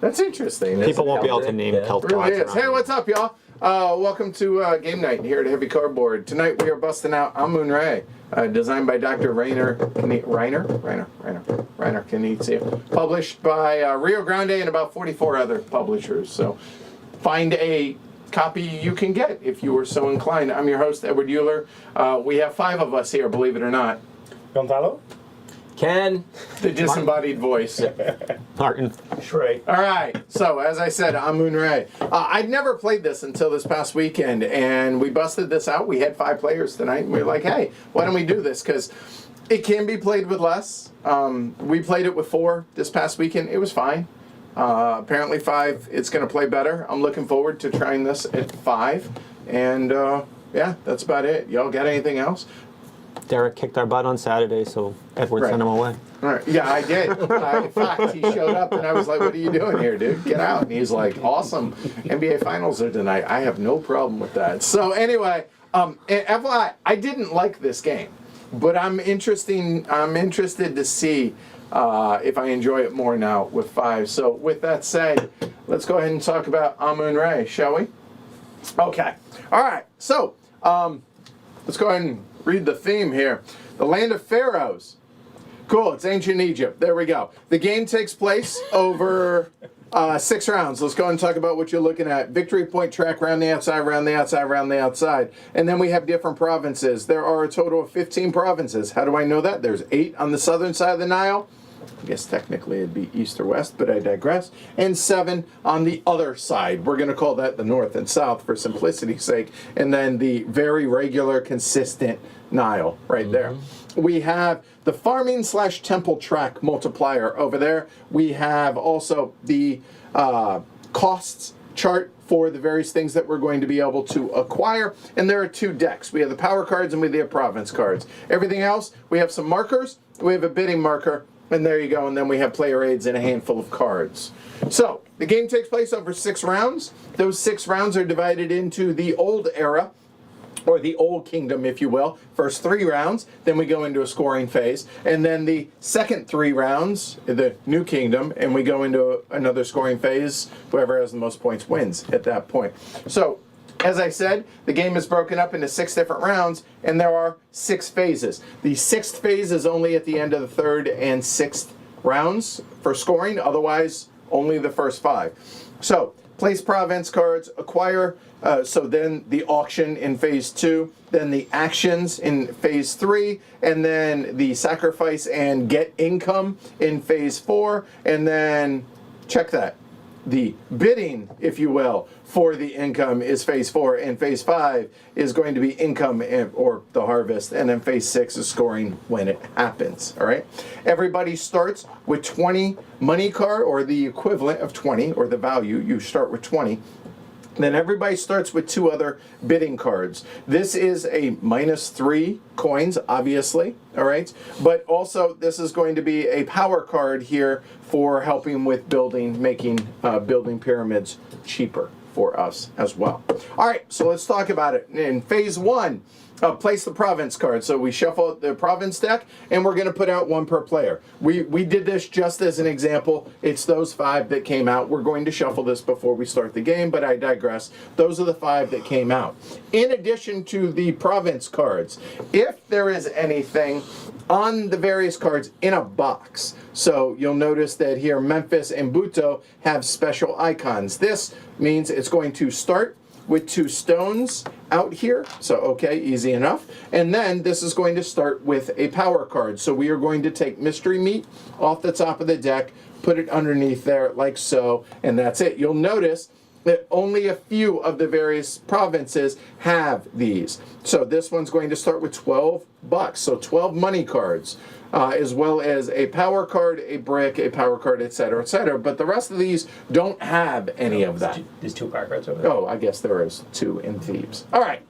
That's interesting. People won't be able to name Kelp It really gods. is. Hey, what's up, y'all? Welcome to Game Night here at Heavy Cardboard. Tonight we are busting out Amun-Re, designed by Dr. Rainer Knizia, published by Rio Grande and about 44 other publishers. So find a copy you can get if you were so inclined. I'm your host, Edward Euler. We have 5 of us here, believe it or not. Gonzalo? Ken. The disembodied voice. Martin. Shrey. All right, so as I said, Amun-Re. I'd never played this until this past weekend, and we busted this out. We had 5 players tonight, and we were like, hey, why don't we do this? Because it can be played with less. We played it with 4 this past weekend. It was fine. Apparently 5, it's going to play better. I'm looking forward to trying this at 5. And, yeah, that's about it. Y'all got anything else? Derek kicked our butt on Saturday, so Edward sent him away. All right. Yeah, I did. In fact, he showed up, and I was like, what are you doing here, dude? Get out. And he's like, awesome. NBA Finals are tonight. I have no problem with that. So anyway, FYI, I didn't like this game, but I'm interested to see if I enjoy it more now with 5. So with that said, let's go ahead and talk about Amun-Re, shall we? Okay. All right. So let's go ahead and read the theme here. The land of pharaohs. Cool, it's ancient Egypt. There we go. The game takes place over 6 rounds. Let's go and talk about what you're looking at. Victory point track, round the outside, round the outside, round the outside. And then we have different provinces. There are a total of 15 provinces. How do I know that? There's 8 on the southern side of the Nile. I guess technically it'd be east or west, but I digress. And 7 on the other side. We're going to call that the north and south for simplicity's sake. And then the very regular, consistent Nile right there. We have the farming / temple track multiplier over there. We have also the costs chart for the various things that we're going to be able to acquire. And there are 2 decks. We have the power cards and we have province cards. Everything else, we have some markers. We have a bidding marker. And there you go, and then we have player aids and a handful of cards. So, the game takes place over 6 rounds. Those 6 rounds are divided into the old era, or the old kingdom, if you will. First 3 rounds, then we go into a scoring phase. And then the second 3 rounds, the new kingdom, and we go into another scoring phase. Whoever has the most points wins at that point. So, as I said, the game is broken up into 6 different rounds, and there are 6 phases. The 6th phase is only at the end of the 3rd and 6th rounds for scoring, otherwise only the first 5. So, place province cards, acquire, so then the auction in phase 2, then the actions in phase 3, and then the sacrifice and get income in phase 4, and then, check that, the bidding, if you will, for the income is phase 4, and phase 5 is going to be income or the harvest, and then phase 6 is scoring when it happens. All right. Everybody starts with 20 money card, or the equivalent of 20, or the value. You start with 20. Then everybody starts with 2 other bidding cards. This is a -3 coins, obviously, all right? But also, this is going to be a power card here for helping with making building pyramids cheaper for us as well. All right, so let's talk about it. In phase 1, place the province card. So we shuffle the province deck, and we're going to put out 1 per player. We did this just as an example. It's those 5 that came out. We're going to shuffle this before we start the game, but I digress. Those are the 5 that came out. In addition to the province cards, if there is anything on the various cards in a box. So you'll notice that here Memphis and Buto have special icons. This means it's going to start with 2 stones out here. So, okay, easy enough. And then this is going to start with a power card. So we are going to take Mystery Meat off the top of the deck, put it underneath there like so, and that's it. You'll notice that only a few of the various provinces have these. So this one's going to start with $12. So 12 money cards. as well as a power card, a brick, a power card, etc., etc. But the rest of these don't have any of that. There's 2 power cards over there. Oh, I guess there is 2 in Thebes. All right.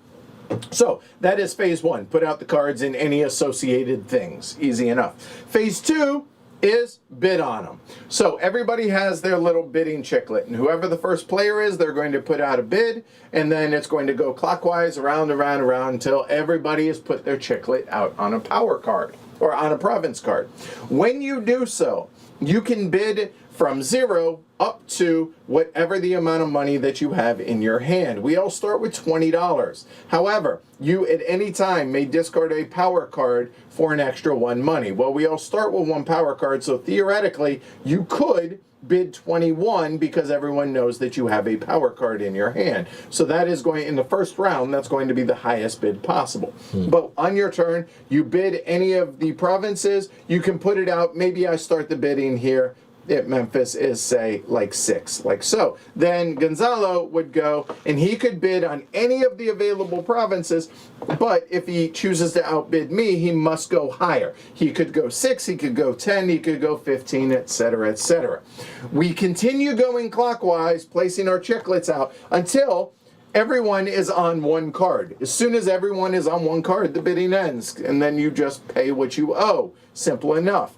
So that is phase 1. Put out the cards in any associated things. Easy enough. Phase 2 is bid on them. So everybody has their little bidding chiclet, and whoever the first player is, they're going to put out a bid, and then it's going to go clockwise around, around, around until everybody has put their chiclet out on a power card or on a province card. When you do so, you can bid from 0 up to whatever the amount of money that you have in your hand. We all start with $20. However, you at any time may discard a power card for an extra 1 money. Well, we all start with 1 power card, so theoretically, you could bid 21 because everyone knows that you have a power card in your hand. So that is going, in the first round, that's going to be the highest bid possible. But on your turn, you bid any of the provinces, you can put it out. Maybe I start the bidding here at Memphis is, say, like 6, like so. Then Gonzalo would go, and he could bid on any of the available provinces, but if he chooses to outbid me, he must go higher. He could go 6, he could go 10, he could go 15, etc., etc. We continue going clockwise, placing our chiclets out until everyone is on 1 card. As soon as everyone is on 1 card, the bidding ends, and then you just pay what you owe. Simple enough.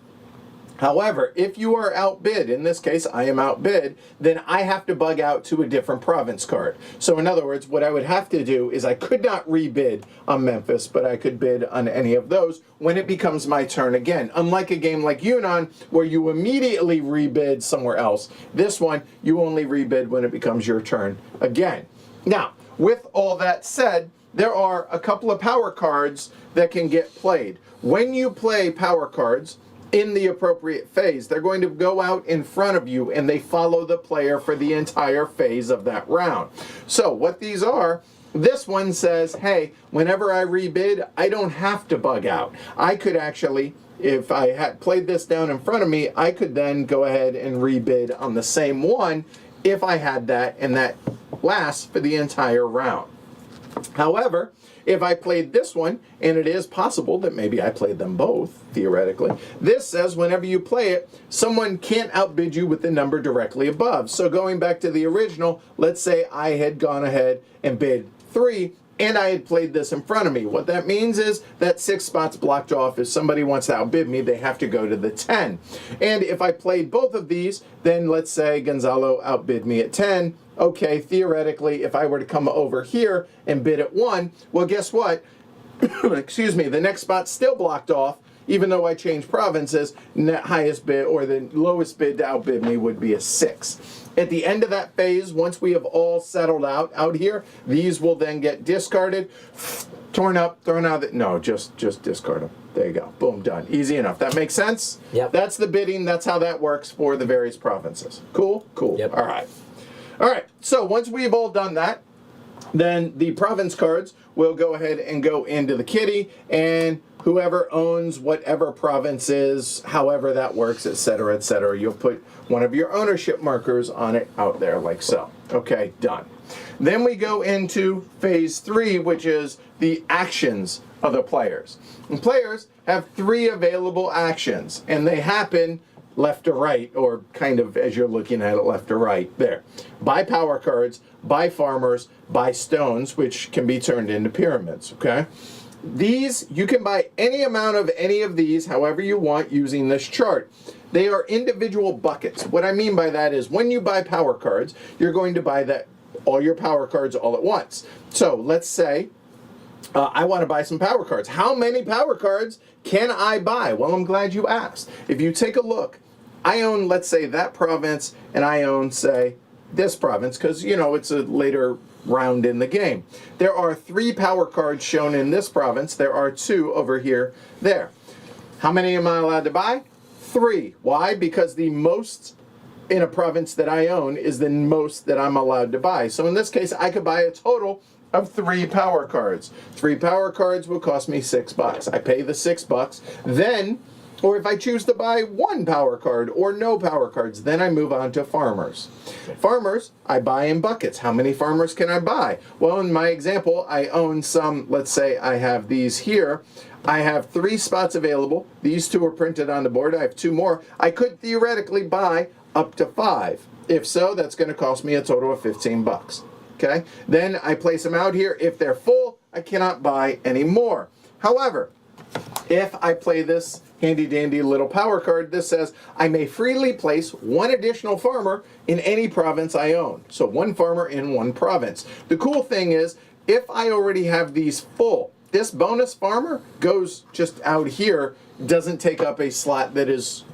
However, if you are outbid, in this case I am outbid, then I have to bug out to a different province card. So in other words, what I would have to do is I could not rebid on Memphis, but I could bid on any of those when it becomes my turn again. Unlike a game like Yunnan, where you immediately rebid somewhere else, this one, you only rebid when it becomes your turn again. Now, with all that said, there are a couple of power cards that can get played. When you play power cards, in the appropriate phase, they're going to go out in front of you and they follow the player for the entire phase of that round. So what these are, this one says, hey, whenever I rebid, I don't have to bug out. I could actually, if I had played this down in front of me, I could then go ahead and rebid on the same one if I had that, and that lasts for the entire round. However, if I played this one, and it is possible that maybe I played them both, theoretically, this says whenever you play it, someone can't outbid you with the number directly above. So going back to the original, let's say I had gone ahead and bid 3, and I had played this in front of me. What that means is that 6 spots blocked off. If somebody wants to outbid me, they have to go to the 10. And if I played both of these, then let's say Gonzalo outbid me at 10. Okay, theoretically, if I were to come over here and bid at 1, well, guess what? Excuse me, the next spot's still blocked off, even though I changed provinces. Net highest bid, or the lowest bid to outbid me, would be a 6. At the end of that phase, once we have all settled out here, these will then get discarded, torn up, thrown out. No, just discard them. There you go. Boom, done. Easy enough. That makes sense? Yep. That's the bidding. That's how that works for the various provinces. Cool? Cool. Yep. All right. All right. So once we've all done that, then the province cards will go ahead and go into the kitty, and whoever owns whatever province is, however that works, etc., etc., you'll put one of your ownership markers on it out there like so. Okay, done. Then we go into phase 3, which is the actions of the players. And players have 3 available actions, and they happen left to right, or kind of as you're looking at it, left to right there. Buy power cards, buy farmers, buy stones, which can be turned into pyramids, okay? These, you can buy any amount of any of these however you want using this chart. They are individual buckets. What I mean by that is when you buy power cards, you're going to buy that all your power cards all at once. So let's say I want to buy some power cards. How many power cards can I buy? Well, I'm glad you asked. If you take a look, I own, let's say, that province, and I own, say, this province, because, you know, it's a later round in the game. There are 3 power cards shown in this province. There are 2 over here, there. How many am I allowed to buy? 3. Why? Because the most in a province that I own is the most that I'm allowed to buy. So in this case, I could buy a total of 3 power cards. 3 power cards will cost me $6. I pay the $6. Then Or if I choose to buy one power card or no power cards, then I move on to farmers. Farmers, I buy in buckets. How many farmers can I buy? Well, in my example, I own some, let's say I have these here. I have 3 spots available. These 2 are printed on the board. I have 2 more. I could theoretically buy up to 5. If so, that's going to cost me a total of 15 bucks. Okay? Then I place them out here. If they're full, I cannot buy any more. However, if I play this handy dandy little power card, this says I may freely place 1 additional farmer in any province I own. So 1 farmer in 1 province. The cool thing is, if I already have these full, this bonus farmer goes just out here, doesn't take up a slot that is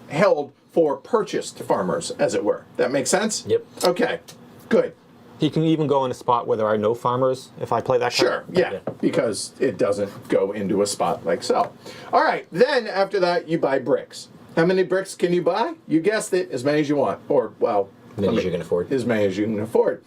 held for purchased farmers, as it were. That makes sense? Yep. Okay, good. He can even go in a spot where there are no farmers if I play that card. Sure, yeah, because it doesn't go into a spot like so. All right, then after that, you buy bricks. How many bricks can you buy? You guessed it, as many as you want. Or, well, Many as you can afford. as many as you can afford.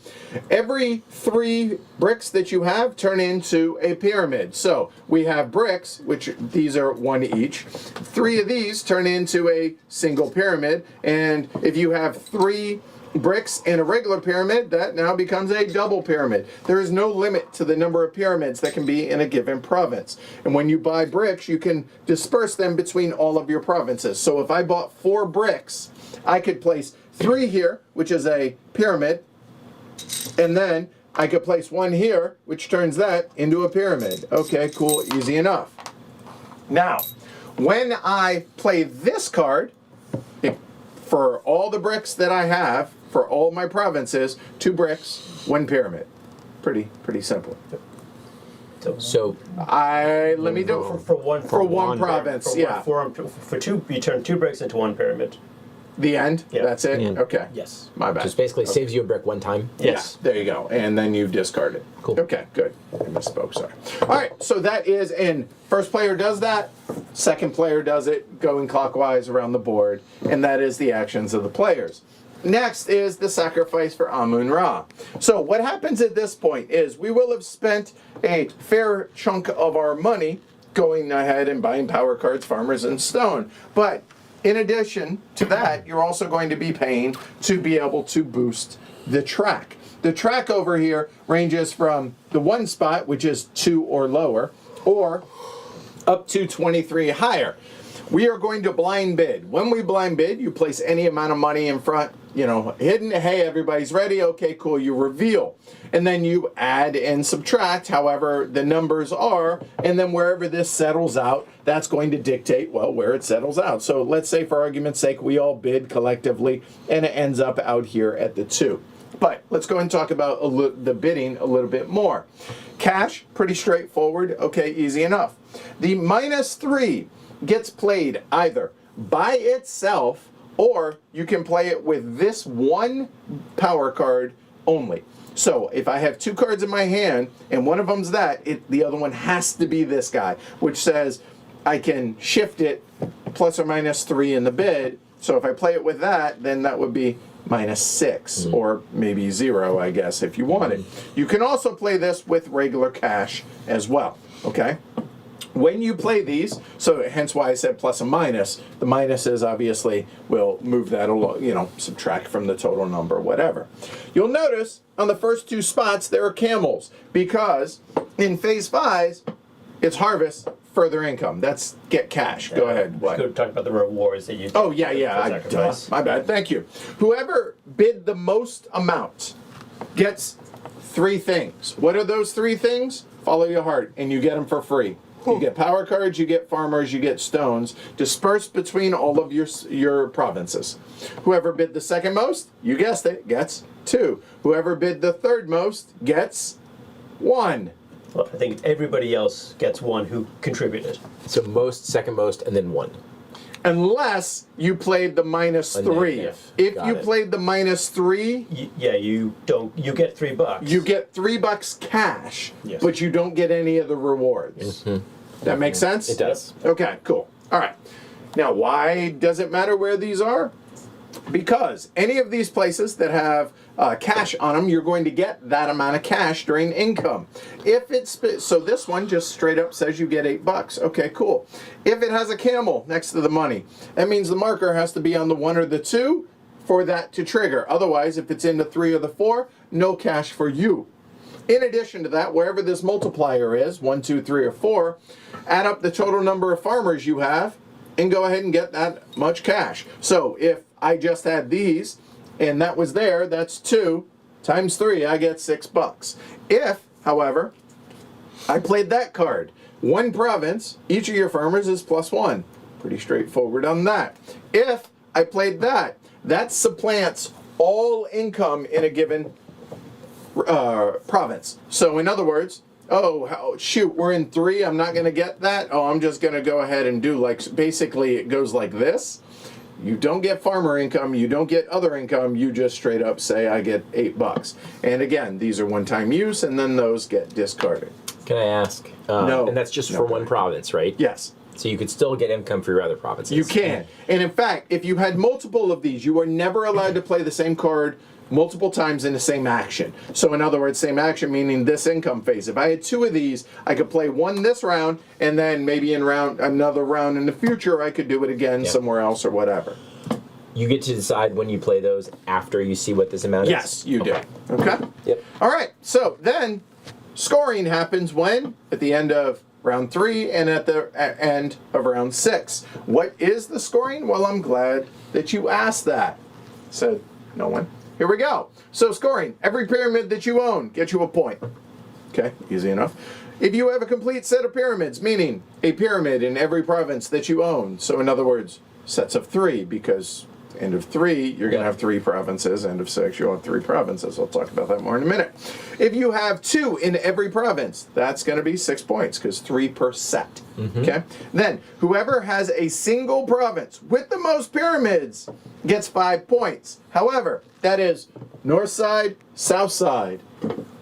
Every 3 bricks that you have turn into a pyramid. So we have bricks, which these are 1 each. 3 of these turn into a single pyramid. And if you have 3 bricks in a regular pyramid, that now becomes a double pyramid. There is no limit to the number of pyramids that can be in a given province. And when you buy bricks, you can disperse them between all of your provinces. So if I bought 4 bricks, I could place 3 here, which is a pyramid, and then I could place 1 here, which turns that into a pyramid. Okay, cool, easy enough. Now, when I play this card, for all the bricks that I have, for all my provinces, 2 bricks, 1 pyramid. Pretty simple. So Let me do it For one province, yeah. For 2, you turn 2 bricks into 1 pyramid. The end? Yeah. That's it? The end. Okay. Yes. My bad. just basically saves you a brick 1 time. Yes. Yeah, there you go. And then you discard it. Cool. Okay, good. I misspoke, sorry. All right, so that is in. First player does that. Second player does it, going clockwise around the board. And that is the actions of the players. Next is the sacrifice for Amun-Re. So what happens at this point is we will have spent a fair chunk of our money going ahead and buying power cards, farmers, and stone. But in addition to that, you're also going to be paying to be able to boost the track. The track over here ranges from the 1 spot, which is 2 or lower, or up to 23 higher. We are going to blind bid. When we blind bid, you place any amount of money in front, hidden. Hey, everybody's ready. Okay, cool. You reveal. And then you add and subtract however the numbers are. And then wherever this settles out, that's going to dictate, well, where it settles out. So let's say, for argument's sake, we all bid collectively and it ends up out here at the 2. But let's go and talk about the bidding a little bit more. Cash, pretty straightforward. Okay, easy enough. The -3 gets played either by itself, or you can play it with this 1 power card only. So if I have 2 cards in my hand and one of them's the other one has to be this guy, which says I can shift it plus or minus 3 in the bid. So if I play it with that, then that would be -6 or maybe 0, I guess, if you wanted. You can also play this with regular cash as well, okay? When you play these, so hence why I said plus and minus, the minuses obviously will move that along, subtract from the total number, whatever. You'll notice on the first 2 spots there are camels, because in phase 5, it's harvest, further income. That's get cash. Go ahead. What? Go talk about the rewards that you. Oh, yeah. Sacrifice. My bad. Thank you. Whoever bid the most amount gets 3 things. What are those 3 things? Follow your heart, and you get them for free. You get power cards, you get farmers, you get stones, dispersed between all of your provinces. Whoever bid the second most, you guessed it, gets 2. Whoever bid the third most gets 1. Well, I think everybody else gets 1 who contributed. So most, second most, and then 1. Unless you played the -3. negative. If Got you it. played the -3, You get $3. you get $3 cash, Yes. but you don't get any of the rewards. That makes sense? It does. Okay, cool. All right. Now, why does it matter where these are? because any of these places that have cash on them, you're going to get that amount of cash during income. If it's so, this one just straight up says you get $8. Okay, cool. If it has a camel next to the money, that means the marker has to be on the 1 or the 2 for that to trigger. Otherwise, if it's in the 3 or the 4, no cash for you. In addition to that, wherever this multiplier is, 1, 2, 3, or 4, add up the total number of farmers you have and go ahead and get that much cash. So if I just had these and that was there, that's 2 times 3, I get $6. If, however, I played that card, 1 province, each of your farmers is +1. Pretty straightforward on that. If I played that, that supplants all income in a given province. So in other words, oh shoot, we're in 3, I'm not going to get that. Oh, I'm just going to go ahead and do like, basically it goes like this. You don't get farmer income, you don't get other income, you just straight up say I get $8. And again, these are one-time use, and then those get discarded. Can I ask? No. And that's just for one province, right? Yes. So you could still get income for your other provinces. You can. And in fact, if you had multiple of these, you are never allowed to play the same card multiple times in the same action. So in other words, same action meaning this income phase. If I had 2 of these, I could play one this round, and then maybe in another round in the future, I could do it again somewhere else or whatever. You get to decide when you play those after you see what this amount is? Yes, you do. Okay? Yep. All right. So then scoring happens when? At the end of round 3 and at the end of round 6. What is the scoring? Well, I'm glad that you asked that. Said no one. Here we go. So scoring. Every pyramid that you own gets you a point. Okay, easy enough. If you have a complete set of pyramids, meaning a pyramid in every province that you own. So in other words, sets of 3, because end of 3, you're going to have 3 provinces. End of 6, you'll have 3 provinces. I'll talk about that more in a minute. If you have 2 in every province, that's going to be 6 points, because 3 per set. Okay? Then, whoever has a single province with the most pyramids gets 5 points. However, that is north side, south side.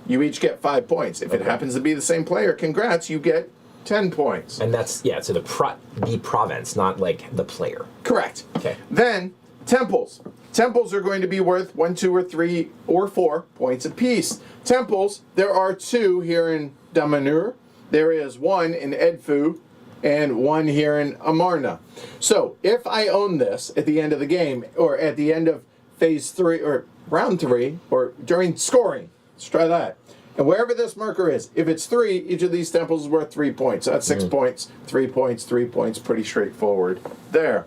You each get 5 points. If it happens to be the same player, congrats, you get 10 points. And that's, so the province, not like the player. Correct. Okay. Then, temples. Temples are going to be worth 1, 2, or 3, or 4 points apiece. Temples, there are 2 here in Amun-Re. There is 1 in Edfu, and 1 here in Amun-Re. So, if I own this at the end of the game, or at the end of phase 3, or round 3, or during scoring, let's try that. And wherever this marker is, if it's 3, each of these temples is worth 3 points. So that's 6 points, 3 points, 3 points, pretty straightforward there.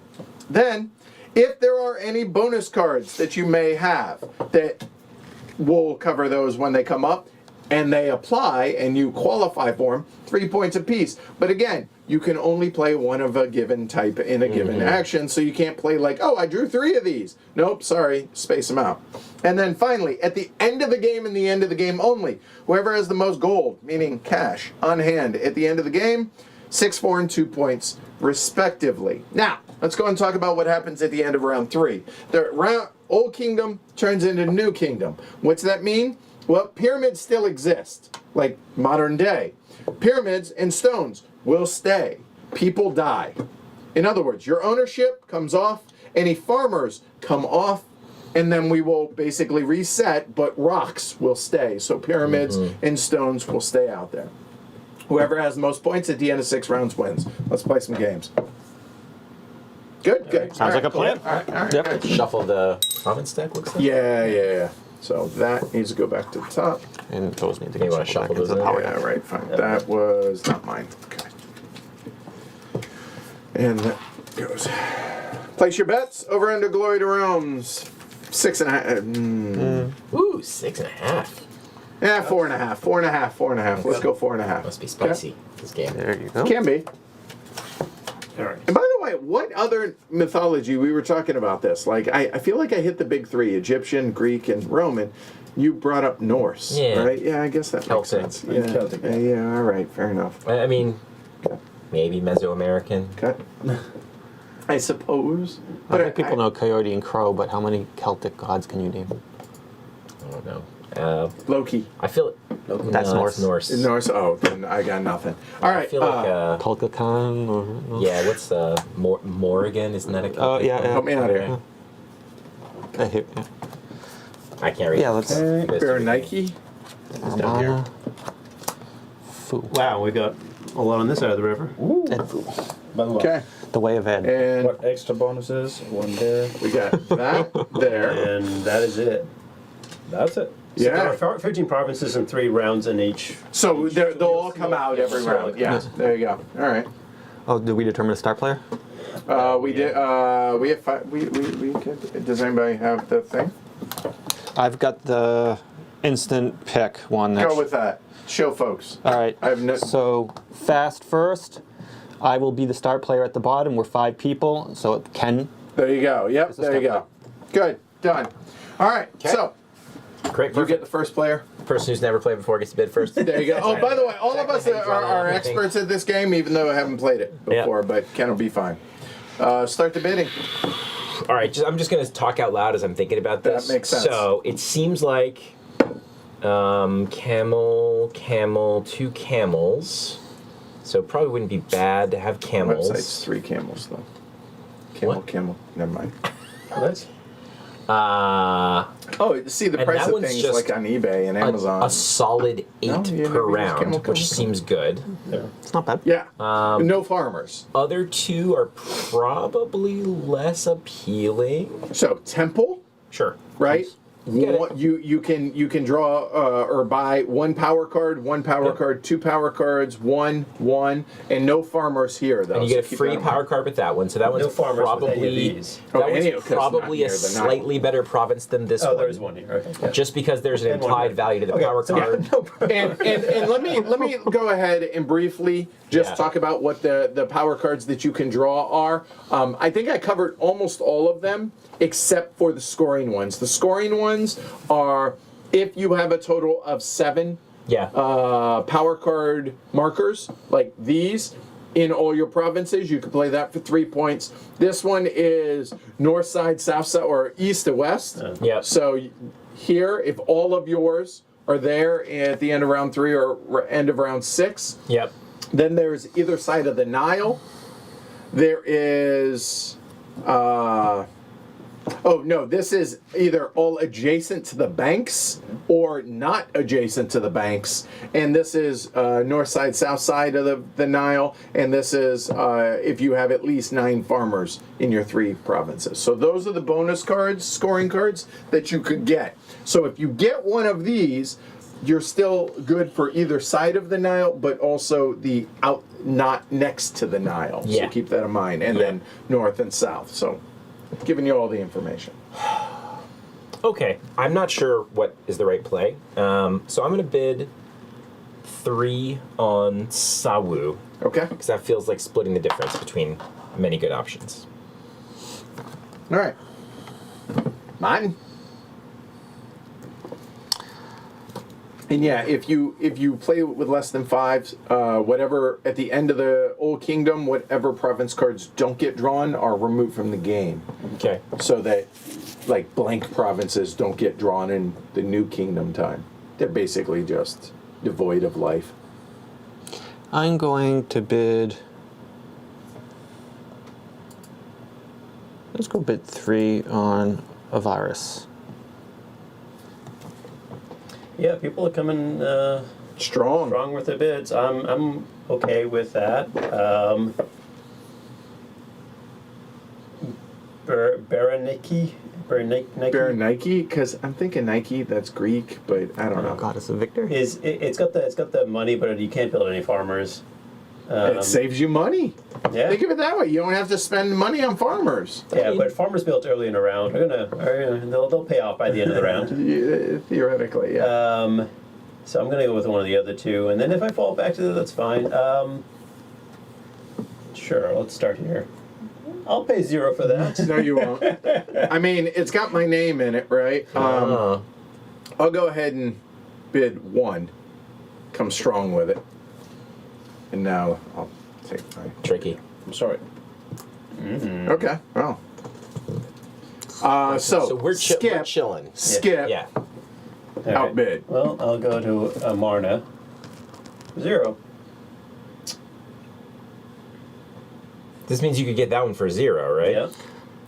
Then, if there are any bonus cards that you may have, that we'll cover those when they come up, and they apply, and you qualify for them, 3 points apiece. But again, you can only play one of a given type in a given action, so you can't play like, oh, I drew 3 of these. Nope, sorry, space them out. And then finally, at the end of the game and the end of the game only, whoever has the most gold, meaning cash, on hand at the end of the game, 6, 4, and 2 points, respectively. Now, let's go and talk about what happens at the end of round 3. The Old Kingdom turns into New Kingdom. What's that mean? Well, pyramids still exist, like modern day. Pyramids and stones will stay. People die. In other words, your ownership comes off, any farmers come off, and then we will basically reset, but rocks will stay. So pyramids and stones will stay out there. Whoever has the most points at the end of 6 rounds wins. Let's play some games. Good, good. Sounds like a plan. All right, Yep. good. Shuffle the province deck, looks like. Yeah. So that needs to go back to the top. And those need to You get wanna shuffled shuffle back into those the in? power Yeah, deck. right, fine. That was not mine. Okay. And that goes. Place your bets over under Glory to Realms. 6.5. Ooh, 6.5. Yeah, 4.5. 4.5. 4.5. Let's go 4.5. Must be spicy, this game. There you go. Can be. All right. And by the way, what other mythology, we were talking about this, like I feel like I hit the big 3, Egyptian, Greek, and Roman. You brought up Norse, Yeah. right? Yeah, I guess that Celtic. makes sense. Yeah. Celtic. Yeah, all right, fair enough. I mean, maybe Mesoamerican. Okay. I suppose. I think people know Coyote and Crow, but how many Celtic gods can you name? I don't know. Loki. I feel That's Norse. Norse. Norse. Oh, then I got nothing. All right. I feel like Tolkien or no? yeah. What's Morrigan? Isn't that a Oh Celtic yeah, one? yeah. help me out here. Here, yeah. I can't read. Yeah, let's. Bear Nike. down here. Fu. Wow, we got a lot on this side of the river. Ed Fu. By the way, Okay. The way of Ed. And what extra bonuses? One there. we got that there. And that is it. That's it. So there Yeah. are 13 provinces and 3 rounds in each. So they'll all come out every round. Yeah. There you go. All right. Oh, did we determine a star player? We did. We have five. We could. Does anybody have the thing? I've got the instant pick one. Go with that. Show folks. All right. I have no. So fast first. I will be the star player at the bottom. We're 5 people, so it can. There you go. Yep. It's a There you step go. Good. Done. All right. Okay. So Great. you Perfect. get the first player. Person who's never played before gets to bid first. There you go. Oh, by the way, all of us Check my hands on are everything. experts at this game, even though I haven't played it before. But Ken will be fine. Start the bidding. All right, I'm just going to talk out loud as I'm thinking about this. That makes sense. So it seems like camel, 2 camels. So it probably wouldn't be bad to have camels. Website's 3 camels though. Camel, What? camel. Never mind. That's Oh, see the And price that of one's things just like on eBay and Amazon. a solid 8 No, you per never use round, camel, which seems good. It's not bad. Yeah. No farmers. Other 2 are probably less appealing. So temple, Sure. right? Get it. You can draw or buy 1 power card, 1 power card, 2 power cards, 1, and no farmers here though. And you so get a keep free that in mind. power card with that one, so that no one's farmers with any of probably these. Oh, that any one's of- 'cause probably not a near the slightly better province than this Oh, one. there is one here. Okay. Yeah. Just because there's an And one implied here. value to the Okay, power so card. no problem. And let me go ahead and briefly just Yeah. talk about what the power cards that you can draw are. I think I covered almost all of them except for the scoring ones. The scoring ones are if you have a total of 7 Yeah. power card markers like these in all your provinces, you can play that for 3 points. This one is north side, south side, or east to west. Yep. So here, if all of yours are there at the end of round 3 or end of round 6, Yep. then there's either side of the Nile. There is, oh no, this is either all adjacent to the banks or not adjacent to the banks. And this is north side, south side of the Nile. And this is if you have at least 9 farmers in your 3 provinces. So those are the bonus cards, scoring cards that you could get. So if you get one of these, you're still good for either side of the Nile, but also the out, not next to the Nile. Yeah. So keep that in mind. And then north and south. So giving you all the information. Okay. I'm not sure what is the right play. So I'm going to bid 3 on Sawu, Okay. because that feels like splitting the difference between many good options. All right. Mine. And yeah, if you play with less than 5, whatever at the end of the Old Kingdom, whatever province cards don't get drawn are removed from the game, Okay. so that like blank provinces don't get drawn in the New Kingdom time. They're basically just devoid of life. I'm going to bid. Let's go bid 3 on a virus. Yeah, people are coming Strong. strong with their bids. I'm okay with that. Berenike? Bear Nike, because I'm thinking Nike. That's Greek, but I don't know. Oh God, it's a victor. It's got the money, but you can't build any farmers. It saves you money. Yeah. Think of it that way. You don't have to spend money on farmers. Yeah, but farmers built early in the round they'll pay off by the end of the round. Yeah, theoretically, yeah. So I'm gonna go with one of the other 2, and then if I fall back to that, that's fine. Sure, let's start here. I'll pay 0 for that. No, you won't. I mean, it's got my name in it, right? I'll go ahead and bid 1. Come strong with it. And now I'll take my... Tricky. I'm sorry. Okay, well. So we're skip, chilling. skip, Yeah. All right. outbid. Well, I'll go to Amarna. 0. This means you could get that one for 0, right? Yeah.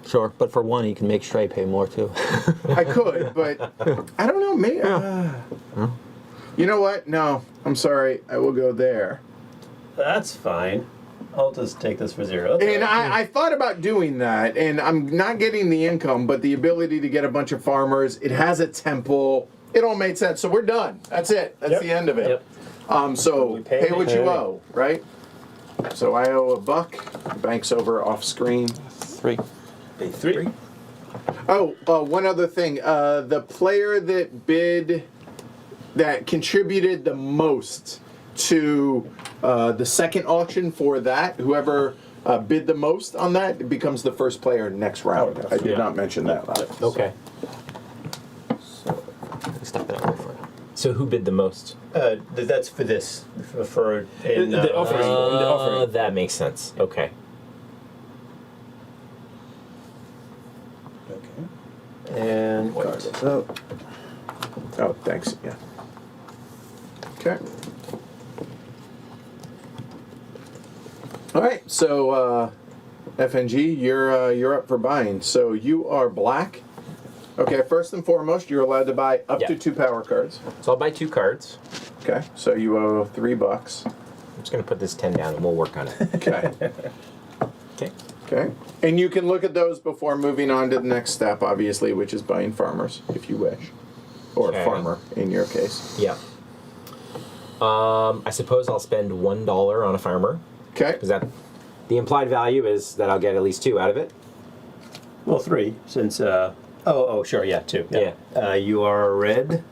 Sure, but for one, you can make Stray pay more too. I could, but I don't know. Maybe. You know what? No, I'm sorry. I will go there. That's fine. I'll just take this for 0. And I thought about doing that, and I'm not getting the income, but the ability to get a bunch of farmers. It has a temple. It all made sense. So we're done. That's it. That's the end of it. So You pay pay what me. you owe, right? So I owe $1. Bank's over off screen. 3. Pay 3. Oh, one other thing. The player that contributed the most to the second auction for that, whoever bid the most on that, it becomes the first player next round. I did not mention that last. Okay. Step it over for you. So who bid the most? That's for this. For in, The offering. That makes sense. Okay. Okay. And Card what? goes out. Oh, thanks. Yeah. Okay. All right. So FNG, you're up for buying. So you are black. Okay. First and foremost, you're allowed to buy up to 2 power cards. So I'll buy 2 cards. Okay. So you owe $3. I'm just going to put this 10 down and we'll work on it. Okay. Okay. Okay. And you can look at those before moving on to the next step, obviously, which is buying farmers, if you wish. Or Okay. farmer, in your case. Yeah. I suppose I'll spend $1 on a farmer. Okay. Because that the implied value is that I'll get at least 2 out of it. Well, 3 since. Sure, yeah, 2. Yeah. You are red.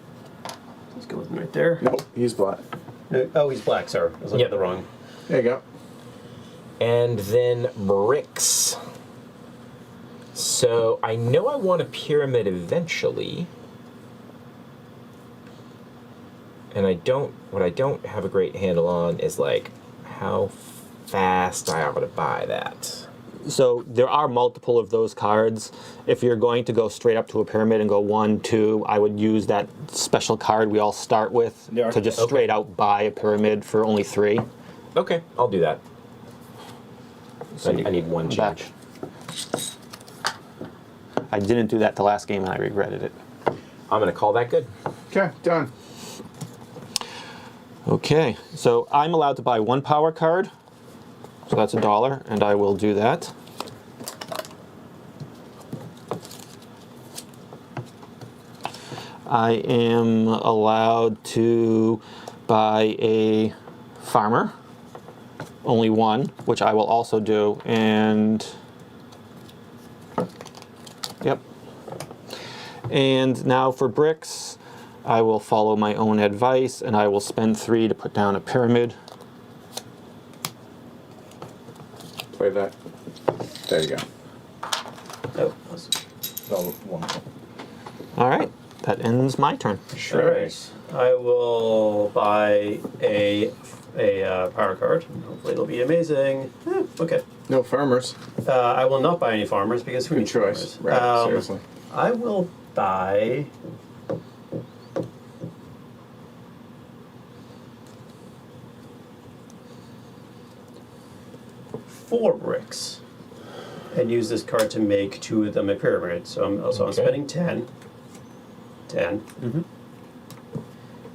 Let's go with him right there. Nope, he's black. Oh, he's black. Sorry, I was looking at the wrong. There you go. And then bricks. So I know I want a pyramid eventually. And what I don't have a great handle on is like how fast I ought to buy that. So there are multiple of those cards. If you're going to go straight up to a pyramid and go 1, 2, I would use that special card we all start with The to just okay. straight out buy a pyramid for only 3. Okay, I'll do that. So I need 1 Back. change. I didn't do that the last game and I regretted it. I'm going to call that good. Okay, done. Okay, so I'm allowed to buy 1 power card. So that's $1, and I will do that. I am allowed to buy a farmer, only 1, which I will also do, and yep. And now for bricks, I will follow my own advice, and I will spend 3 to put down a pyramid. Play that. There you go. Oh, No, 1. All right, that ends my turn. all right. I will buy a power card. Hopefully, it'll be amazing. Okay. No farmers. I will not buy any farmers because who Good needs choice. farmers? Right, seriously. I will buy. Four bricks, and use this card to make 2 of them a pyramid. So I'm Okay. spending 10. 10.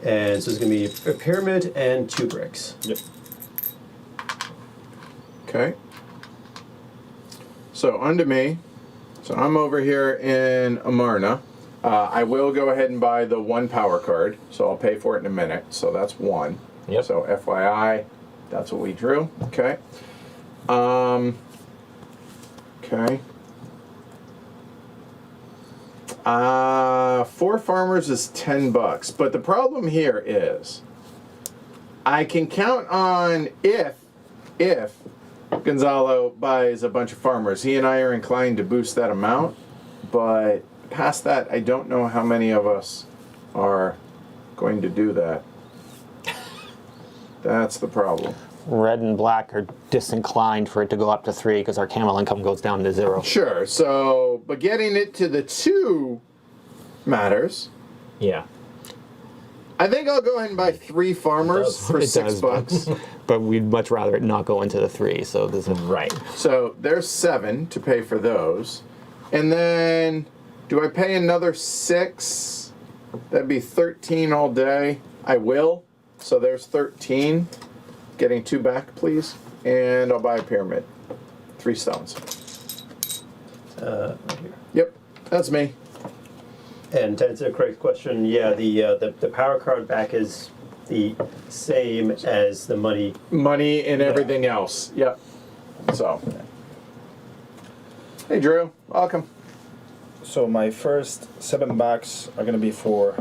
And so it's going to be a pyramid and 2 bricks. Yep. Okay. So onto me. So I'm over here in Amarna. I will go ahead and buy the 1 power card. So I'll pay for it in a minute. So that's 1. Yep. So FYI, that's what we drew. Okay. Okay. 4 farmers is $10, but the problem here is I can count on if Gonzalo buys a bunch of farmers. He and I are inclined to boost that amount, but past that, I don't know how many of us are going to do that. That's the problem. Red and black are disinclined for it to go up to 3 because our camel income goes down to 0. Sure. So, but getting it to the 2 matters. Yeah. I think I'll go ahead and buy 3 farmers for It $6. does, but we'd much rather it not go into the 3. So there's a Right. So there's 7 to pay for those. And then, do I pay another 6? That'd be 13 all day. I will. So there's 13. Getting 2 back, please. And I'll buy a pyramid. 3 stones. Right here. Yep, that's me. And to answer the correct question, yeah, the power card back is the same as the money. Money and Yeah. everything else. Yep. So. Hey, Drew. Welcome. So my first 7 bucks are gonna be for.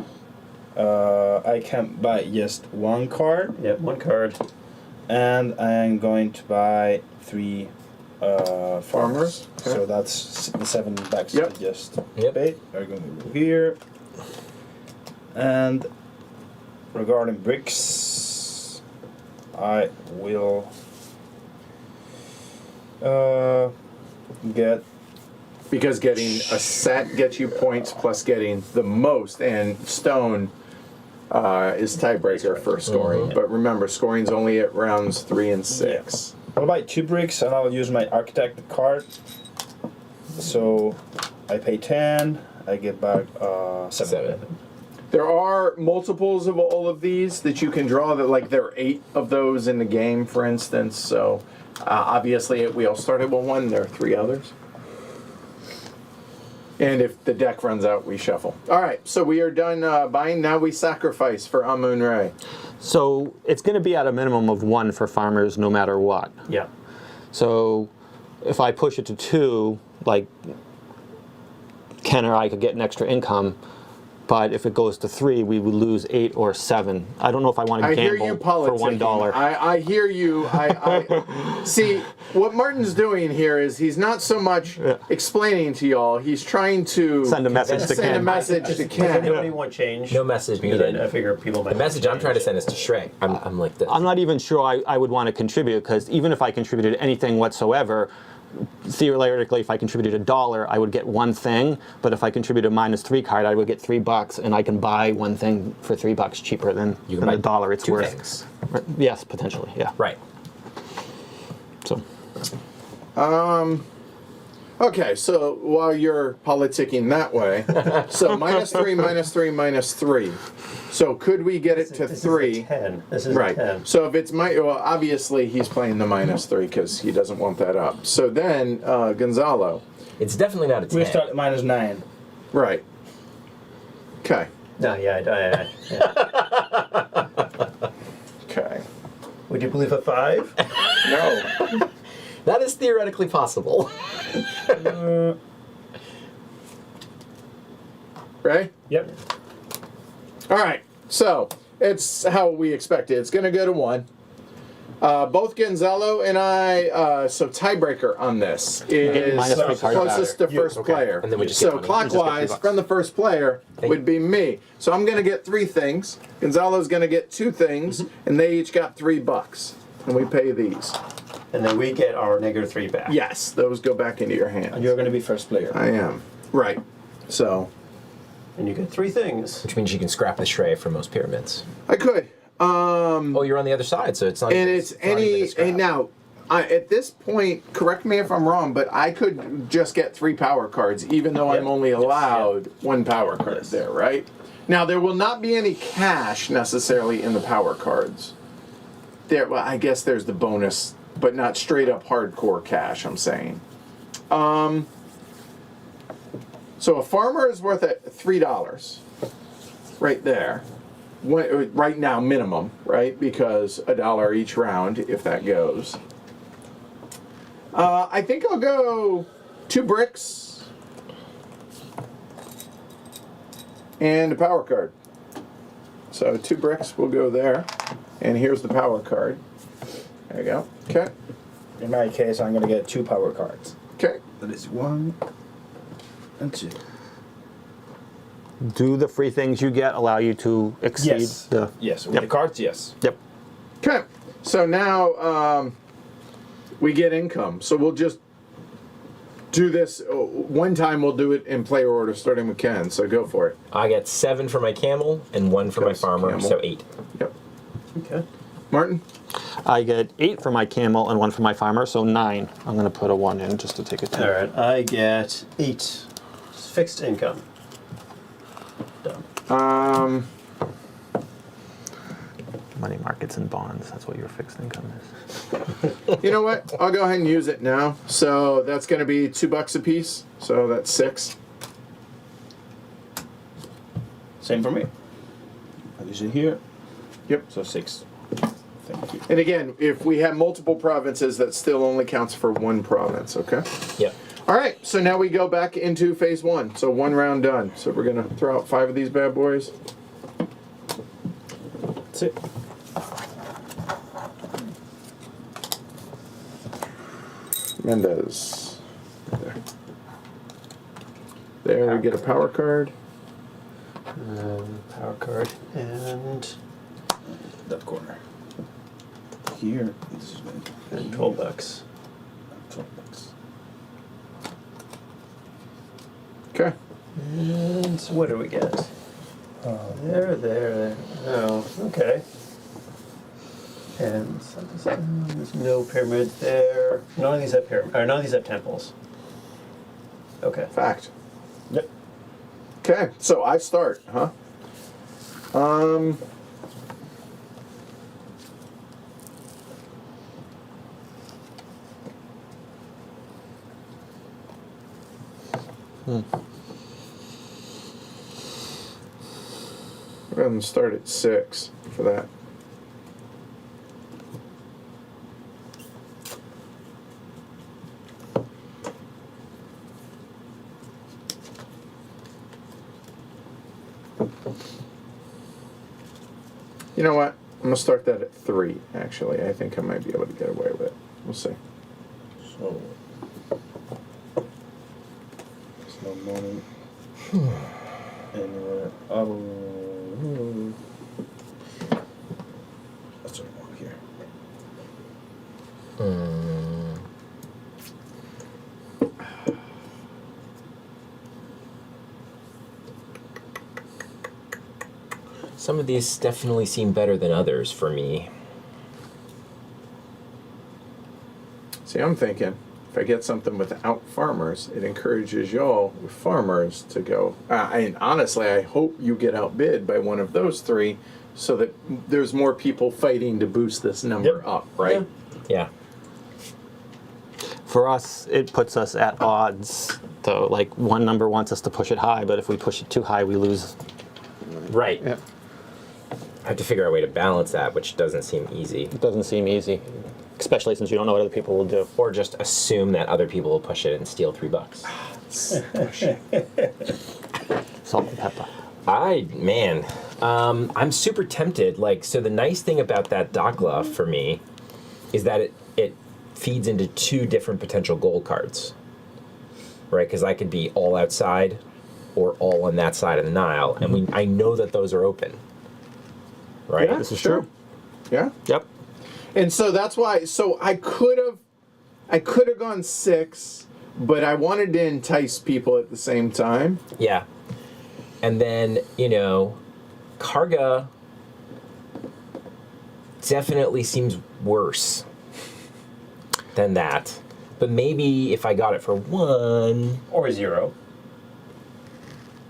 I can buy just 1 card, Yeah, 1 card. and I'm going to buy 3 farmers. Okay. So that's the 7 bucks Yep. I just Yep. paid. Are going to go here. And regarding bricks, I will get. Because getting a set gets you points plus getting the most, and stone is tiebreaker for scoring. But remember, scoring's only at rounds 3 and 6. I'll buy 2 bricks and I'll use my architect card. So I pay 10. I get back 7. There are multiples of all of these that you can draw. That like there are 8 of those in the game, for instance. So obviously we all started with 1. There are 3 others. And if the deck runs out, we shuffle. All right, so we are done buying. Now we sacrifice for Amun-Re. So it's going to be at a minimum of 1 for farmers no matter what. Yeah. So if I push it to 2, like Ken or I could get an extra income, but if it goes to 3, we would lose 8 or 7. I don't know if I want to I hear gamble you for politicking. $1. I hear you. I see what Martin's doing here is he's not so much explaining to y'all. He's trying to Send a message to send a Ken. message to If Ken. anybody want change? No message Because needed. I figure people might. The message I'm trying to send is to Shrey. I'm like this. I'm not even sure I would want to contribute, because even if I contributed anything whatsoever, theoretically, if I contributed $1, I would get 1 thing. But if I contributed a -3 card, I would get $3, and I can buy 1 thing for $3 cheaper than You can buy $1 it's 2 worth. things. Yes, potentially, yeah. Right. So Okay, so while you're politicking that way, so -3, -3, -3. So could we get it to This 3? Is a 10. This is Right. a 10. So if it's well, obviously he's playing the -3 because he doesn't want that up. So then Gonzalo. It's definitely not a 10. We start at -9. Right. Okay. No, yeah. Okay. Would you believe a 5? No. That is theoretically possible. Right? Yep. All right. So it's how we expect it. It's going to go to 1. Both Gonzalo and I, so tiebreaker on this is -3 cards closest to first okay. player. And then we just so get money. clockwise We just get $3. from the first player would be me. So I'm going to get 3 things. Gonzalo's going to get 2 things, and they each got $3, and we pay these. And then we get our -3 back. Yes, those go back into your And hand. you're going to be first player. I am right. So And you get 3 things. Which means you can scrap the Shrey for most pyramids. I could. Oh, you're on the other side, so it's not. And even, it's not even a any scrap. and now at this point, correct me if I'm wrong, but I could just get 3 power cards, even though I'm Yep. only Yes. allowed 1 power card Yes. there, right? Now there will not be any cash necessarily in the power cards. There, well, I guess there's the bonus, but not straight up hardcore cash. I'm saying. So a farmer is worth $3, right there. Right now, minimum, right? Because $1 each round, if that goes. I think I'll go 2 bricks and a power card. So 2 bricks will go there, and here's the power card. There you go. Okay. In my case, I'm going to get 2 power cards. Okay. That is 1 and 2. do the free things you get allow you to exceed Yes. the... Yes. With Yep. the cards, yes. Yep. Okay. So now we get income. So we'll just do this. One time we'll do it in player order, starting with Ken. So go for it. I get 7 for my camel and 1 for my Goes farmer, camel. so 8. Yep. Okay. Martin? I get 8 for my camel and 1 for my farmer, so 9. I'm going to put a 1 in just to take a 2. All right, I get 8. Fixed income. Done. Money markets and bonds, that's what your fixed income is. You know what? I'll go ahead and use it now. So that's going to be $2 a piece. So that's 6. Same for me. I use it here. Yep. So 6. Thank you. And again, if we have multiple provinces, that still only counts for one province, okay? Yep. All right, so now we go back into phase 1. So 1 round done. So we're going to throw out 5 of these bad boys. That's it. Mendez. There we get a power card. Power card and That corner. Here. This is $12. 12 bucks. Okay. And what do we get? There. Oh, okay. And there's no pyramid there. None of these have pyramid. Or none of these have temples. Okay. Fact. Yep. Okay, so I start, huh? We're going to start at 6 for that. You know what? I'm going to start that at 3, actually. I think I might be able to get away with it. We'll see. So. There's no money anywhere. That's what I want here. Some of these definitely seem better than others for me. See, I'm thinking if I get something without farmers, it encourages y'all with farmers to go. And honestly, I hope you get outbid by one of those 3 so that there's more people fighting to boost this number Yep. up, right? Yeah. For us, it puts us at odds. So, like, one number wants us to push it high, but if we push it too high, we lose. Right. Yeah. I have to figure out a way to balance that, which doesn't seem easy. It doesn't seem easy, especially since you don't know what other people will do. Or just assume that other people will push it and steal $3. Salt and pepper. I'm super tempted. Like, so the nice thing about that Dakla for me is that it feeds into 2 different potential goal cards, right? Because I could be all outside or all on that side of the Nile, and I know that those are open, right? Yeah, This is sure. true. Yeah. Yep. And so that's why. So I could have gone 6, but I wanted to entice people at the same time. Yeah. And then, Karga definitely seems worse than that. But maybe if I got it for 1 Or 0.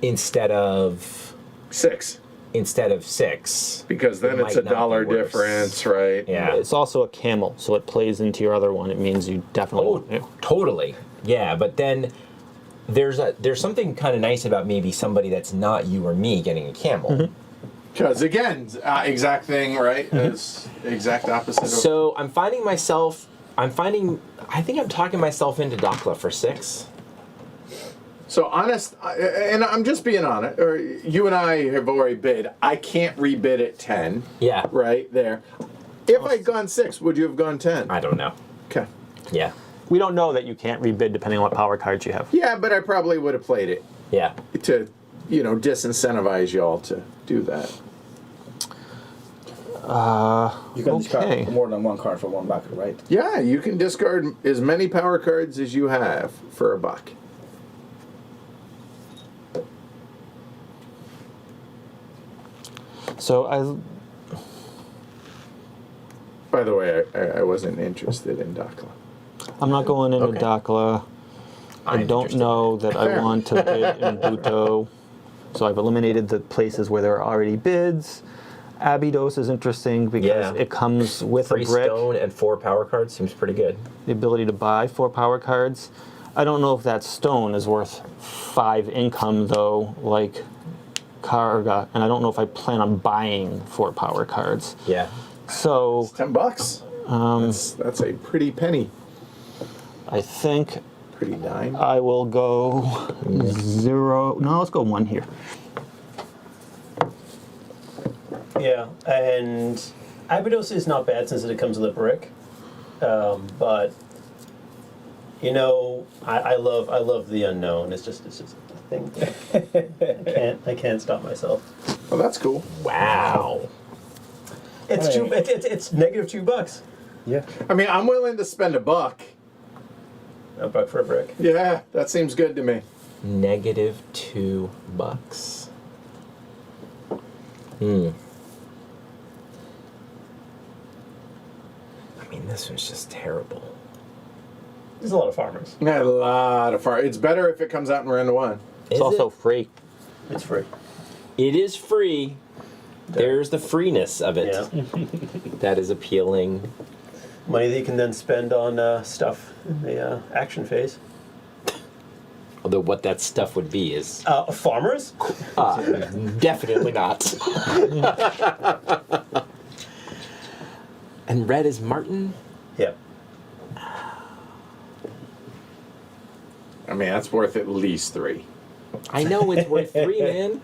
instead of 6, 6. because then It it's might a not be dollar worse. difference, right? Yeah. It's also a camel, so it plays into your other one. It means you definitely Oh, want to. totally. Yeah, but then there's something kind of nice about maybe somebody that's not you or me getting a camel. Because again, exact thing, right? It's exact opposite. So I think I'm talking myself into Dakla for 6. So honest, and I'm just being honest. Or you and I have already bid. I can't rebid at 10. Yeah. Right there. If I'd gone 6, would you have gone 10? I don't know. Okay. Yeah. We don't know that you can't rebid depending on what power cards you have. Yeah, but I probably would have played it Yeah. to, disincentivize y'all to do that. You can Okay. discard more than 1 card for 1 buck, right? Yeah, you can discard as many power cards as you have for $1. So By the way, I wasn't interested in Dakla. I'm not going into Okay. Dakla. I I'm don't interested. know that I Fair. want to bid in Buto. So I've eliminated the places where there are already bids. Abydos is interesting because Yeah. it comes with Free a brick. stone and 4 power cards seems pretty good. The ability to buy 4 power cards. I don't know if that stone is worth 5 income though, like Karga, and I don't know if I plan on buying 4 power cards. Yeah. So $10. That's a pretty penny. I think Pretty dime. I will go 0. No, let's go 1 here. Yeah, and Abydos is not bad since it comes with a brick, but you know, I love the unknown. It's just a thing. I can't stop myself. Well, that's cool. Wow. It's it's negative $2. Yeah. I mean, I'm willing to spend $1. A buck for a brick. Yeah, that seems good to me. Negative $2. I mean, this one's just terrible. There's a lot of farmers. A lot of far. It's better if it comes out in round 1. It's Is also it? free. It's free. It is free. There's the freeness of it. Yeah. That is appealing. Money that you can then spend on stuff in the action phase. Although what that stuff would be is Farmers? definitely not. And red is Martin? Yeah. I mean, that's worth at least 3. I know it's worth 3, man.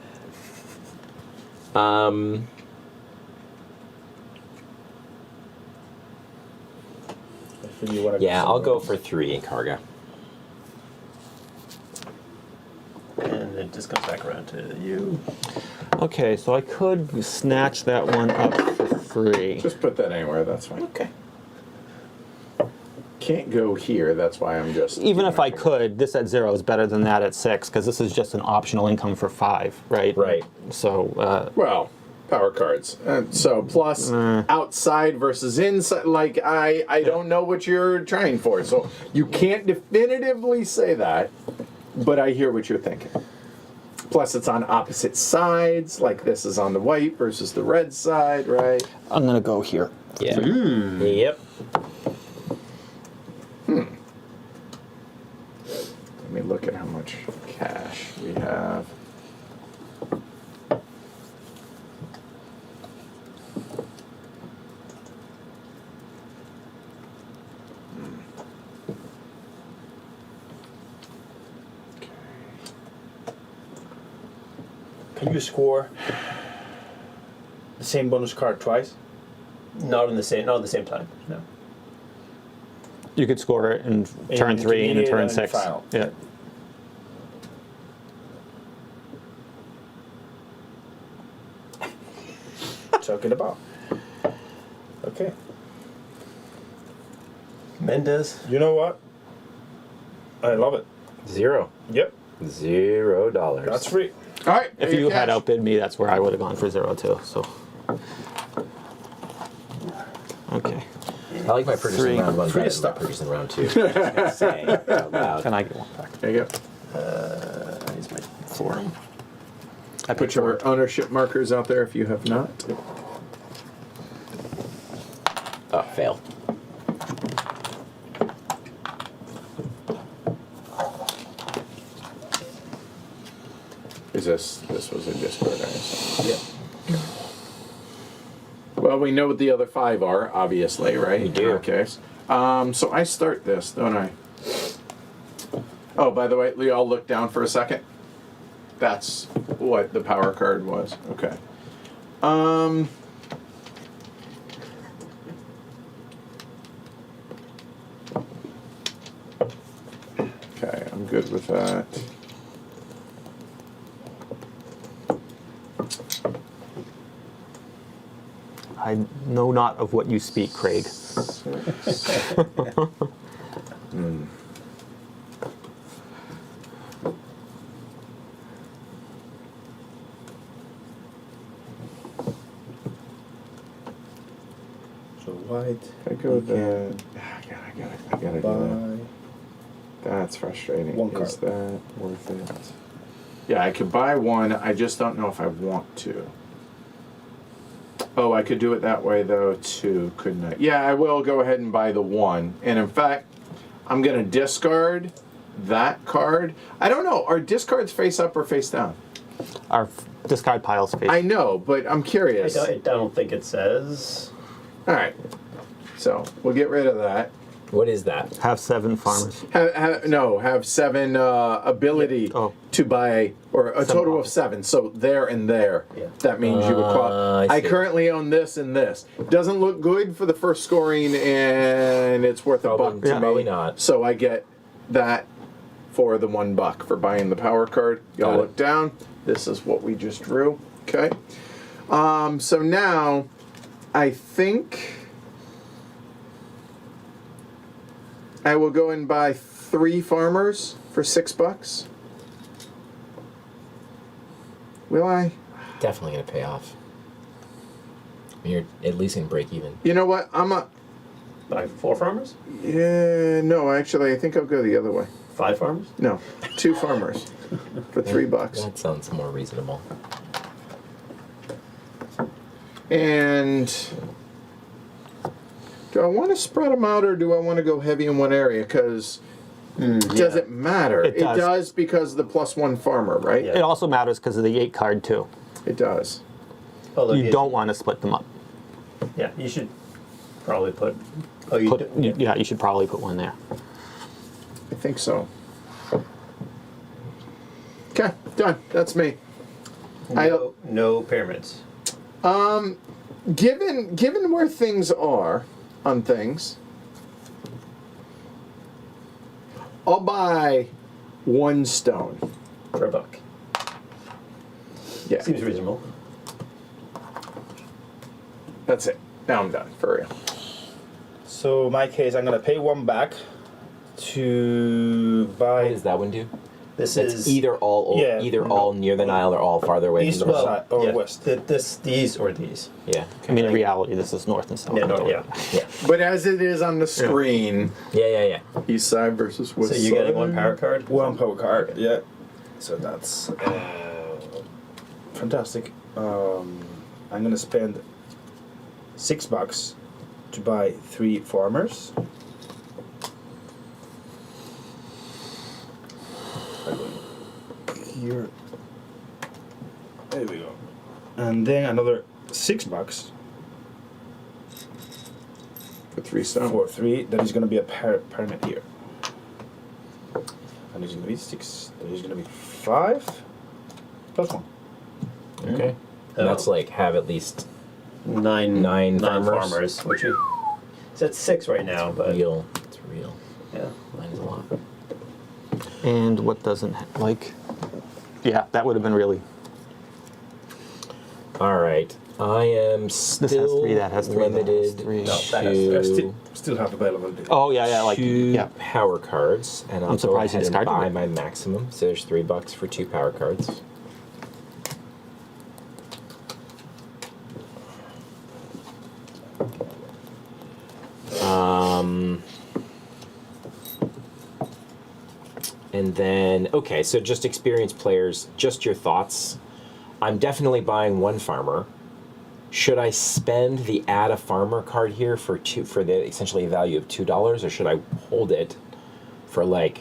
If you wanna Yeah, I'll go somewhere for 3 in Karga. And it just comes back around to you. Okay, so I could snatch that one up for free. Just put that anywhere. That's fine. Okay. Can't go here. That's why I'm just. Even if I could, this at 0 is better than that at 6 because this is just an optional income for 5, right? Right. So Well, power cards. So plus outside versus inside. Like I don't know what you're trying for. So you can't definitively say that, but I hear what you're thinking. Plus it's on opposite sides. Like this is on the white versus the red side, right? I'm gonna go here. Yeah. Yep. Let me look at how much cash we have. Can you score the same bonus card twice? Not at the same time. No. You could score it in turn 3 and in intermediate turn and 6. final. Yeah. Talking about. Okay. Mendez. You know what? I love it. 0. Yep. $0. That's free. All right. If you had outbid me, that's where I would have gone for 0 too. So. Okay. I like my purchase 3. in round 1 Free better than my stuff. purchase in round 2. Just gonna say out loud. Can I get one back? There you go. He's my 4. I put your ownership markers out there if you have not. Oh, fail. Is this was a Discord, I assume. Yeah. Well, we know what the other 5 are, obviously, right? We do. Okay. So I start this, don't I? Oh, by the way, Lee, I'll look down for a second. That's what the power card was. Okay. Okay, I'm good with that. I know not of what you speak, Craig. So white. I go the. I gotta do that. Buy. That's frustrating. One Is card. that worth it? Yeah, I could buy one. I just don't know if I want to. Oh, I could do it that way though too, couldn't I? Yeah, I will go ahead and buy the one. And in fact, I'm gonna discard that card. I don't know. Are discards face up or face down? Our discard piles face. I know, but I'm curious. I don't think it says. All right. So we'll get rid of that. What is that? Have 7 farmers. Have 7 ability Oh. to buy, or a 7 total of offers. 7. So there and there. Yeah. That means you would qualify. I I see. currently own this and this. Doesn't look good for the first scoring, and it's worth a buck to me. Probably not. So I get that for the $1 for buying the power card. Y'all Got it. look down. This is what we just drew. Okay. So now, I think I will go and buy 3 farmers for $6. Will I? Definitely gonna pay off. You're at least gonna break even. You know what? Buy 4 farmers? Yeah, no, actually, I think I'll go the other way. 5 farmers? No, 2 farmers for $3. That sounds more reasonable. And do I want to spread them out or do I want to go heavy in one area? Because does it matter? It does. Because of the +1 farmer, right? Yeah. It also matters because of the 8 card too. It does. Although You don't want to split them up. Yeah, you should probably put. Oh, you do, Yeah, you should probably put one there. I think so. Okay, done. That's me. No pyramids. Given where things are on things, I'll buy 1 stone. For $1. Yeah, Seems reasonable. that's it. Now I'm done, for real. So in my case, I'm gonna pay 1 back to What buy does that one do? This It's is either all Yeah. all near the Nile or all farther away East, from the west Nile. side, or yeah, west. these or these. Yeah. I mean, in reality, this is north and south. Yeah, no, yeah. Yeah. But as it is on the screen, Yeah. east side versus west So side. you're getting 1 power card? 1 power card. Yeah. So that's fantastic. I'm gonna spend $6 to buy 3 farmers. Here. There we go. And then another $6 For 3 stone. for 3. That is gonna be a pyramid here. And it's gonna be 6. That is gonna be 5 plus 1. Okay. And that's like have at least Nine farmers. farmers. Which you. It's at 6 right now, but real. It's real. yeah. Mine is a lot. And what doesn't like? Yeah, that would have been really. All right. I am still has 3, that has 3, that has limited 3. No, that has to Still have availability. Oh yeah, like 2 yeah. power cards, and I'll I'm go surprised you ahead and discarded buy it. my maximum. So there's $3 for 2 power cards. And then, okay, so just experienced players, just your thoughts. I'm definitely buying 1 farmer. Should I spend the add a farmer card here for the essentially value of $2, or should I hold it for like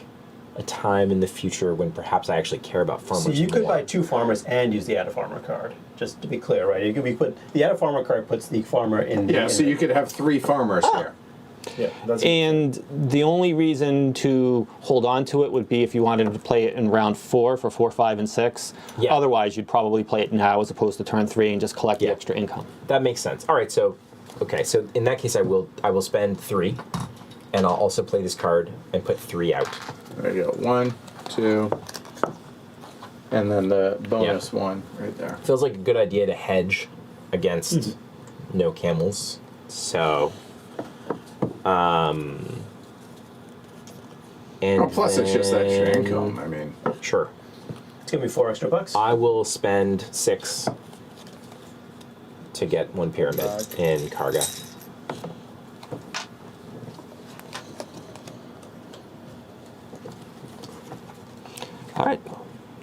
a time in the future when perhaps I actually care about farmers So you could more? buy 2 farmers and use the add a farmer card. Just to be clear, right? You could be the add a farmer card puts the farmer in. Yeah, so you could have 3 farmers here. Yeah, that's And the only reason to hold on to it would be if you wanted to play it in round 4 for 4, 5, and 6. Yeah. Otherwise, you'd probably play it now as opposed to turn 3 and just collect the Yeah. extra income. That makes sense. All right, so okay, so in that case, I will spend 3, and I'll also play this card and put 3 out. There you go. 1, 2, and then the bonus 1 right there. Feels like a good idea to hedge against no camels. So, and Oh, plus it's just extra then- income. I mean, Sure. It's gonna be $4 extra. I will spend 6 to get 1 pyramid in Karga.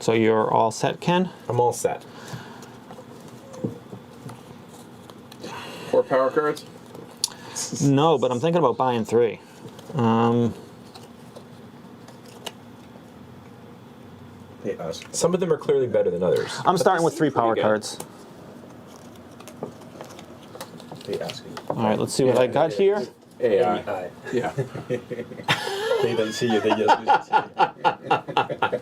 So you're all set, Ken? I'm all set. 4 power cards. No, but I'm thinking about buying 3. They ask. Some of them are clearly better than others. I'm But starting this with 3 seems pretty power good. cards. They ask you. All right, let's see what I got here. AI. AI. Yeah. They don't see you. They just listen to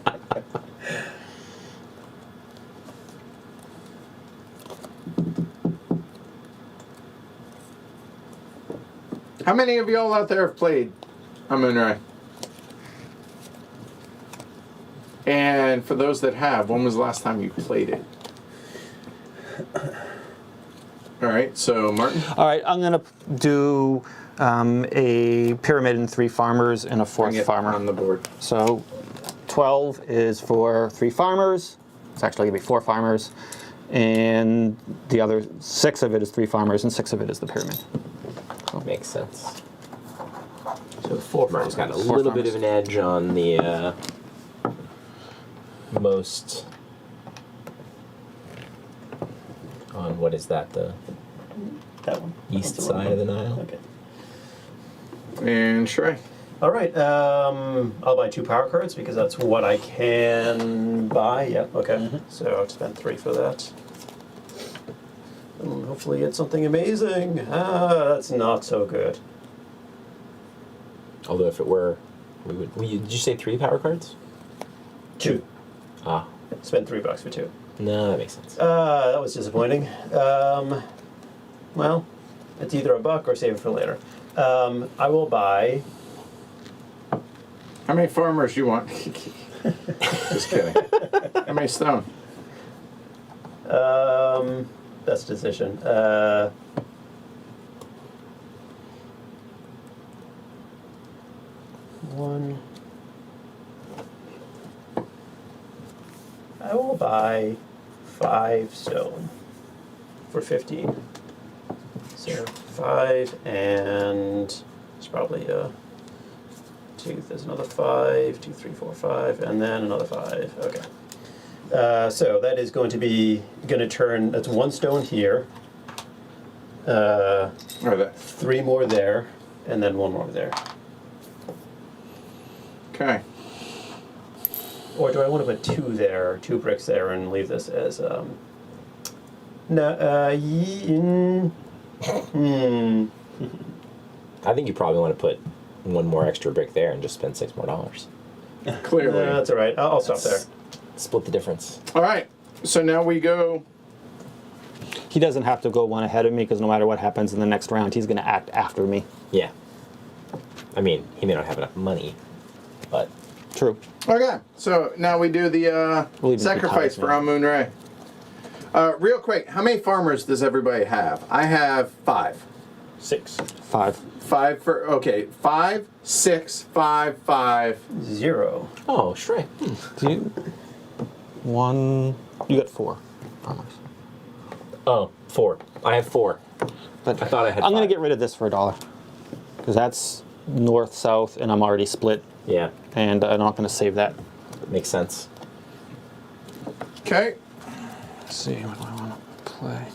How many of y'all out there have played Amun-Re? And for those that have, when was the last time you played it? All right, so Martin, All right, I'm going to do a pyramid and 3 farmers and a bring 4th it farmer. on the board. So 12 is for 3 farmers. It's actually going to be 4 farmers. And the other 6 of it is 3 farmers, and 6 of it is the pyramid. Makes sense. So the 4 farmer's got a Four little bit farmers. of an edge on the most. On what is that? The That one. east That's the side one. of the Nile. Okay. And Shrey. All right. I'll buy 2 power cards because that's what I can buy. Yeah. Okay. So I've spent 3 for that. And hopefully get something amazing. That's not so good. Although if it were, did you say 3 power cards? 2. Ah, Spent $3 for 2. no, that makes sense. That was disappointing. Well, it's either a buck or save it for later. I will buy. How many farmers you want? Just kidding. How many stone? Best decision. One. I will buy 5 stone for 15. So 5 and it's probably 2. There's another 5. 2, 3, 4, 5, and then another 5. Okay. So that is going to turn. That's 1 stone here. Or that. 3 more there, and then 1 more there. Okay. Or do I want to put 2 there, 2 bricks there, and leave this as I think you probably want to put 1 more extra brick there and just spend $6 more. Clearly. That's all right. I'll stop there. Split the difference. All right. So now we go. He doesn't have to go 1 ahead of me because no matter what happens in the next round, he's going to act after me. Yeah. I mean, he may not have enough money, but True. Okay. So now we do the We'll even sacrifice be for tired, Amun-Re. Real quick, how many farmers does everybody have? I have 5. 6. 5. 5 for 5, 6, 5, 5. 0. oh, Shrey. Do you? 1. You got 4 farmers. Oh, 4. I have 4. But I thought I had I'm going 5. to get rid of this for $1 because that's north south, and I'm already split, Yeah, and I'm not going to save that. makes sense. Okay. Let's see what do I want to play.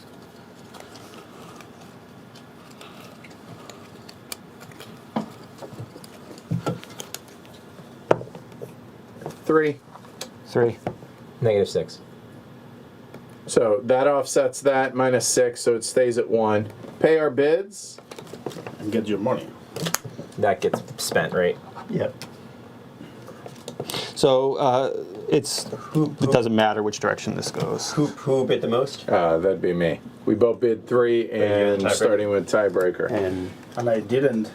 Three. 3. -6. So that offsets that -6, so it stays at 1. Pay our bids. And get your money. That gets spent, right? Yep. So it doesn't matter which direction this goes. Who bid the most? That'd be me. We both bid 3, and tiebreaker. starting with tiebreaker. And I didn't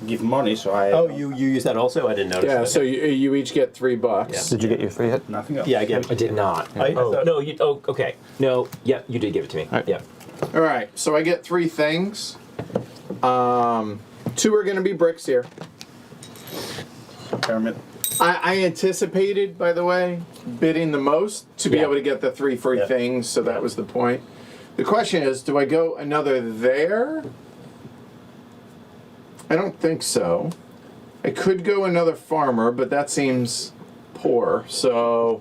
give money, so I. oh, you use that also? I didn't notice. Yeah. that. So you each get $3. Did you get your 3 hit? Nothing else. Yeah, I get. I did not. I Oh, thought- no, you. Oh, okay. No, yep, you did give it to me. Alright. Yep. All right. So I get 3 things. 2 are going to be bricks here. Pyramid. I anticipated, by the way, bidding the most to be Yeah. able to get the 3 free Yeah. things, so that was the point. The question is, do I go another there? I don't think so. I could go another farmer, but that seems poor, so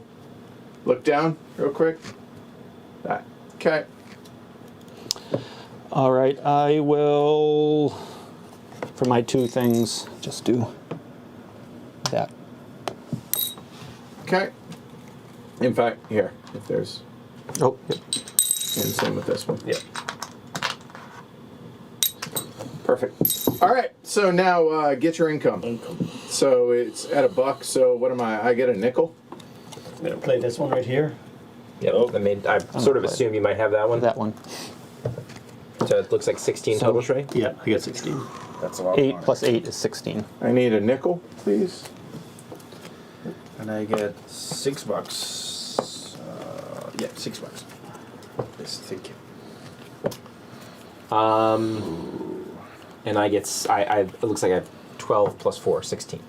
Look down real quick. That. Okay. All right, I will, for my 2 things, just do that. Okay. In fact, here, if there's, Oh, yep. and same with this one. Yeah. Perfect. All right. So now get your income. So it's at $1. So what am I? I get a nickel. I'm gonna play this one right here. Yep. I sort of assume you might have that one. That one. So it looks like 16 So- total, Shrey? Yeah, I got 16. That's a lot. 8 of money. plus 8 is 16. I need a nickel, please. And I get $6. Yeah, $6. Yes, thank you. And I get, it looks like I have 12 plus 4, 16.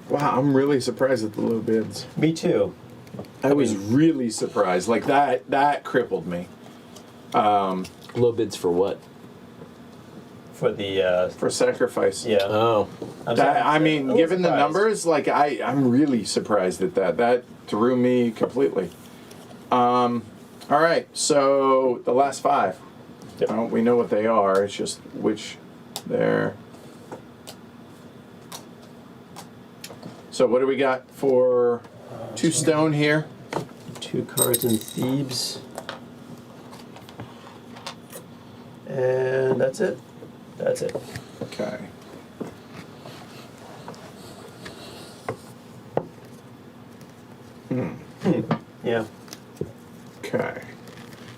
Wow, I'm really surprised at the low bids. Me too. I was really surprised. Like that crippled me. Low bids for what? For the For sacrifice. yeah. Oh. I mean, was given the surprised. numbers, like I'm really surprised at that. That threw me completely. All right, so the last 5. Yep. We know what they are. It's just which they're. So what do we got for 2 stone here? 2 cards in Thebes. And that's it. That's it. Okay. Yeah. Okay.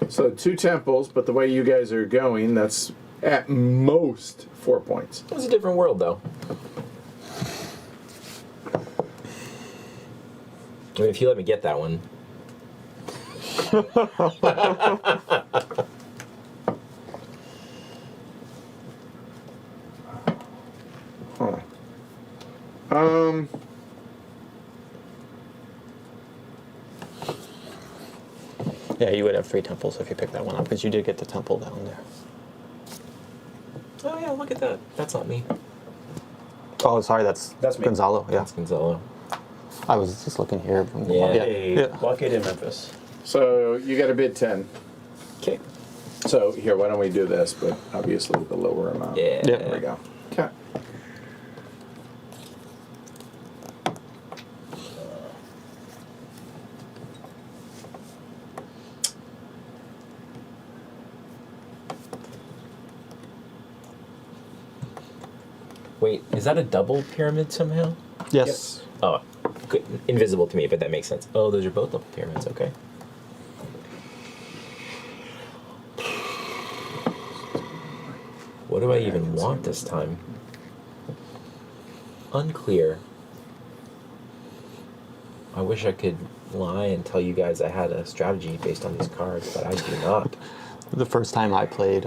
So 2 temples, but the way you guys are going, that's at most 4 points. It was a different world, though. I mean, if you let me get that one. Huh. Yeah, you would have 3 temples if you picked that one up, because you did get the temple down there. Oh, yeah, look at that. That's not me. Oh, sorry, that's me. Gonzalo. Yeah, That's Gonzalo. I was just looking here. Yeah. Yeah. Blockade in Memphis. So you got to bid 10. Okay. So here, why don't we do this? But obviously the lower amount. Yeah. Yeah. There we go. Okay. Wait, is that a double pyramid somehow? Yes. Oh, good. Invisible to me, but that makes sense. Oh, those are both double pyramids. Okay. What do I even want this time? Unclear. I wish I could lie and tell you guys I had a strategy based on these cards, but I do not. The first time I played,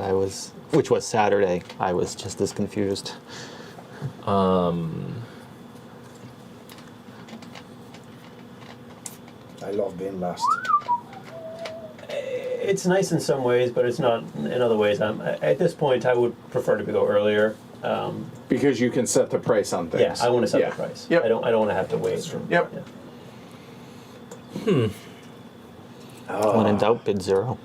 which was Saturday, I was just as confused. I love being last. It's nice in some ways, but it's not in other ways. At this point, I would prefer to go earlier. Because you can set the price on things. Yeah, I want to set Yeah. the price. Yep. I don't want to have to wait. Yep. Yeah. When in doubt, bid 0.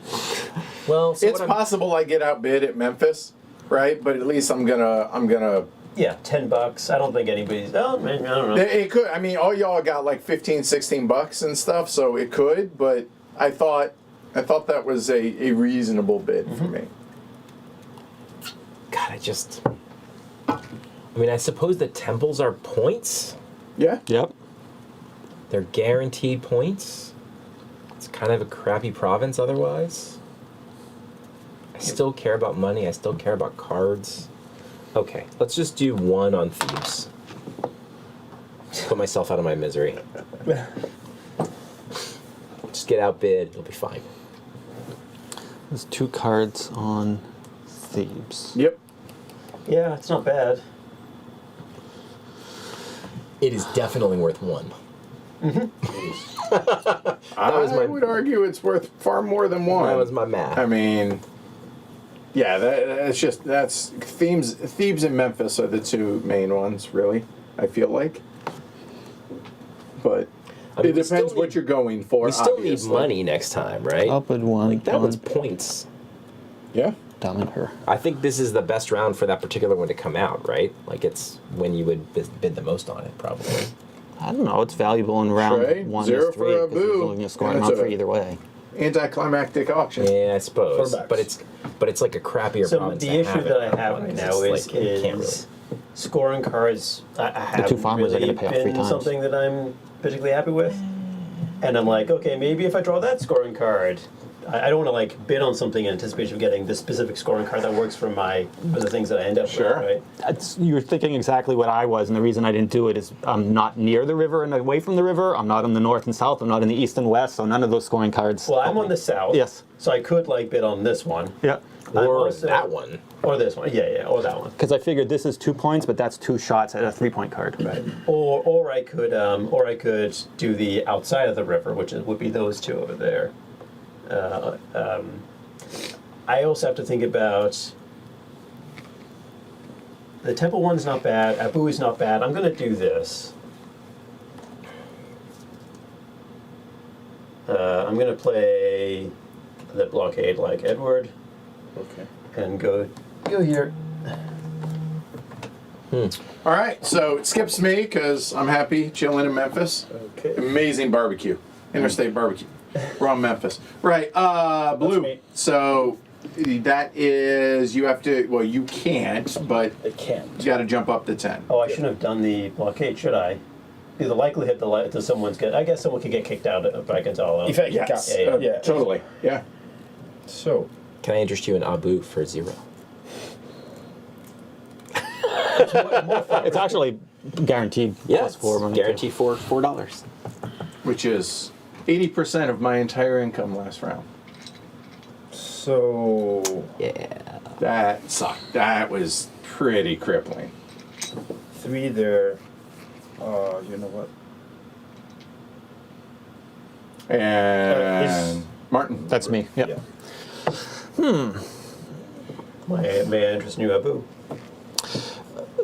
Well, so It's possible I get outbid at Memphis, right? But at least I'm gonna. Yeah, $10. I don't think anybody's. Oh, man, I don't know. It could. I mean, all y'all got like $15-$16 and stuff, so it could. But I thought that was a reasonable bid for me. God, I mean, I suppose the temples are points. Yeah. Yep. They're guaranteed points. It's kind of a crappy province otherwise. I still care about money. I still care about cards. Okay, let's just do 1 on Thebes. Put myself out of my misery. Just get outbid. It'll be fine. There's 2 cards on Thebes. Yep. Yeah, it's not bad. It is definitely worth 1. I was my- would argue it's worth far more than 1. That was my math. I mean, Yeah, that's Thebes and Memphis are the two main ones, really. I feel like, but I mean, it we depends still what need- you're going for. We still obviously. need money next time, right? Up at one. Like that was points. Yeah. Down in her. I think this is the best round for that particular one to come out, right? Like it's when you would bid the most on it, probably. I don't know. It's valuable in round Trey, 1 0 to 3 for because you're Abu. only going to score And an it's amount for a- either way. Anticlimactic auction. Yeah, I suppose. Quarterbacks. But it's like a crappier So problem. the to issue have that it I have on, right 'cause now it's is, like, you can't is scoring cards. I haven't two farmers are really gonna pay off 3 been times. something that I'm particularly happy with. And I'm like, okay, maybe if I draw that scoring card, I don't want to like bid on something in anticipation of getting this specific scoring card that works for the things that I end up Sure. with, right? You're thinking exactly what I was, and the reason I didn't do it is I'm not near the river and away from the river. I'm not in the north and south. I'm not in the east and west, so none of those scoring cards. Well, I'm on the south. Yes. So I could like bid on this one. Yeah. I'm Or also- that one. Or this one. Yeah, or that one. Because I figured this is 2 points, but that's 2 shots at a 3-point card. Right. Or I could do the outside of the river, which would be those two over there. I also have to think about the temple one's not bad. Abu is not bad. I'm gonna do this. I'm gonna play the blockade like Edward Okay. and go here. All right, so it skips me because I'm happy chilling in Memphis. Okay. Amazing barbecue, interstate barbecue. We're on Memphis, right? Blue. me. So that is you have to. Well, you can't, but I can't. you got to jump up to 10. Oh, I shouldn't have done the blockade, should I? The likelihood that someone's get, I guess someone could get kicked out by Gonzalo. If I Yes, can. yeah. totally. Yeah. So, Can I interest you in Abu for 0? It's actually guaranteed plus 4 money. guarantee for $4. Which is 80% of my entire income last round. so Yeah. That sucked. That was pretty crippling. 3 there. You know what? And Martin. That's me. Yep. Yeah. May I interest in you, Abu?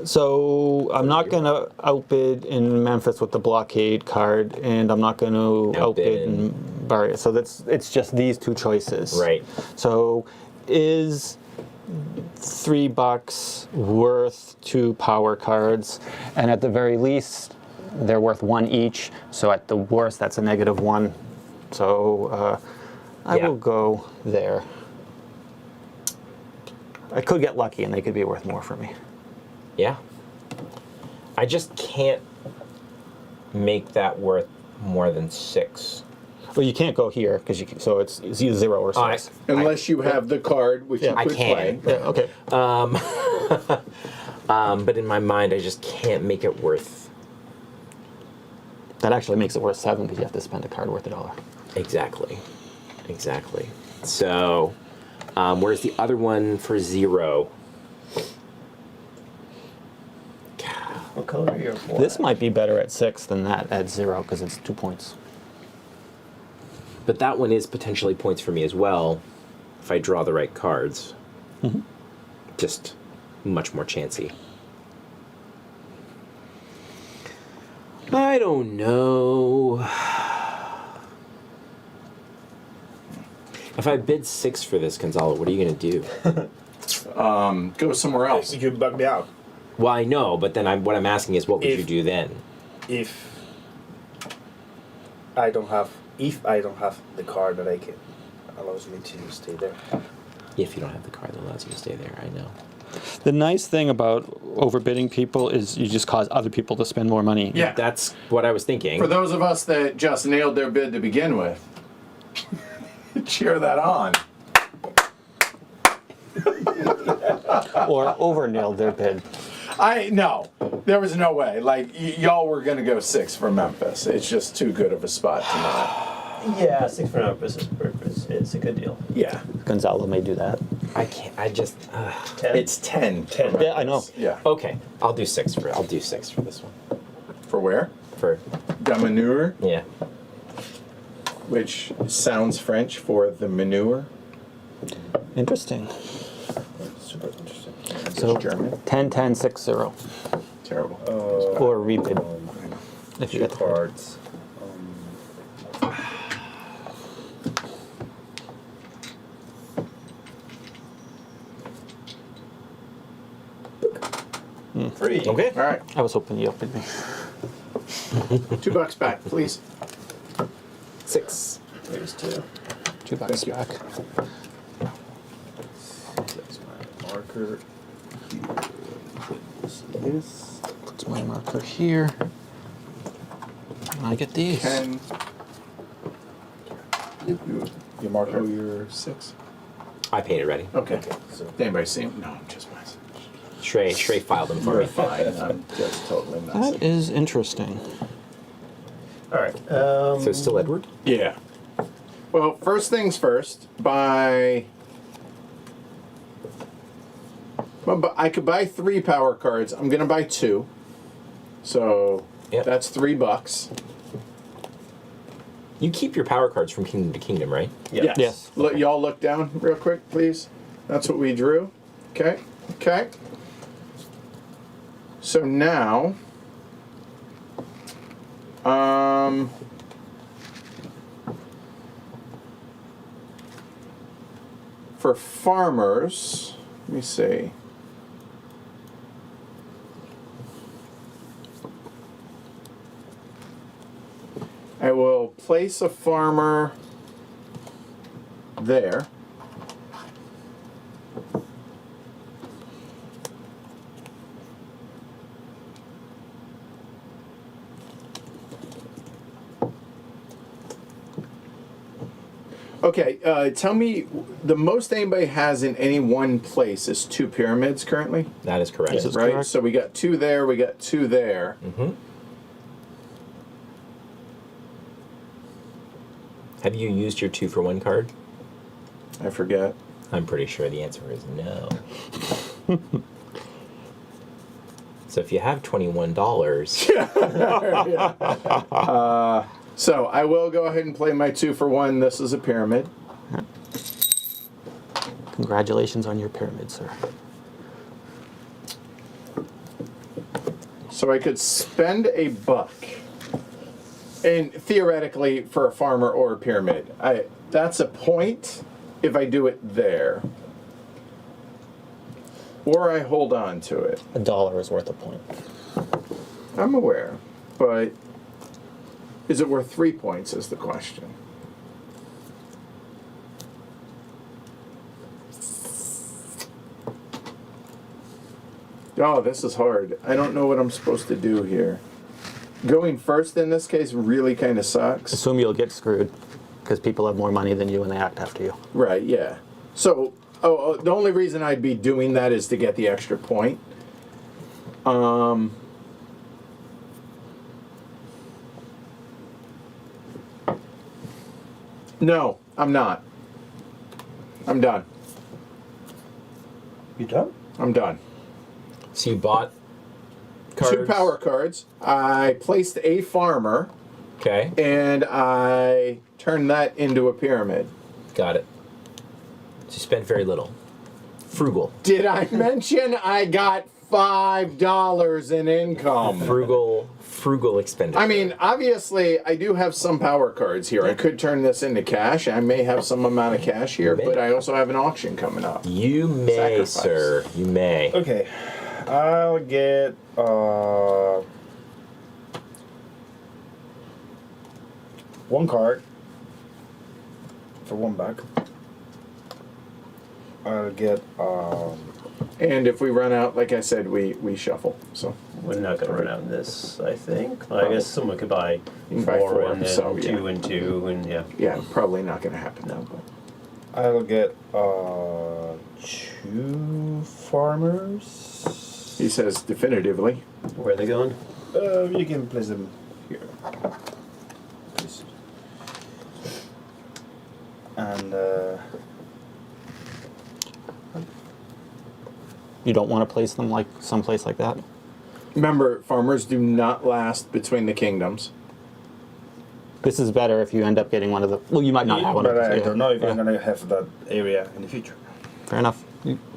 So I'm not going to outbid in Memphis with the blockade card, and I'm not going to outbid in Barrier. So it's just these 2 choices. Right. So is $3 worth 2 power cards? And at the very least, they're worth 1 each. So at the worst, that's a -1. So I Yeah. will go there. I could get lucky, and they could be worth more for me. Yeah. I just can't make that worth more than 6. Well, you can't go here because so it's either 0 or 6. Unless you have the card, which you Yeah, I could can. play. Yeah, okay. But in my mind, I just can't make it worth That actually makes it worth 7 because you have to spend a card worth $1. exactly. So, where's the other one for 0? What color are your four? This might be better at 6 than that at 0 because it's 2 points. But that one is potentially points for me as well, if I draw the right cards. Just much more chancy. I don't know. If I bid 6 for this, Gonzalo, what are you going to do? Go somewhere else. You could bug me out. Well, I know, but then what I'm asking is, what would If- you do then? If I don't have the card that I can allows me to stay there. If you don't have the card that allows you to stay there, I know. The nice thing about overbidding people is you just cause other people to spend more money. Yeah. That's what I was thinking. For those of us that just nailed their bid to begin with, cheer that on. Or over-nailed their bid. No, there was no way. Like, y'all were going to go 6 for Memphis. It's just too good of a spot to not. Yeah, 6 for numbers it's a good deal. Yeah. Gonzalo may do that. I can't. I just. 10? It's 10. 10. Yeah, I know. Yeah. Okay, I'll do 6 for this one. For where? For The manure, yeah. which sounds French for the manure. Interesting. So German. 10, 10, 6, 0. Terrible. Or rebid. If you Two get the cards. Free. Okay. All right, I was hoping you opened me. $2 back, please. 6. Here's 2. $2 Thank you. back. That's my marker. This. Puts my marker here. I get these. 10. Your marker. Oh, you're 6. I paid it ready. Okay. So Did anybody see him? No, I'm just messing. Shrey filed them for You're me. fine. I'm just totally messing. That is interesting. All right. So still Edward? Yeah. Well, first things first, buy. Well, I could buy 3 power cards. I'm gonna buy 2. So Yep. that's $3. You keep your power cards from kingdom to kingdom, right? Yep. Yes. Look, y'all look down real quick, please. That's what we drew. Okay. Okay. So now, for farmers, let me see. I will place a farmer there. Okay, tell me, the most anybody has in any one place is 2 pyramids currently, That is correct. Yes, it's right? correct. So we got 2 there, we got 2 there. Mm-hmm. Have you used your 2-for-1 card? I forget. I'm pretty sure the answer is no. So if you have $21, So I will go ahead and play my 2-for-1. This is a pyramid. Congratulations on your pyramid, sir. So I could spend $1. And theoretically, for a farmer or a pyramid, that's a point if I do it there. Or I hold on to it. $1 is worth a point. I'm aware, but is it worth 3 points is the question. Oh, this is hard. I don't know what I'm supposed to do here. Going first in this case really kind of sucks. Assume you'll get screwed because people have more money than you and they act after you. Right, yeah. So, the only reason I'd be doing that is to get the extra point. No, I'm not. I'm done. You done? I'm done. so you bought cards. 2 power cards. I placed a farmer, Okay, and I turned that into a pyramid. got it. So you spent very little. Frugal. Did I mention I got $5 in income? Frugal expenditure. I mean, obviously, I do have some power cards here. I could turn this into cash. I may have some amount of cash here, You may. but I also have an auction coming up. You may, Sacrifice. sir. You may. Okay. I'll get one card for $1. I'll get And if we run out, like I said, we shuffle. So We're not going to run out in this, I think. I guess someone could buy You can buy 4 4, and then so, 2 yeah. and 2, and yeah. yeah, probably not going to happen now. But I'll get 2 farmers. he says definitively. Where are they going? You can place them here. Please. And You don't want to place them like someplace like that. Remember, farmers do not last between the kingdoms. This is better if you end up getting one of the. Well, you might not have one of but those. I yeah. don't know if Yeah. I'm gonna have that area in the future. Fair enough.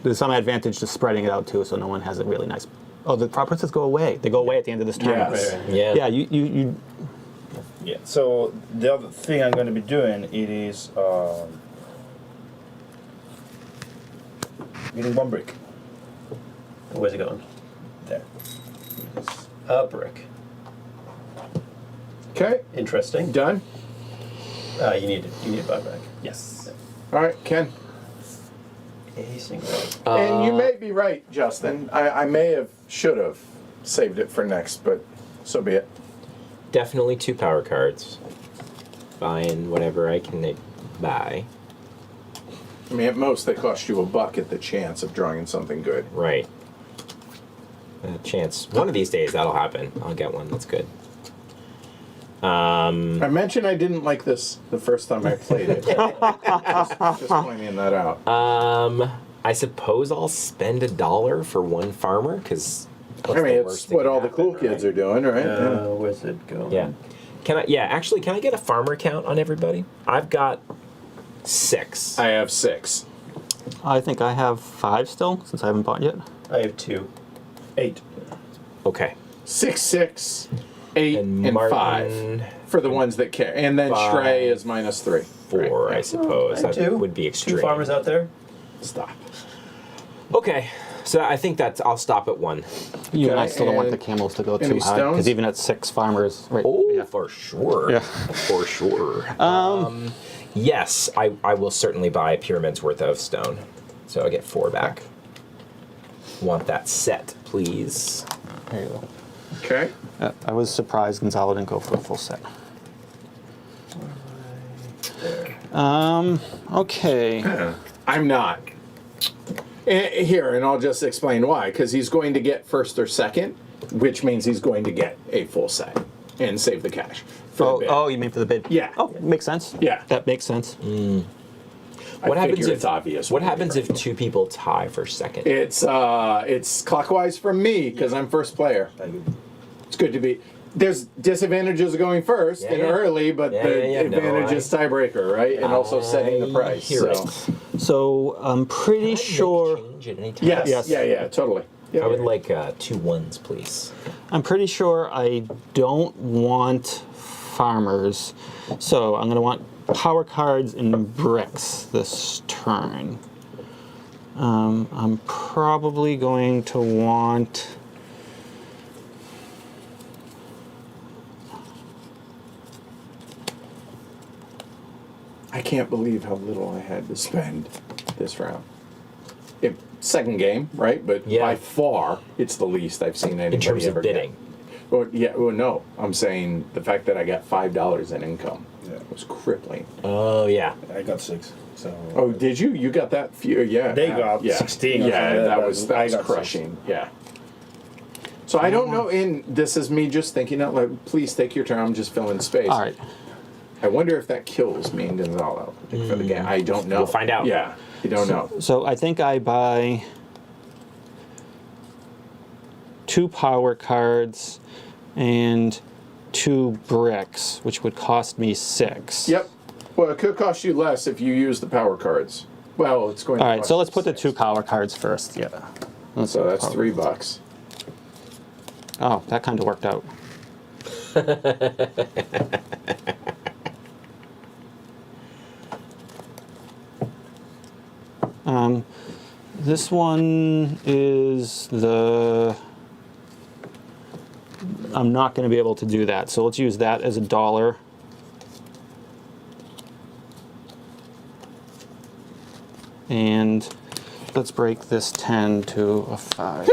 there's some advantage to spreading it out too, so no one has a really nice. Oh, the properties go away. They go away at the end of this turn. Yes. Right. Yeah. Yeah, you Yeah. So the other thing I'm going to be doing it is getting 1 brick Where's it going? there. A brick. Okay, Interesting. done. You need a buyback. Yes. All right, Ken. A single. And you may be right, Justin. I may should have saved it for next, but so be it. Definitely 2 power cards. Buying whatever I can buy. I mean, at most they cost you $1 at the chance of drawing something good. Right. A chance. One of these days that'll happen. I'll get one. That's good. I mentioned I didn't like this the first time I played it. just pointing that out. I suppose I'll spend $1 for 1 farmer because. I mean, it's what all the cool kids are doing, right? Where's it going? Yeah. Can I get a farmer count on everybody? I've got 6. I have 6. I think I have 5 still since I haven't bought yet. I have 2. 8. Okay. 6, 6, 8, and Martin, 5 for the ones that care. And then 5. Shrey is -3. 4, Right. I suppose. I have That 2. would be extreme. 2 farmers out there. Stop. Okay. So I think I'll stop at 1. You and I Okay, still don't want the and camels to go any too high stones? because even at 6 farmers, right? Oh, yeah. for sure. Yeah. For sure. Yes, I will certainly buy a pyramid's worth of stone. So I get 4 back. Want that set, please. There you go. Okay. I was surprised Gonzalo didn't go for a full set. Okay. I'm not. Here, and I'll just explain why. Because he's going to get first or second, which means he's going to get a full set and save the cash. For the bid. Oh, you mean for the bid? Yeah. Oh, makes sense. Yeah. That makes sense. I What happens figure if it's obvious? What when you happens get if 2 people tie for second? It's clockwise from me because I'm first player. It's good to be. There's disadvantages of going first Yeah, and yeah. early, but Yeah, the yeah, no, advantage is tiebreaker, right? And also setting the price. Hear So. it. So I'm pretty sure. Change at any time. Yes, Yes. yeah, totally. Yeah, I would like 2 1s, please. I'm pretty sure I don't want farmers, so I'm going to want power cards and bricks this turn. I'm probably going to want. I can't believe how little I had to spend this round. Second game, right? But Yeah. by far, it's the least I've seen anybody In terms of ever get. bidding. Well, yeah, well, no. I'm saying the fact that I got $5 in income Yeah. was crippling. Oh, yeah. I got 6. So. Oh, did you? You got that few? Yeah. They got 16 or Yeah, something, that but was I got 6. crushing. Yeah. So I don't know. And this is me just thinking out loud. Please take your turn. I'm just filling space. All right. I wonder if that kills me and Gonzalo for the game. I don't know. We'll find out. Yeah, I don't know. So I think I buy 2 power cards and 2 bricks, which would cost me 6. Yep. Well, it could cost you less if you use the power cards. Well, it's going. All to right, cost so let's you put the 6. 2 power cards first. Yeah. So that's $3. Oh, that kind of worked out. This one is the. I'm not going to be able to do that, so let's use that as $1. And let's break this 10 to a 5.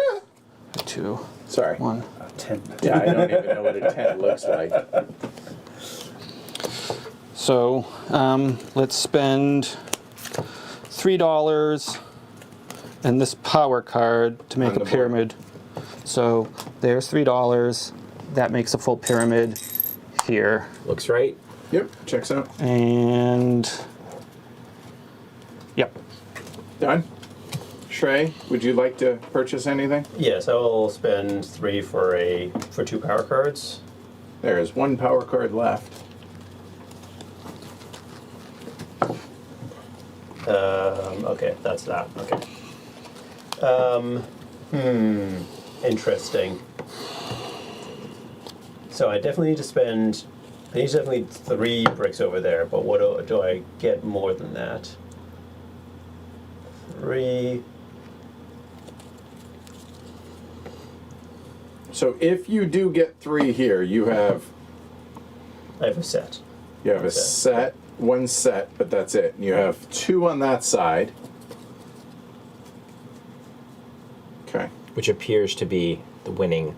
A 2. Sorry. 1. 10. Yeah, I don't even know what a 10 looks like. So let's spend $3 and this power card to make On the a board. pyramid. So there's $3. That makes a full pyramid here. Looks right. Yep. Checks out. And yep. Done. Shrey, would you like to purchase anything? Yes, I will spend 3 for 2 power cards. There is 1 power card left. Okay, that's that. Okay. Interesting. So I definitely need to spend. I need definitely 3 bricks over there, but what do I get more than that? 3. So if you do get 3 here, you have I have a set. a set, 1 set, but that's it. And you have 2 on that side. Okay. Which appears to be the winning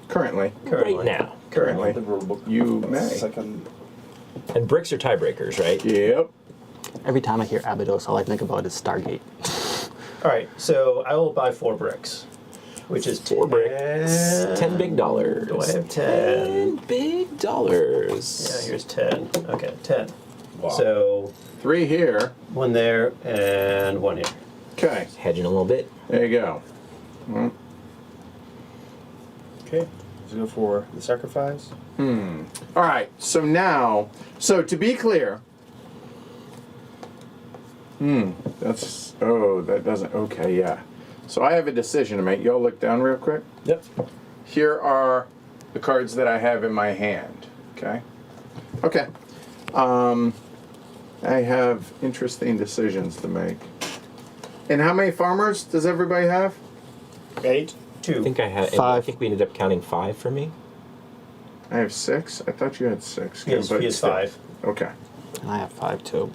Currently. right now. Currently. The rule book. You may. Second. And bricks are tiebreakers, right? Yep. Every time I hear Abydos, all I think about is Stargate. All right, so I will buy 4 bricks, which is 4 bricks. 10 big dollars. Do I have 10? big dollars. Yeah, here's 10. Okay, 10. Wow. So 3 here. 1 there and 1 here. Okay. Hedging a little bit. There you go. Okay. Let's go for the sacrifice. All right. So now, to be clear, that doesn't. Okay, yeah. So I have a decision to make. Y'all look down real quick. Yep. Here are the cards that I have in my hand. Okay. Okay. I have interesting decisions to make. And how many farmers does everybody have? 8. 2. I think I had. 5. I think we ended up counting 5 for me. I have 6. I thought you had 6. He has, but he has still. 5. Okay. And I have 5 too.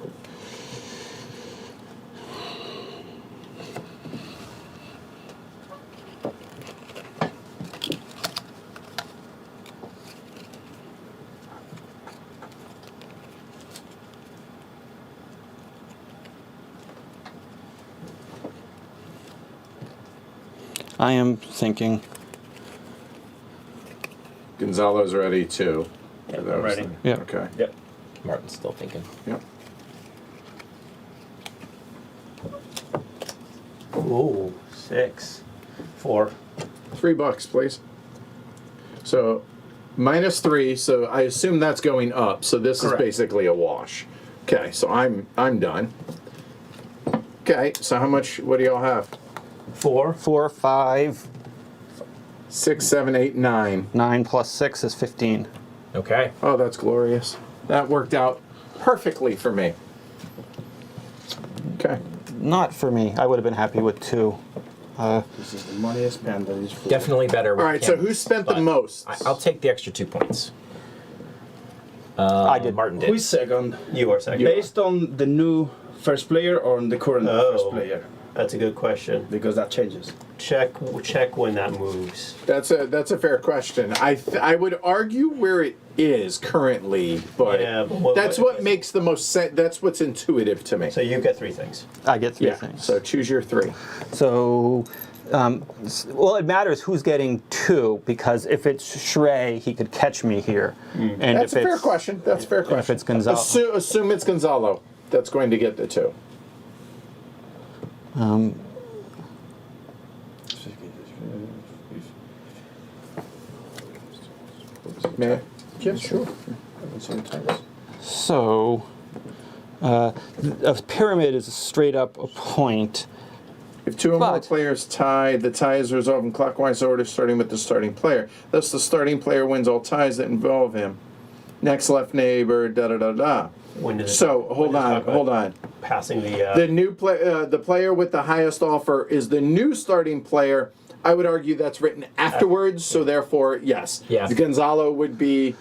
I am thinking. Gonzalo's ready too. Yeah, That I'm was ready. the- Yeah. Okay. Yep. Martin's still thinking. Yep. Ooh, 6. 4. $3, please. So, -3. So I assume that's going up. So this Correct. is basically a wash. Okay. So I'm done. Okay. So how much? What do y'all have? 4. 4, 5, 6, 7, 8, 9. 9 plus 6 is 15. Okay. Oh, that's glorious. That worked out perfectly for me. Okay. Not for me. I would have been happy with 2. This is the money I spent on these 4. Definitely better. All right. So who spent the most? I'll take the extra 2 points. I did. Martin did. Who is second? You are second. Based on the new first player or on the current first player? That's a good question. Because that changes. Check when that moves. That's a fair question. I would argue where it is currently, but, Yeah, but that's what makes the most sense. That's what's intuitive to me. So you get 3 things. I get 3 yeah. things. So choose your 3. So, well, it matters who's getting 2 because if it's Shrey, he could catch me here. And That's if a fair it's, question. That's a fair question. if it's Gonzalo. Assume it's Gonzalo that's going to get the 2. May I? Yeah, sure. Sometimes. So, a pyramid is straight up a point. If 2 or more But- players tie, the tie is resolved in clockwise order, starting with the starting player. Thus, the starting player wins all ties that involve him. Next left neighbor, da da da da. When does it- So when hold does it on, talk about hold on. Passing The new the player with the highest offer is the new starting player. I would argue that's written afterwards, so therefore, yes. Yeah. Gonzalo would be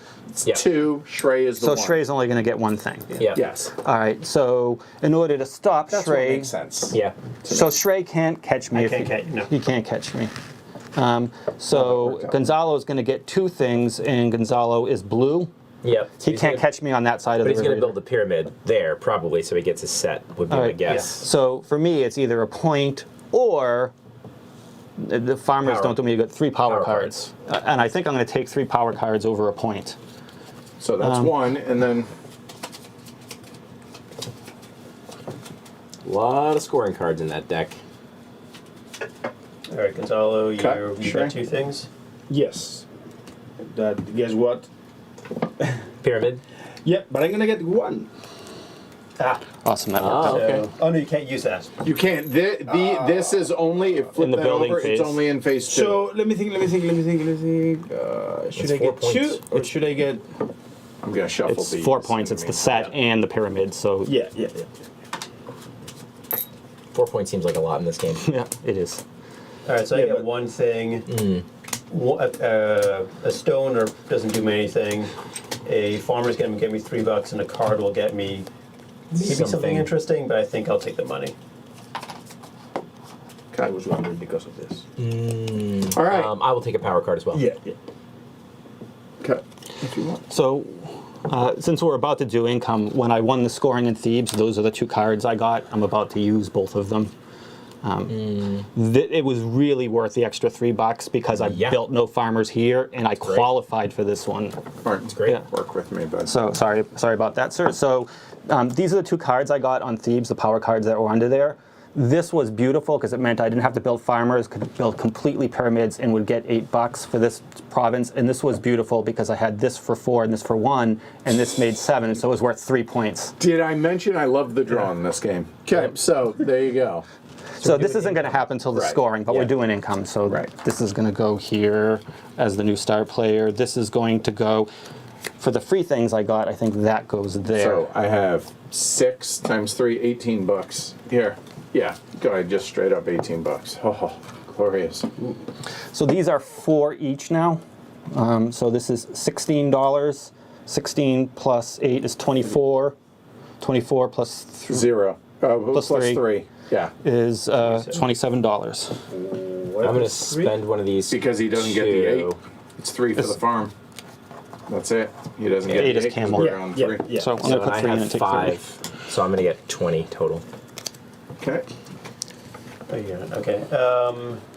Yeah. 2. Shrey is the So 1. Shrey's only going to get 1 thing. Yeah. Yes. All right. So, in order to stop That's what Shrey, makes sense. Yeah. so Shrey can't catch me. I if can't he, catch- no. he can't catch me. So Gonzalo is going to get 2 things, and Gonzalo is blue. Yep. He can't catch me on that side of But the he's going river. to build the pyramid there, probably, so he gets his set, would be All my right. guess. So for me, it's either a point or the farmers Power. don't do me good. 3 power Power cards. And I think I'm going to take 3 power cards over a point. So that's 1, and then A lot of scoring cards in that deck. All right, Gonzalo, Cut. you Sure. got 2 things. Yes. That guess what? Pyramid. Yeah, but I'm gonna get 1. Awesome. That Ah, worked out. okay. So, oh no, you can't use that. You can't. This is only if flip In the that building over. phase. It's only in phase 2. So let me think. Should It's I 4 get 2 points. or should I get? I'm gonna shuffle It's these. 4 points. It's the set and the pyramid. So Yeah. 4 points seems like a lot in this game. yeah, it is. All right, so I Yeah, get but- one thing. A stone or doesn't do me anything. A farmer's gonna get me $3, and a card will get me maybe something interesting. But I think I'll take the money. I was wondering because of this. All right. I will take a power card as well. Yeah. Cut if you want. So, since we're about to do income, when I won the scoring in Thebes, those are the 2 cards I got. I'm about to use both of them. It was really worth the extra $3 because I Yeah. built no farmers here and I great. qualified for this one. Martin, great. Yeah. Work with me, bud. So sorry about that, sir. So these are the 2 cards I got on Thebes, the power cards that were under there. This was beautiful because it meant I didn't have to build farmers, could build completely pyramids and would get $8 for this province. And this was beautiful because I had this for 4 and this for 1, and this made 7, so it was worth 3 points. Did I mention I love the draw in this game? Okay, so there you go. So this isn't going to happen until the Right. scoring, but Yeah. we're doing income. So Right. this is going to go here as the new star player. This is going to go for the free things I got. I think that goes there. So I have 6 times 3, $18 here. Yeah, go ahead, just straight up $18. Oh, glorious. So these are 4 each now. So this is $16. 16 plus 8 is 24. 24 plus 3 0. Plus three. 3. Yeah, is $27. I'm going to spend one of these. because he doesn't get the 8. two. It's 3 for the farm. That's it. He doesn't get 8 the is 8 'cause camel. we're Yeah, on yeah, 3. yeah. So I'm So going to put I 3 in have and take 5. So I'm going to get 20 total. Okay. Oh, you got it. Okay.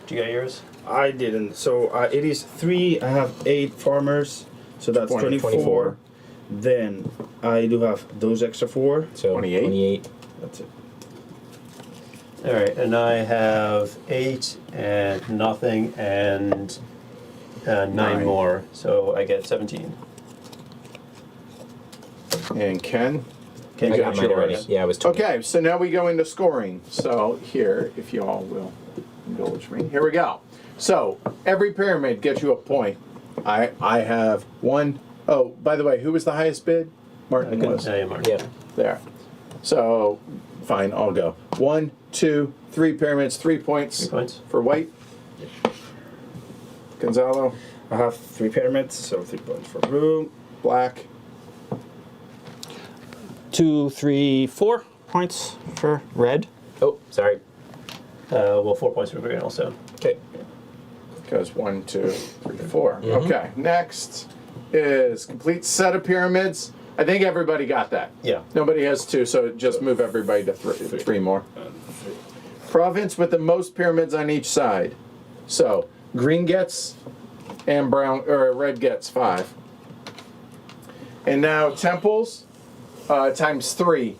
Do you got yours? I didn't. So it is 3. I have 8 farmers, so that's 24. 24. Then I do have those extra 4. So 28. 28. That's it. All right, and I have 8 and nothing and 9 9. more, so I get 17. And Ken? Okay, You I got got mine already. yours. Yeah, it was 20. Okay, so now we go into scoring. So here, if you all will indulge me, here we go. So every pyramid gets you a point. I have 1. Oh, by the way, who was the highest bid? Martin was. Yeah, Mark. Yeah. There. So fine, I'll go. 1, 2, 3 pyramids, 3 points. 3 points. For white. Gonzalo, I have 3 pyramids, so 3 points for blue. black. 2, 3, 4 points for red. Oh, sorry. Well, 4 points for green also. Okay. Goes 1, 2, 3, 4. Okay, next is complete set of pyramids. I think everybody got that. Yeah. Nobody has 2, so just move everybody to 3 more. Province with the most pyramids on each side. So green gets and brown or red gets 5. And now temples times 3.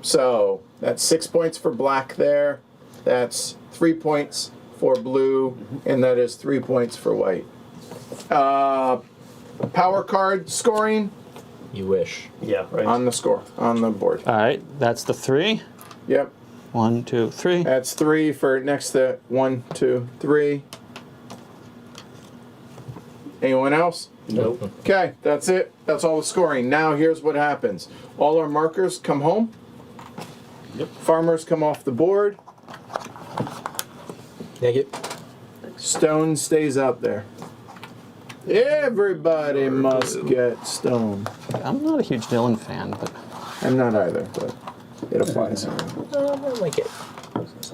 So that's 6 points for black there. That's 3 points for blue, and that is 3 points for white. Power card scoring You wish. Yeah, right. on the score on the board. All right, that's the 3. Yep. 1, 2, 3. That's 3 for next to 1, 2, 3. Anyone else? Nope. Okay, that's it. That's all the scoring. Now here's what happens. All our markers come home. Yep. Farmers come off the board. Negative. Stone stays out there. Everybody must get stone. I'm not a huge villain fan, but I'm not either, but it applies. I don't like it.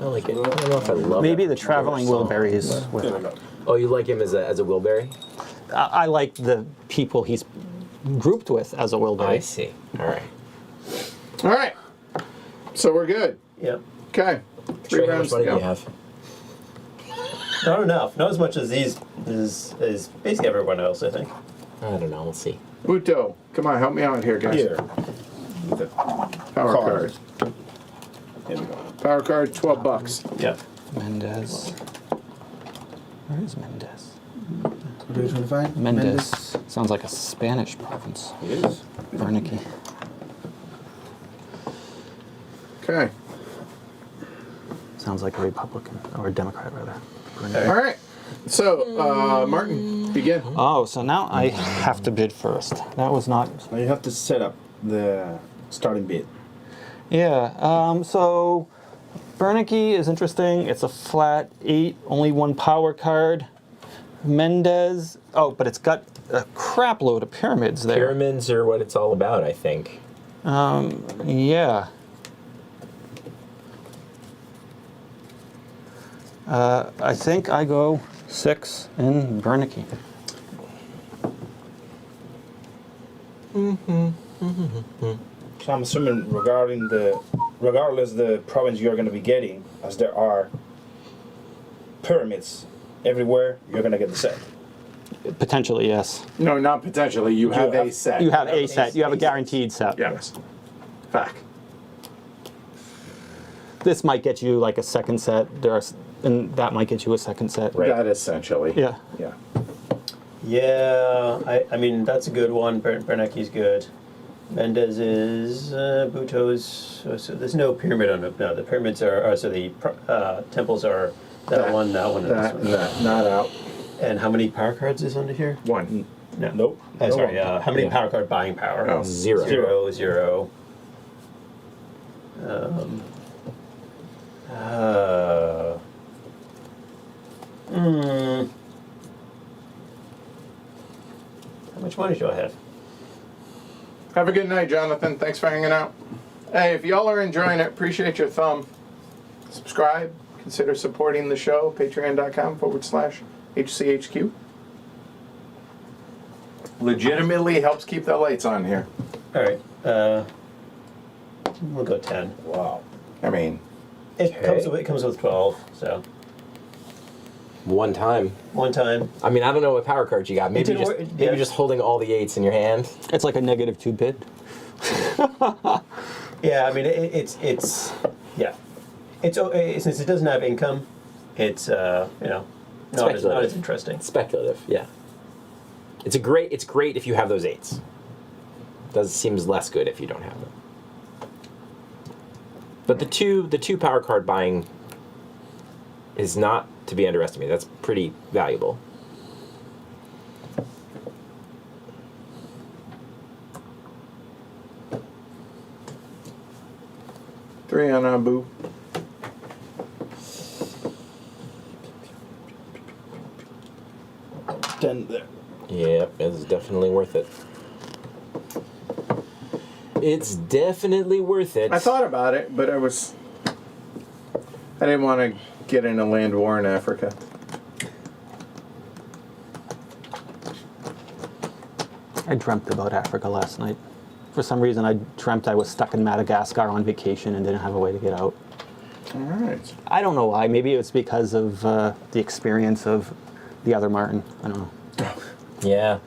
I like it. I don't know if I love maybe it. the traveling Wilburys with Oh, you like him as a Wilbury? I like the people he's grouped with as a Wilbury. I see. All right. All right. So we're good. Yep. Okay. 3 Trey, how much rounds to money do go. you have? Not enough. Not as much as these is basically everyone else, I think. I don't know. We'll see. Uto, come on, help me out here, guys. Here. The Power card. card. Here we go. Power card, $12. Yep. Mendez. Where is Mendez? What are you trying to find? Mendez. Sounds like a Spanish province. It is. Bernanke. Okay. Sounds like a Republican, or a Democrat, rather. All right. So, Martin, begin. Oh, so now I have to bid first. That was not... Now you have to set up the starting bid. Yeah, so Bernanke is interesting. It's a flat 8, only 1 power card. Mendez, oh, but it's got a crap load of pyramids there. Pyramids are what it's all about, I think. Yeah. I think I go 6 in Bernanke. So I'm assuming regardless the province you're going to be getting, as there are pyramids everywhere, you're going to get the set. Potentially, yes. No, not potentially. You have a have- set. You have a set. You have a guaranteed set. Yes. Fact. This might get you like a second set. And that might get you a second set. That essentially. Yeah. Yeah. Yeah, I mean, that's a good one. Bernanke's good. Mendez is, Buto's, so there's no pyramid on it. No, the pyramids are so the temples are that one, and this one. That, not out. And how many power cards is under here? 1. No. Nope. Sorry, No. how many power card buying power? Oh. 0. Zero. How much money do I have? Have a good night, Jonathan. Thanks for hanging out. Hey, if y'all are enjoying it, appreciate your thumb. Subscribe. Consider supporting the show. Patreon.com/HCHQ. Legitimately helps keep the lights on here. All right, we'll go 10. Wow. I mean, It comes with 12, so One time. one time. I mean, I don't know what power cards you got. Maybe didn't just work- maybe yeah. just holding all the 8s in your hand. It's like a -2 bid. Yeah, I mean since it doesn't have income, it's not as interesting. Speculative, yeah. It's great if you have those 8s. Seems less good if you don't have them. But the two power card buying is not to be underestimated. That's pretty valuable. three on Abu. Ten there. Yep, it's definitely worth it. It's definitely worth it. I thought about it, but I didn't want to get in a land war in Africa. I dreamt about Africa last night. For some reason, I dreamt I was stuck in Madagascar on vacation and didn't have a way to get out. All right. I don't know why. Maybe it's because of the experience of the other Martin. I don't know. Yeah.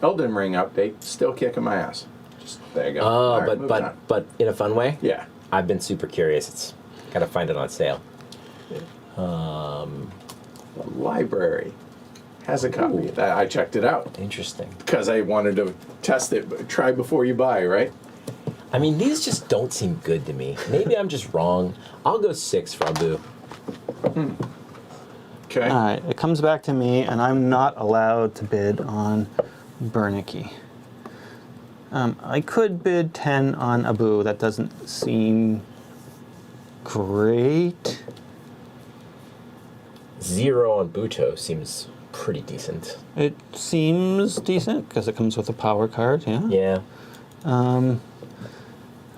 Elden Ring update. Still kicking my ass. Just there you go. Oh, All right, moving on. but in a fun way. Yeah. I've been super curious. It's gotta find it on sale. The library has a copy. I checked it out Interesting. because I wanted to test it. But try before you buy, right? I mean, these just don't seem good to me. Maybe I'm just wrong. I'll go 6 for Abu. Okay. All right, it comes back to me, and I'm not allowed to bid on Bernanke. I could bid 10 on Abu. That doesn't seem great. 0 on Buto seems pretty decent. It seems decent because it comes with a power card. Yeah. Yeah. I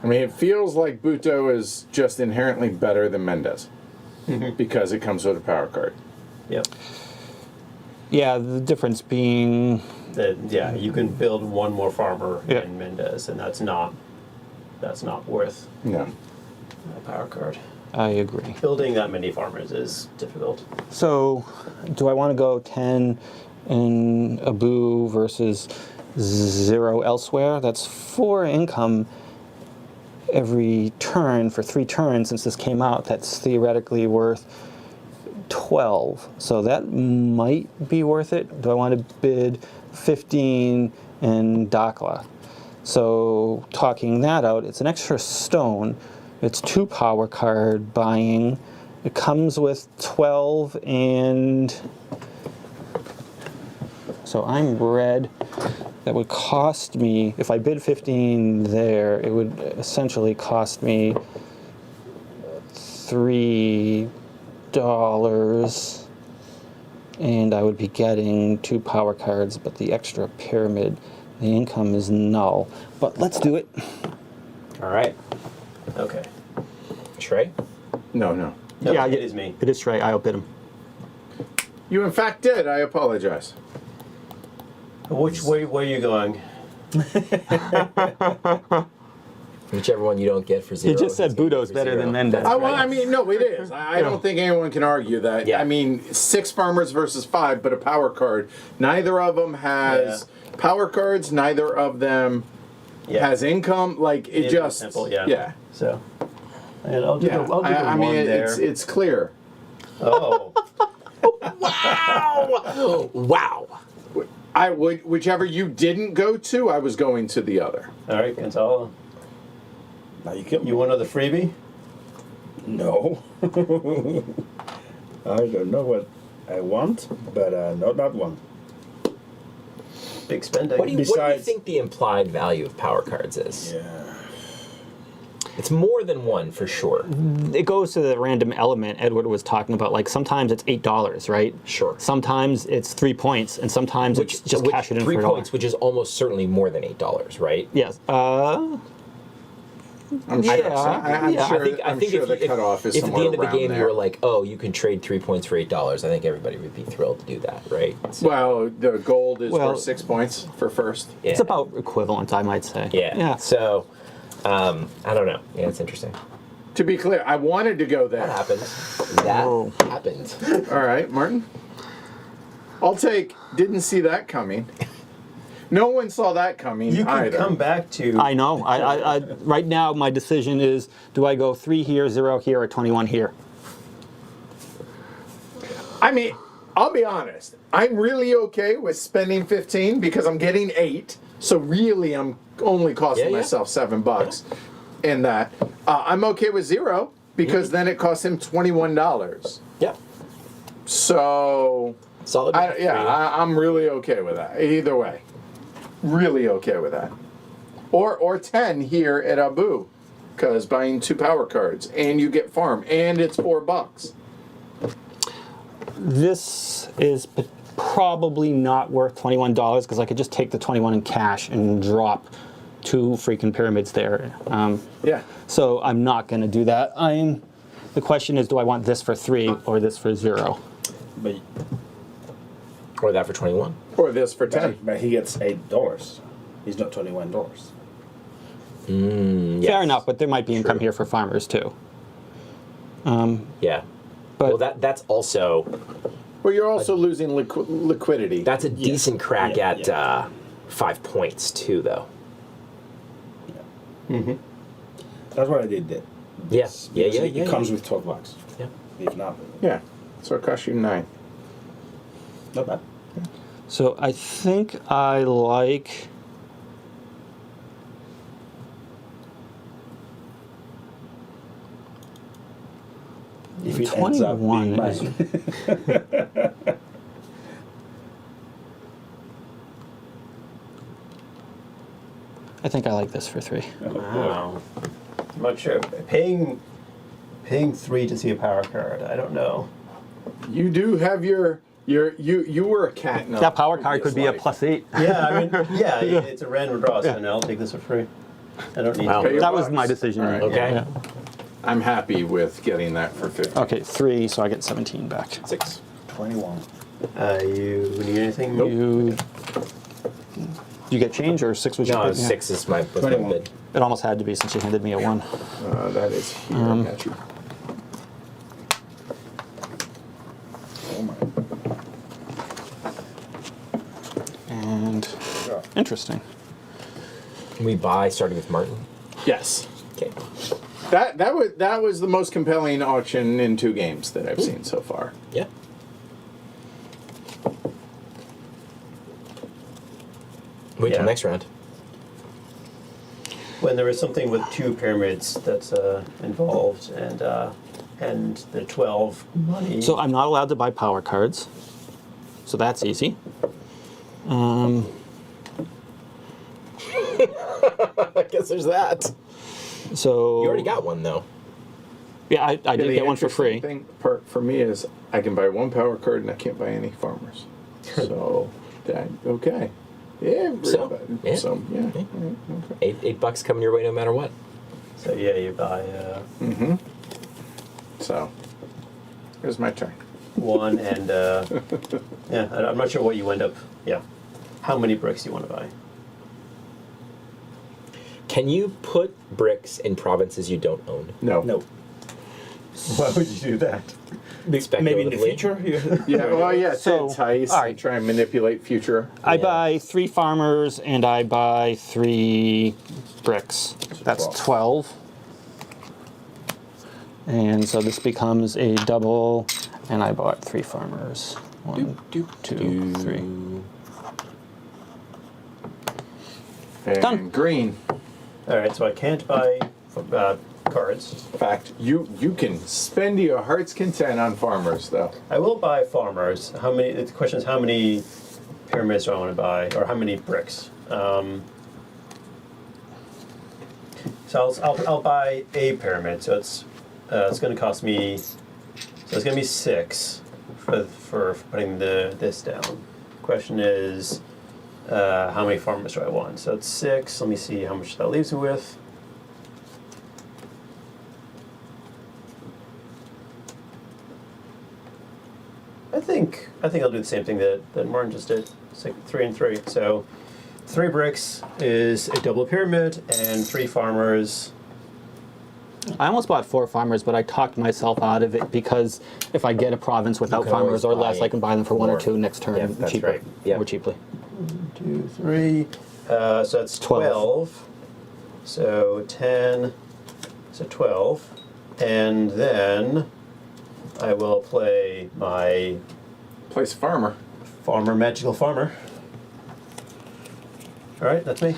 mean, it feels like Buto is just inherently better than Mendez because it comes with a power card. Yep. Yeah. The difference being You can build one more farmer Yeah. in Mendez, and that's not worth No. a power card. I agree. Building that many farmers is difficult. So, do I want to go 10 in Abu versus 0 elsewhere? That's 4 income every turn for 3 turns since this came out. That's theoretically worth 12. So that might be worth it. Do I want to bid 15 in Dakla. So talking that out, it's an extra stone. It's 2 power card buying. It comes with 12 and... So I'm red. That would cost me, if I bid 15 there, it would essentially cost me $3. And I would be getting 2 power cards, but the extra pyramid, the income is null. But let's do it. All right. Okay. Trey? No. No, Yeah, it is me. It is Trey. I outbid him. You in fact did. I apologize. Which way are you going? Whichever one you don't get for 0. He just said he's gonna get Budo's for better 0. than Mendez. That's Well, right. I mean, no, it is. I don't think anyone can argue that. Yeah. I mean, 6 farmers versus 5, but a power card. Neither of them has power cards. Neither of them has income. Like, it It's just... simple, yeah. Yeah. So, and I'll do Yeah. the, I'll do the I one mean, there. it's clear. Oh. Wow. I would, whichever you didn't go to, I was going to the other. All right, Gonzalo. Now you kill me. You want another freebie? No. I don't know what I want, but not that one. Big spending. What do you Besides- think the implied value of power cards is? Yeah. It's more than 1 for sure. It goes to the random element Edward was talking about. Like sometimes it's $8, right? Sure. Sometimes it's 3 points, and sometimes it's just cash it in 3 for points, $1. which is almost certainly more than $8, right? Yes. I'm sure. Yeah. I'm Yeah. sure, I think sure if, the if, cutoff is if at somewhere the end of the around game there. you were like, oh, you can trade 3 points for $8, I think everybody would be thrilled to do that, right? So, Well, the gold is Well- worth 6 points for first. yeah. It's about equivalent, I might say. Yeah. Yeah. So, I don't know. Yeah, it's interesting. To be clear, I wanted to go That there. happened. That Whoa. happened. All right, Martin. I'll take. Didn't see that coming. No one saw that coming You can either. come back to. I know. I right now my decision is: do I go 3 here, 0 here, or 21 here? I mean, I'll be honest. I'm really okay with spending 15 because I'm getting 8. So really, I'm only costing Yeah, yeah. myself $7 in that. I'm okay with 0 because then it costs him $21. Yeah. So, Solid. I'm really okay with that. Either way, really okay with that. Or 10 here at Abu, because buying 2 power cards and you get farm and it's $4. This is probably not worth $21 because I could just take the 21 in cash and drop 2 freaking pyramids there. Yeah. So I'm not going to do that. The question is, do I want this for 3 or this for 0? But, Or that for 21. Or this for 10. but he gets $8. He's not $21. Yes. Fair enough, but there might be income True. here for farmers too. Yeah. But Well, that's also Well, you're also losing liquidity. that's a decent crack Yeah, at yeah. 5 points too, though. That's what I did there. Yes. Yeah. Because Yeah. It comes with $12. Yeah. If not, Yeah. So it costs you 9. not bad. so I think I like. If it ends up 21 being is- mine. I think I like this for 3. Wow. I'm not sure. Paying 3 to see a power card. I don't know. You do have you were a cat in a That power card could be a previous life. +8. Yeah, I mean, yeah, it's a random draw, so now I'll take this for free. I don't need Wow. to. Pay your That was bucks. my decision. All right. Okay. Yeah. I'm happy with getting that for 50. Okay, 3, so I get 17 back. 6. 21. You need anything? You get change or 6 was your No, bid? Yeah. 6 is my 21. bid. It almost had to be since you handed me a 1. That is here. I got you. Oh my. And God. interesting. Can we buy starting with Martin? Yes. Okay. That was the most compelling auction in 2 games that I've seen so far. Yeah. Wait till Yeah. next round. When there is something with 2 pyramids that's involved, and the 12 money. So I'm not allowed to buy power cards. So that's easy. I guess there's that. So You already got one though. Yeah, I Yeah, did the get one for interesting free. Thing part for me is I can buy 1 power card and I can't buy any farmers. So that okay. Yeah. So, yeah. So yeah. Yeah. Okay. $8 coming your way no matter what. So yeah, you buy So here's my turn. 1 and yeah. I'm not sure what you end up. Yeah. How many bricks do you want to buy? Can you put bricks in provinces you don't own? No. No. Why would you do that? Maybe in the Speculatively? future. Yeah. Well, yeah. So, To entice. all right. Try and manipulate future. I Yeah. buy 3 farmers and I buy 3 bricks. That's 12. And so this becomes a double, and I bought 3 farmers. 1, 2, 3. And Done. green. All right. So I can't buy cards. In fact, you can spend your heart's content on farmers, though. I will buy farmers. How many? The question is how many pyramids do I want to buy, or how many bricks? So I'll buy a pyramid. So it's going to cost me. So it's going to be 6 for putting this down. Question is how many farmers do I want? So it's 6. Let me see how much that leaves me with. I think I'll do the same thing that Martin just did. 3 and 3. So 3 bricks is a double pyramid, and 3 farmers. I almost bought 4 farmers, but I talked myself out of it because if I get a province without can farmers always or less, buy I can buy them for 1 or more. 2 next turn Yeah, that's cheaper. right. Yeah. More cheaply. 2, 3. So that's 12. So 10. So 12. And then I will play my Place farmer. magical farmer. All right, that's me.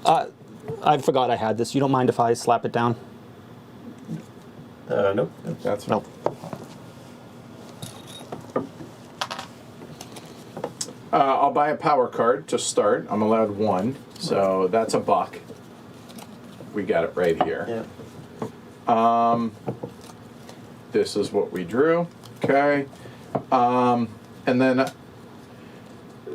I forgot I had this. You don't mind if I slap it down? Nope. That's No. I'll buy a power card to start. I'm allowed 1, so that's $1. We got it right here. Yeah. This is what we drew. Okay. And then,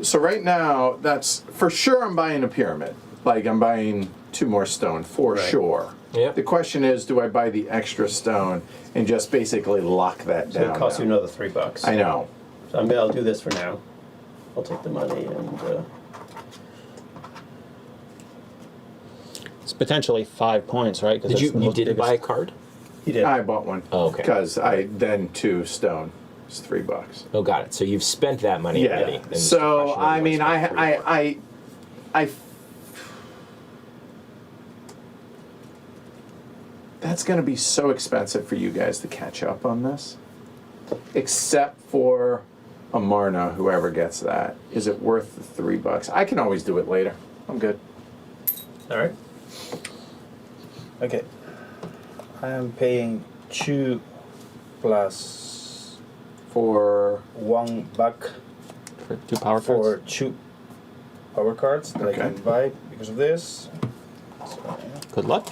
so right now, that's for sure I'm buying a pyramid. Like I'm buying 2 more stone for Right. sure. Yep. The question is, do I buy the extra stone and just basically lock that So down? it costs you now? another $3. I know. So I'll do this for now. I'll take the money and. It's potentially 5 points, right? 'Cause Did it's the you most didn't biggest- buy a card? He did. I bought one. Oh, okay. Because I then 2 stone. It's $3. Oh, got it. So you've spent that money Yeah. already. and it's So the question of I what's mean, about 3 more. I that's going to be so expensive for you guys to catch up on this. Except for Amarna, whoever gets that. Is it worth the $3? I can always do it later. I'm good. All right. Okay. I am paying 2 plus For $1 For 2 power for cards. 2 power cards that I Okay. can buy because of this. So, yeah. Good luck.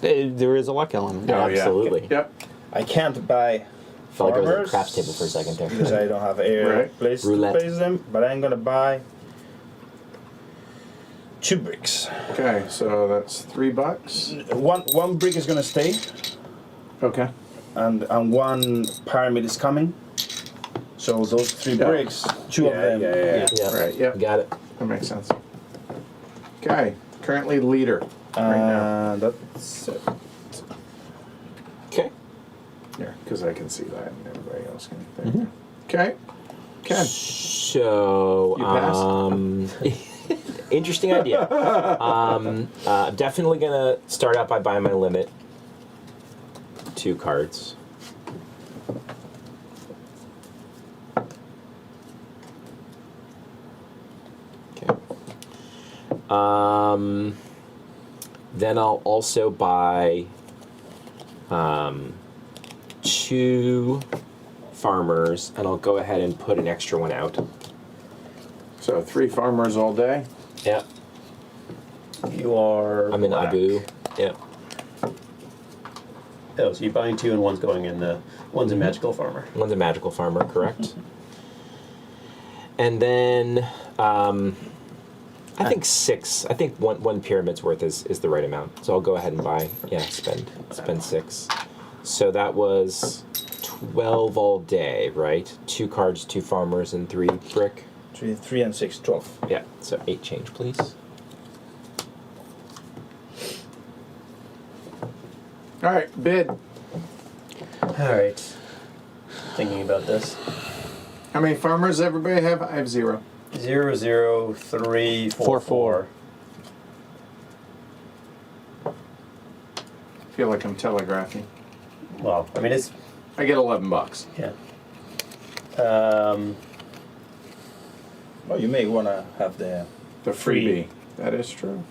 There is a luck element. Oh, Absolutely. Yeah. Yep. I can't buy Felt like I was at a farmers craps table for a second there. because I don't have a Right. place Roulette. to place them. But I'm gonna buy 2 bricks. Okay, so that's $3. One brick is gonna stay, Okay. and 1 pyramid is coming. So those 3 Yeah. bricks, 2 of them. Yeah. Right. Yep. Got it. That makes sense. Okay. Currently leader. Right now. That's it. Okay. Here, because I can see that and everybody else can. Okay. Ken. So, You passed? interesting idea. Definitely gonna start out by buying my limit. 2 cards. Then I'll also buy 2 farmers, and I'll go ahead and put an extra one out. So 3 farmers all day. Yeah, You are. I'm in black. Abu. Yeah. Oh, so you're buying 2 and one's going in the. One's a magical farmer. One's a magical farmer, correct? And then I think 6. I think one pyramid's worth is the right amount. So I'll go ahead and buy. Yeah, spend 6. So that was 12 all day, right? 2 cards, 2 farmers, and 3 brick. 3 and 6, 12. Yeah. So 8 change, please. All right, bid. All right. Thinking about this. How many farmers everybody have? I have 0. 0, 0, 3, 4, 4. I feel like I'm telegraphing. Well, I mean it's I get $11. yeah. Well, you may want to have the The freebie. That is true.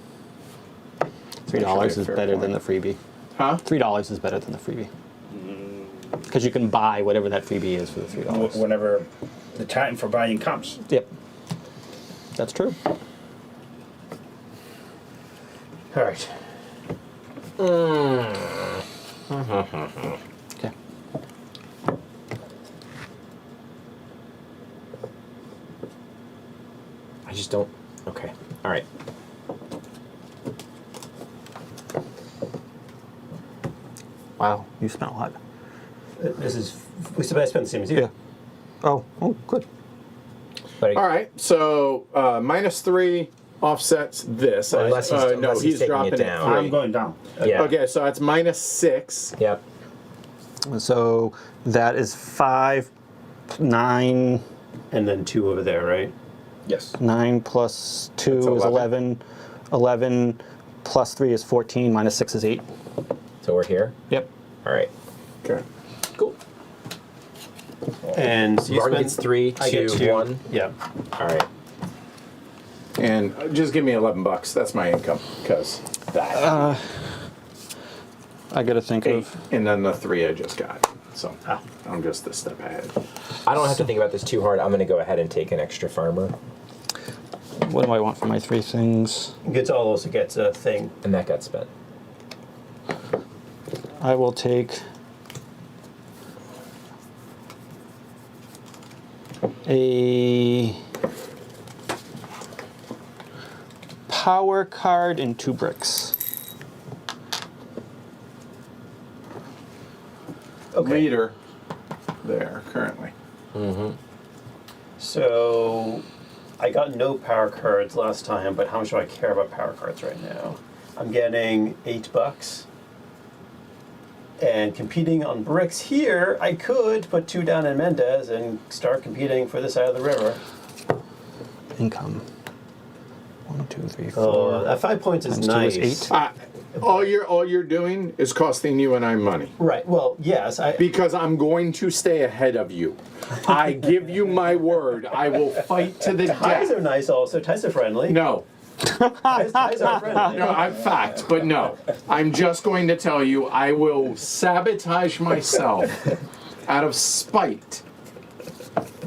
$3 is Fair better point. than the freebie. Huh? $3 is better than the freebie. Because you can buy whatever that freebie is for the $3. whenever the time for buying comes. Yep. That's true. All right. Okay. I just don't. Okay. All right. Wow, you spent a lot. This is. I spent the same as you. Yeah. Oh, good. But All right, so -3 offsets this. Unless he's- no, unless he's he's taking dropping it down. it I'm 3. going down. yeah. Okay, so that's -6. Yep. So that is 5, 9, And then 2 over there, right? Yes. 9 plus 2 That's is 11. 11 plus 3 is 14, minus 6 is 8. So we're here. Yep. All right. Okay. Cool. And so you Martin spend, gets 3, I get 2, 2. 1. Yeah. All right. And just give me $11. That's my income. Because that. I gotta think 8. of. And then the 3 I just got. So Ah. I'm just a step ahead. I don't have to think about this too hard. I'm going to go ahead and take an extra farmer, What do I want for my 3 things? Gonzalo also gets a thing. and that got spent. I will take a power card and 2 bricks. Okay. Leader there currently. So I got no power cards last time, but how much do I care about power cards right now? I'm getting $8. And competing on bricks here, I could put 2 down in Mendez and start competing for this side of the river. Income. 1, 2, 3, 4. Oh, that 5 points is Times 2 nice. is 8. All you're doing is costing you and I money. Right. Well, yes. Because I'm going to stay ahead of you. I give you my word. I will fight to the Ties are death. nice also. Ties are friendly. No, Ties are friendly. no, I'm fact, but no. I'm just going to tell you I will sabotage myself out of spite.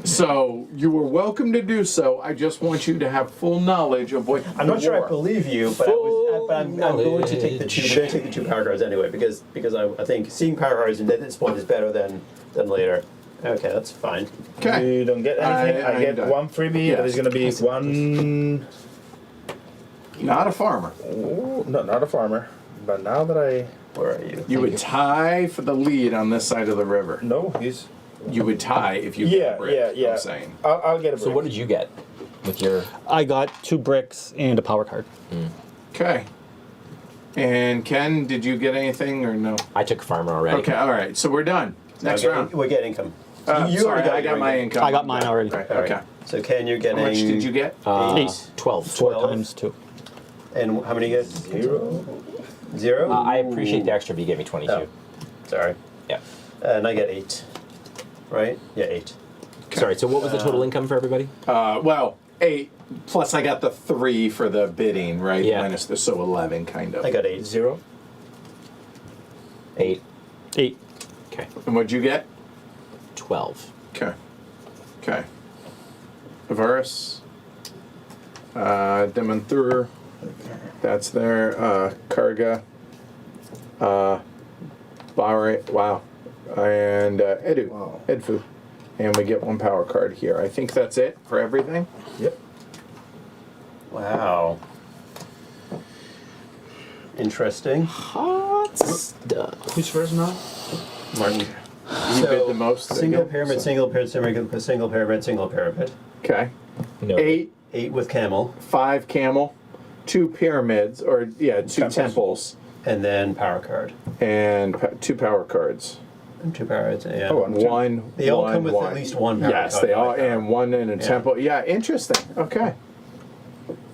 So you are welcome to do so. I just want you to have full knowledge of what I'm not sure I believe you, but I'm going to take the 2. I'm going to take the 2 power cards anyway because I think seeing power cards at this point is better than later. Okay, that's fine. Okay. You don't get anything. I I'm get done. 1 freebie. Yes. That is going to be 1. Not a farmer. Oh, no, not a farmer. But now that I. Where are you? You would tie for the lead on this side of the river. No, he's. You would tie if you Yeah, get a brick, yeah. I'm saying. I'll get a break. So what did you get with your? I got 2 bricks and a power card. Okay. And Ken, did you get anything or no? I took farmer already. Okay, all right. So we're done. Next round. We get income. Sorry, already I got my your income. I got mine already. Right, All right. okay. So Ken, you're How getting. much did you get? 8. 12. 4 12. times 2. And how many you get? 0. 0? I appreciate the extra, but you gave me 22. Oh. Sorry. Yeah. And I get 8. Right? Yeah, 8. Sorry. So what was the total income for everybody? Well, 8 plus I got the 3 for the bidding, right? Yeah. Minus the, so 11 kind of. I got 8. 0. 8. 8. Okay. And what'd you get? 12. Okay. Okay. Varus. Demanthur. That's there. Karga. Bahre. Wow. And Edu. Wow. Edfu. And we get 1 power card here. I think that's it for everything. Yep. Wow. Interesting. Hot stuff. Who's first now? Martin. You bid the most. Single again, pyramid, so- single pyramid, single pyramid, single pyramid. Okay. No. 8, 8 with camel, 5 camel, 2 pyramids, or yeah, 2 Temples. temples, and then power card. and 2 power cards. And 2 pirates, yeah. Oh, and One. They all one, come with one. at least 1 power Yes, card. they all, like that. and 1 in a Yeah. temple. Yeah, interesting. Okay.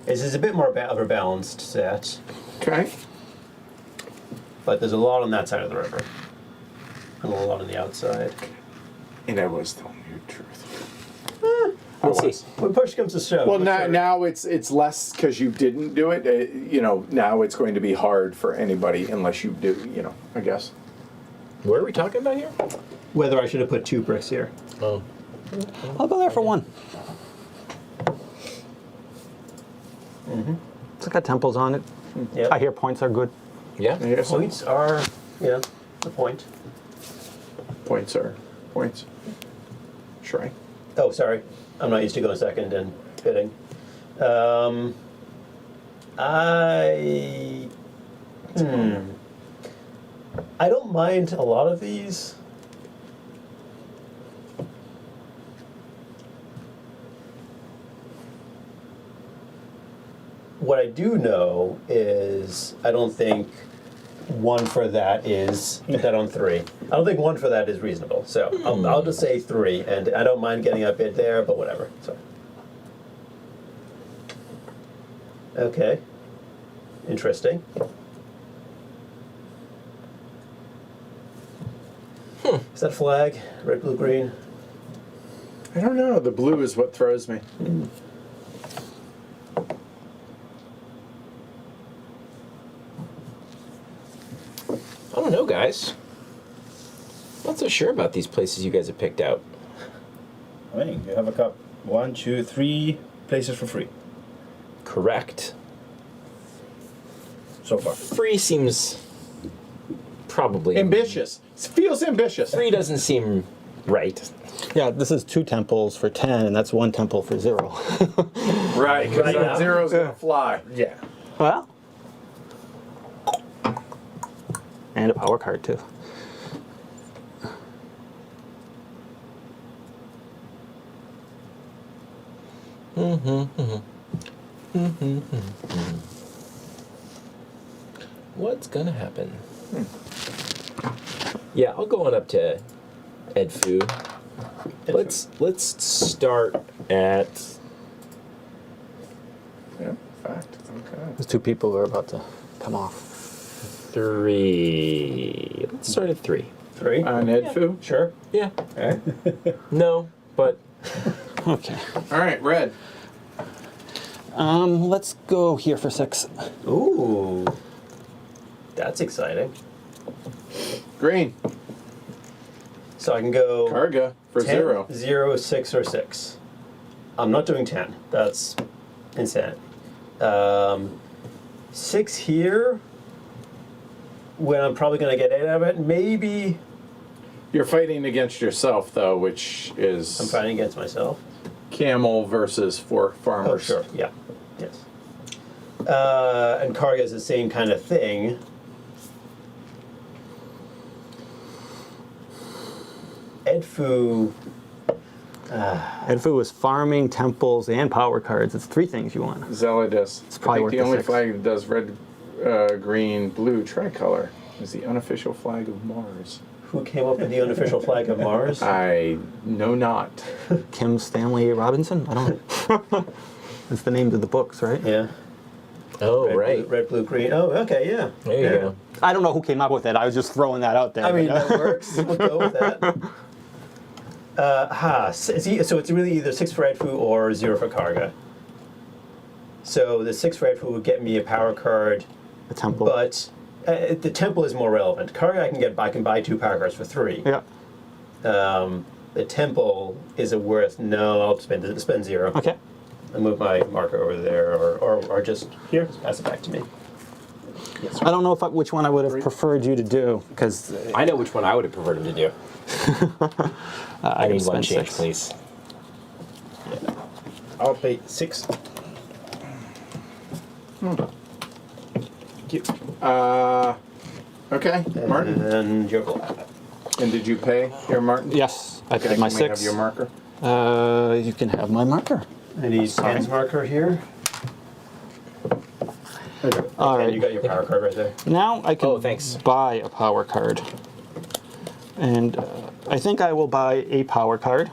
This is a bit more of a balanced set, Okay. but there's a lot on that side of the river. And a lot on the outside. And I was telling you the truth. We'll see. When push comes to shove. Well, I'm now sure- now it's less because you didn't do it. You know, now it's going to be hard for anybody unless you do. You know, I guess. What are we talking about here? Whether I should have put 2 bricks here. Oh. I'll go there for 1. It's got temples on it. Yeah. I hear points are good. Yeah? I guess Points are, yeah, the point. points are points. Shrine. Oh, sorry. I'm not used to going second and bidding. I don't mind a lot of these. What I do know is I don't think 1 for that is that on 3. I don't think 1 for that is reasonable. So I'll just say 3, and I don't mind getting a bid there, but whatever. So. Okay. Interesting. Is that flag? Red, blue, green? I don't know. The blue is what throws me. I don't know, guys. Not so sure about these places you guys have picked out. I mean, you have a cup. 1, 2, 3 places for free Correct. so far. Free seems probably Ambitious. It feels ambitious. 3 doesn't seem right. Yeah, this is 2 temples for 10, and that's 1 temple for 0. Right, because Right now. that zero's gonna fly. Yeah. Well. And a power card, too. What's gonna happen? Yeah, I'll go on up to Edfu. Let's start at Yeah, fact. Okay. There's 2 people who are about to come off. 3. Let's start at 3. 3? On Edfu? Sure. Yeah. Okay. No, but Okay. All right, red. Let's go here for 6. Ooh. That's exciting. Green. So I can go Karga for 10, 0. 0, 6, or 6. I'm not doing 10. That's insane. 6 here, when I'm probably going to get 8 out of it. Maybe You're fighting against yourself, though, which is I'm fighting against myself. camel versus 4 farmers. Oh, sure. Yeah. Yes. And Karga is the same kind of thing. Edfu. Edfu was farming, temples, and power cards. It's 3 things you want. Zealous. It's I probably think worth the the only 6. flag that does red, green, blue tricolor is the unofficial flag of Mars. Who came up with the unofficial flag of Mars? I know not. Kim Stanley Robinson? I don't know. That's the names of the books, right? Yeah. oh right. Red, blue, green. Oh, okay, yeah. There you Yeah. go. I don't know who came up with it. I was just throwing that out there. I mean, but, that works. We'll go with that. So it's really either 6 for Edfu or 0 for Karga. So the 6 red would get me a power card, The temple. but the temple is more relevant. Card I can buy 2 power cards for 3. Yeah. The temple is a worth. No, I'll spend 0. Okay. And move my marker over there, or just here. Just pass it back to me. Yes. I don't know which one I would have preferred you to do, because I know which one I would have preferred him to do. I need one change, please. I'll pay 6. Thank you. Okay, Martin. And your call. And did you pay here, Martin? Yes, I Okay, paid my can we 6. have your marker? You can have my marker. I need Ken's marker here. All And right. you got your power card right there. Now I can Oh, thanks. buy a power card. And I think I will buy a power card.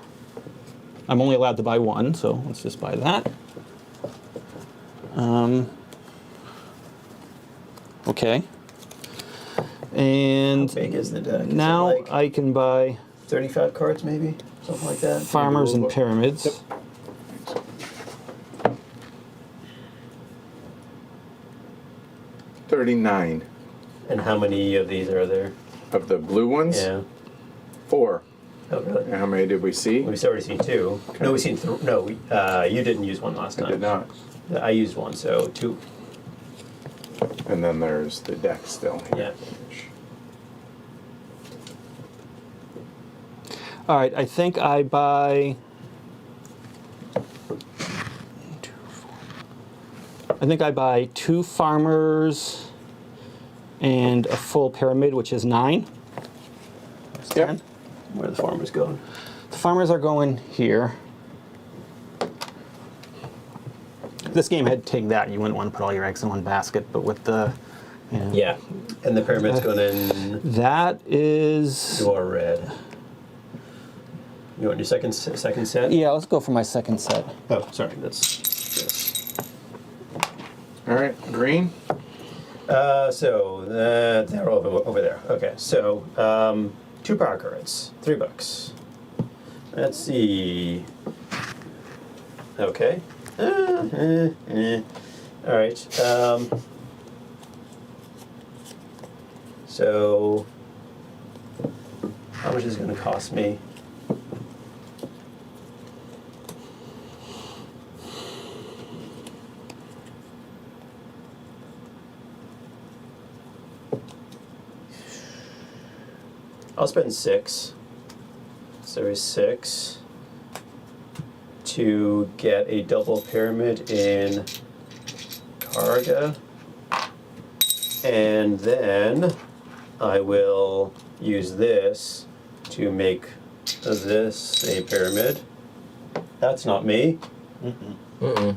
I'm only allowed to buy 1, so let's just buy that. Okay. And How big is the deck? Is it now like I can buy 35 cards, maybe something like that. Farmers and Pyramids. Yep. 39 And how many of these are there? of the blue ones. Yeah. 4. Oh, really? And how many did we see? We've already seen 2. No, we've seen you didn't use one last I time. did not. I used 1, so 2. And then there's the deck still Yeah. here. All right, I think I buy. I think I buy 2 farmers and a full pyramid, which is 9. That's Yep. 10. Where are the farmers going? The farmers are going here. This game had to take that. You wouldn't want to put all your eggs in one basket, but with the. Yeah. And the pyramid's going in That is. your red. You want your second set? Yeah, let's go for my second set. Oh, sorry. That's this. All right, green. So they're over there. Okay. So 2 power cards, $3. Let's see. Okay. All right. So how much is it going to cost me? I'll spend 6. So there's 6 to get a double pyramid in Karga. And then I will use this to make this a pyramid. That's not me. Mm-mm.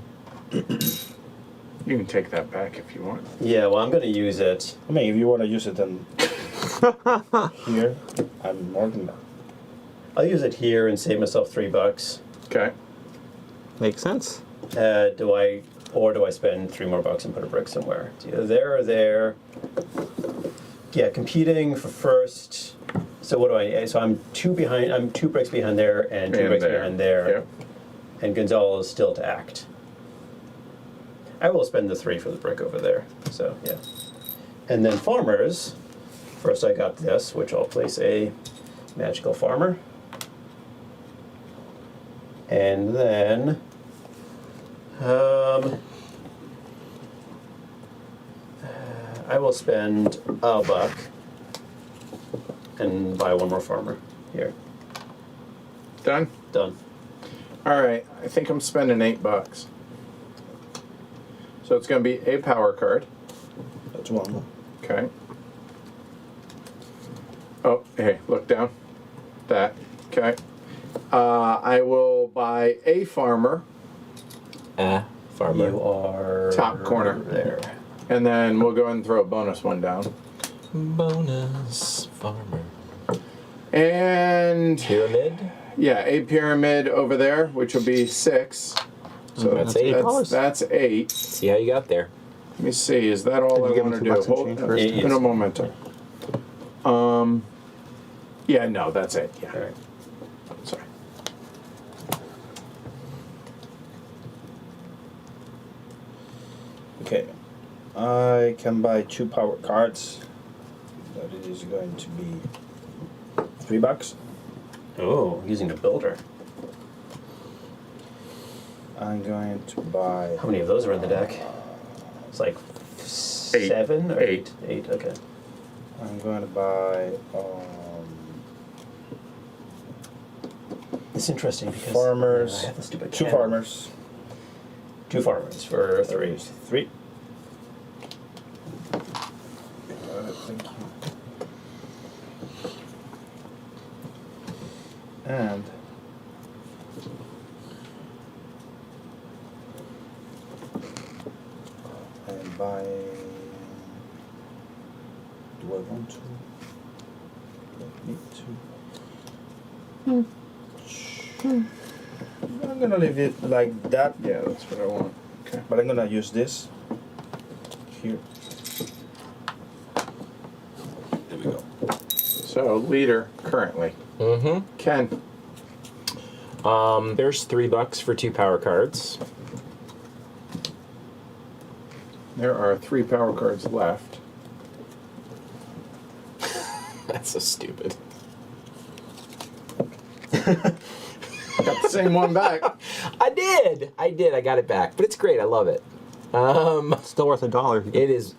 You can take that back if you want. Yeah, well, I'm going to use it. I mean, if you want to use it, then here, I'm more than that. I'll use it here and save myself $3. Okay. Makes sense. Do I spend $3 more and put a brick somewhere? It's either there or there. Yeah, competing for first. So what do I? So I'm 2 behind. I'm 2 bricks behind there and 2 bricks behind there. Yep. And Gonzalo is still to act. I will spend the 3 for the brick over there. So yeah. And then farmers. First I got this, which I'll place a magical farmer. And then I will spend $1 and buy 1 more farmer. Here. Done? Done. All right, I think I'm spending $8. So it's going to be a power card. That's 1. Okay. Oh, hey, look down. That. Okay. I will buy a farmer, Farmer. You are Top corner. there. and then we'll go ahead and throw a bonus one down. Bonus farmer. And Pyramid. yeah, a pyramid over there, which will be 6. So That's $8. That's 8. See how you got there. Let me see. Is that all Did you I give want him to 2 do? bucks and change first? Yes. In a momento. Yeah, no, that's it. Yeah. All right. Sorry. Okay. I can buy 2 power cards. That it is going to be $3. Oh, using a builder. I'm going to buy. How many of those are in the deck? It's like 7 or 8. 8, okay. I'm going to buy It's interesting because farmers. I have the stupid 2 can. farmers. 2 farmers for 3. 3. Thank you. And I'm buying. Do I want to? Do I need to? I'm gonna leave it like that. Yeah, that's what I want. Okay. But I'm gonna use this here. There we go. So leader currently. Mm-hmm. Ken. There's $3 for 2 power cards. There are 3 power cards left. That's so stupid. Got the same one back. I did. I got it back, but it's great. I love it. Still worth $1. It is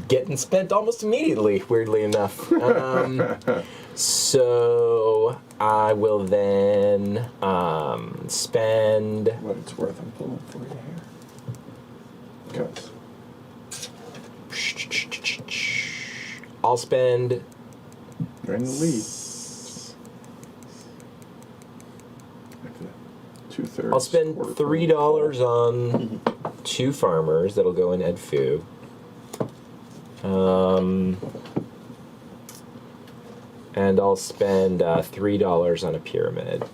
getting spent almost immediately, weirdly enough. So I will then spend. What it's worth, I'm pulling for you here. Go. I'll spend. You're in the lead. 2/3. I'll spend quarter $3 on 2 farmers. That'll go in Ed Fu. And I'll spend $3 on a pyramid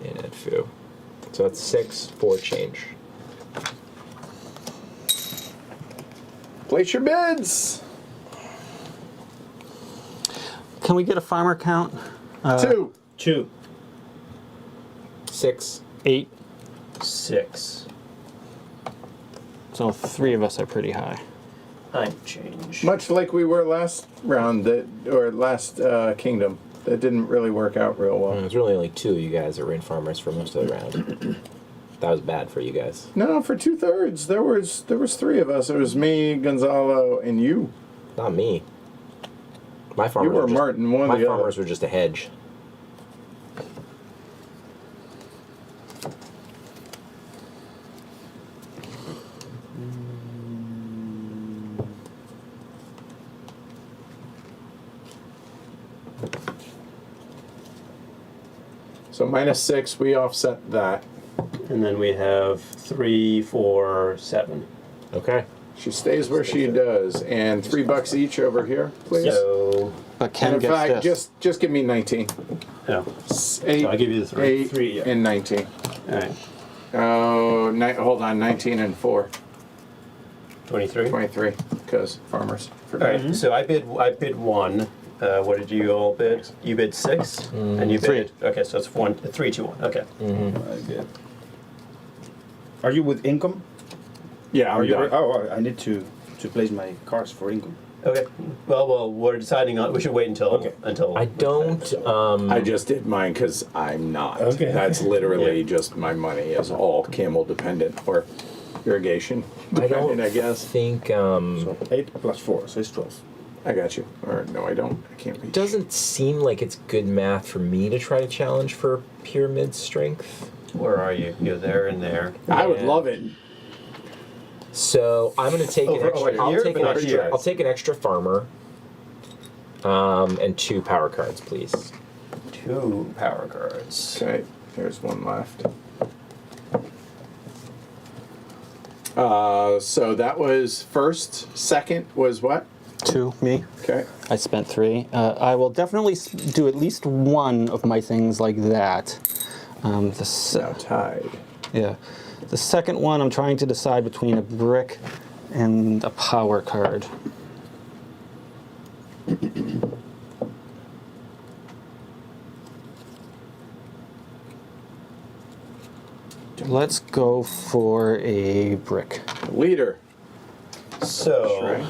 in Ed Fu. So that's 6 for change. Place your bids. Can we get a farmer count? 2. 2. 6. 8. 6. So 3 of us are pretty high. I'm change. Much like we were last round, or last kingdom. That didn't really work out real well. There's really only 2 of you guys that were in farmers for most of the round. That was bad for you guys. No, for 2/3, there was 3 of us. It was me, Gonzalo, and you. Not me. My farmers You were were just, Martin, one my of the farmers other. were just a hedge. So -6, we offset that. And then we have 3, 4, 7. Okay. She stays where she does, and $3 each over here, please. So, But Ken And in gets fact, this. just give me 19. yeah. 8, So I'll give you the 3. 8, 3, yeah. and 19. All right. Oh, hold on, 19 and 4, 23. 23. Because farmers. All right. So I bid 1. What did you all bid? You bid 6, and you bid. Okay, so it's 1, 3, 2, 1. Okay. I get. Are you with income? Yeah, Are I'm you? done. Oh, I need to place my cards for income. Okay. Well, we're deciding on. We should wait until Okay. until. I don't. I just did mine because I'm not. Okay. That's literally Yeah. just my money is all camel dependent or irrigation I dependent, don't I guess. think. So 8 plus 4, so it's 12. I got you. Or no, I don't. I can't be. Doesn't seem like it's good math for me to try to challenge for pyramid strength. Where are you? You're there and there. I would Yeah. love it. So I'm going to take an Over extra. here, I'll take but an not extra. here. I'll take an extra farmer. And 2 power cards, please. 2 power cards. Okay, there's one left. So that was first. Second was what? 2, me. Okay. I spent 3. I will definitely do at least one of my things like that. Now tied. Yeah. The second one, I'm trying to decide between a brick and a power card. Let's go for a brick. Leader. So Right.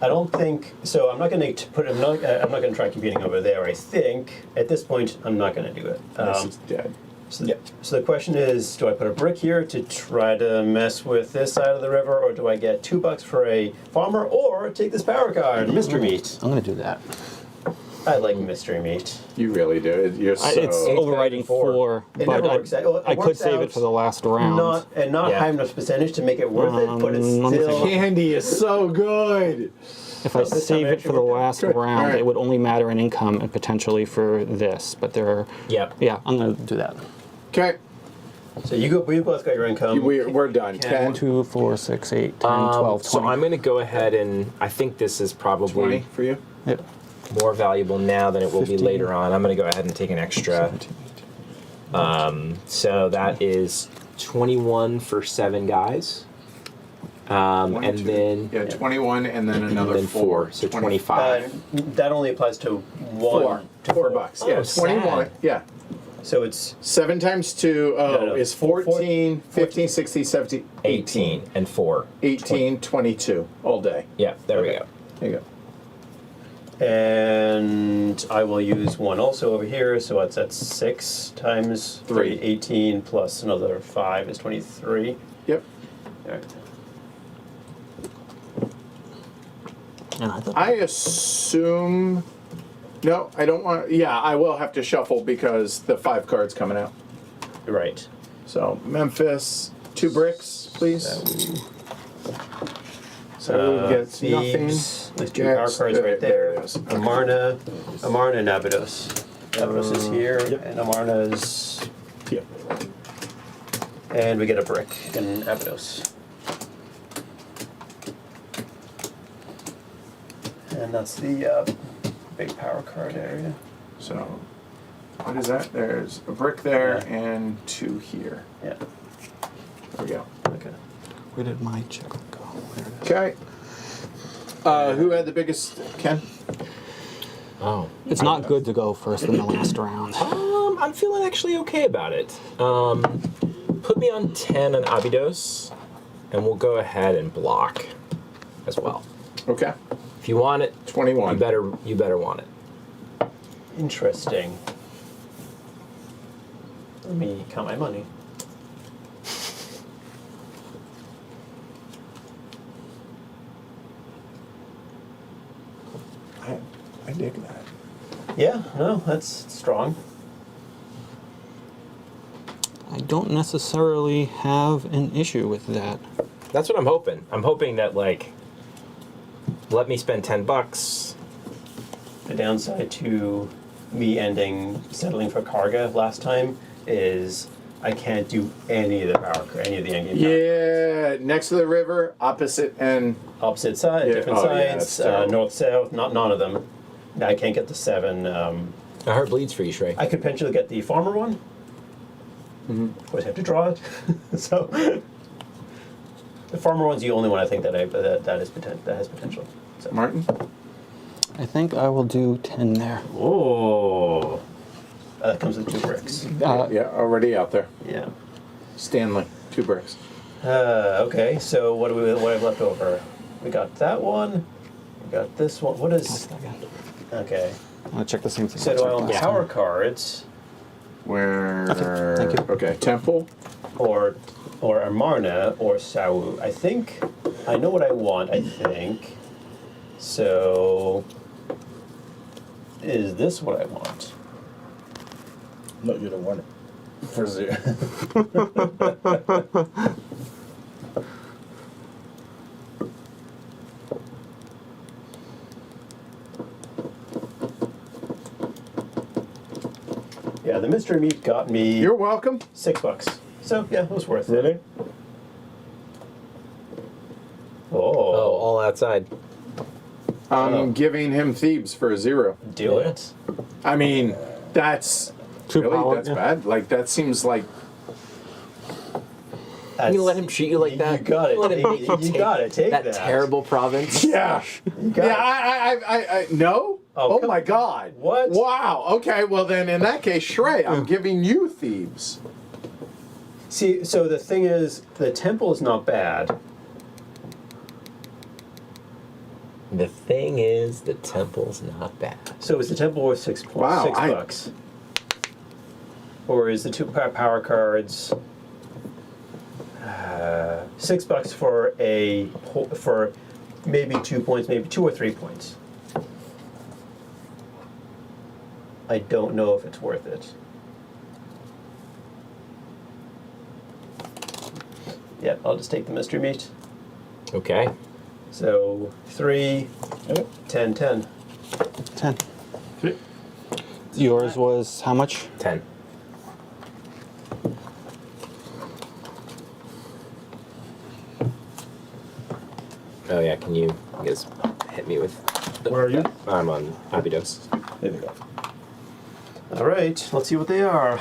I don't think so. I'm not going to put. I'm not going to try competing over there. I think at this point I'm not going to do it. This is dead. So the question is, do I put a brick here to try to mess with this side of the river, or do I get $2 for a farmer, or take this power card, mystery meat? I'm going to do that. I like mystery meat. You really do. You're so. It's overriding 4, It but never works out. Well, it I could works save out it for the last round. Not Yeah. high enough percentage to make it worth it, but it's let me still. think. Candy is so good. If I this time save I it actually for the worked out. last Good. round, Alright. it would only matter in income and potentially for this. But there are. Yep. Yeah, I'm going to do that. Okay, So you both got your income. we're done. Ken. 2, 4, 6, 8, 10, 12, 20. So I'm going to go ahead and I think this is 20 probably for you. Yep. more valuable now than it will be 15. later on. I'm going to go ahead and take an extra. 17, 18. So that is 21 for 7 guys. One, And two. then Yeah, 21 and then another then 4, so 25. That only applies to one. To $4. Yeah, Oh, 21. sad. Yeah. So it's 7 times 2 no. is 14, 15, 16, 17, 18 and 4. 18, 22 all day. Yeah, there we Okay. go. There you go. and I will use one also over here. So it's at 6 times 3. 18 plus another 5 is 23. Yep. All right. And I thought I assume. No, I don't want. Yeah, I will have to shuffle because the 5 cards coming out. Right. So Memphis, 2 bricks, please. So gets nothing. Thebes. There's 2 power Gets- cards right there. it is. Okay. Amarna and Abydos. Abydos is here, and Amarna's. Yep. And we get a brick in Abydos. And that's the big power card area. So what is that? There's a brick there Yeah. and 2 here. Yeah. There we go. Okay. where did my check go? There it is. Okay. Who had the biggest? Ken. Oh. It's not good to go first in the last round. I'm feeling actually okay about it. Put me on 10 on Abydos, and we'll go ahead and block as well. Okay. If you want it, 21. you better want it. Interesting. Let me count my money. I dig that. Yeah, no, that's strong. I don't necessarily have an issue with that. That's what I'm hoping. I'm hoping that like, let me spend $10. The downside to me settling for Karga last time is I can't do any of the any of the endgame power. Yeah, next to the river, opposite end. Opposite side, Yeah, different oh, yeah, that's sides, terrible. north, south, none of them. I can't get the 7. My heart bleeds for you, Shrey. I could potentially get the farmer one. Of course, I have to draw it. So the farmer one's the only one I think that has potential. So. Martin. I think I will do 10 there. Oh, that comes with 2 bricks. Yeah, already out there. Yeah. Stanley, 2 bricks. Okay, so what have left over? We got that one. We got this one. What is? Okay. I'm going to check the same thing. So do I own last power time. cards Where? Okay, thank you. Okay, Temple. or Amarna or Sau? I think I know what I want. I think. So is this what I want? No, you don't want it. For 0. Yeah, the mystery meat got me You're welcome. $6. So yeah, it was worth it. Really? Oh, Oh, all outside. I'm giving him Thebes for a 0. do it. I mean, that's Two really power, that's yeah. bad. Like that seems like You gonna let him treat you like that? You got it. Let him make You got it. Take that that. terrible province. yeah. got Yeah, it. I no. Oh, Oh come- my God. What? Wow. Okay. Well, then in that case, Shrey, I'm giving you Thebes. See, so the thing is, the temple is not bad. The thing is, the temple's not bad. So is the temple worth Wow, six bucks? Or is the two power cards $6 for maybe 2 points, maybe 2 or 3 points? I don't know if it's worth it. Yeah, I'll just take the mystery meat. Okay. So 3, Okay. 10, 10. 10. Yours was how much? 10. Oh yeah, can you guys hit me with... Where are you? I'm on Abydos. There we go. All right, let's see what they are.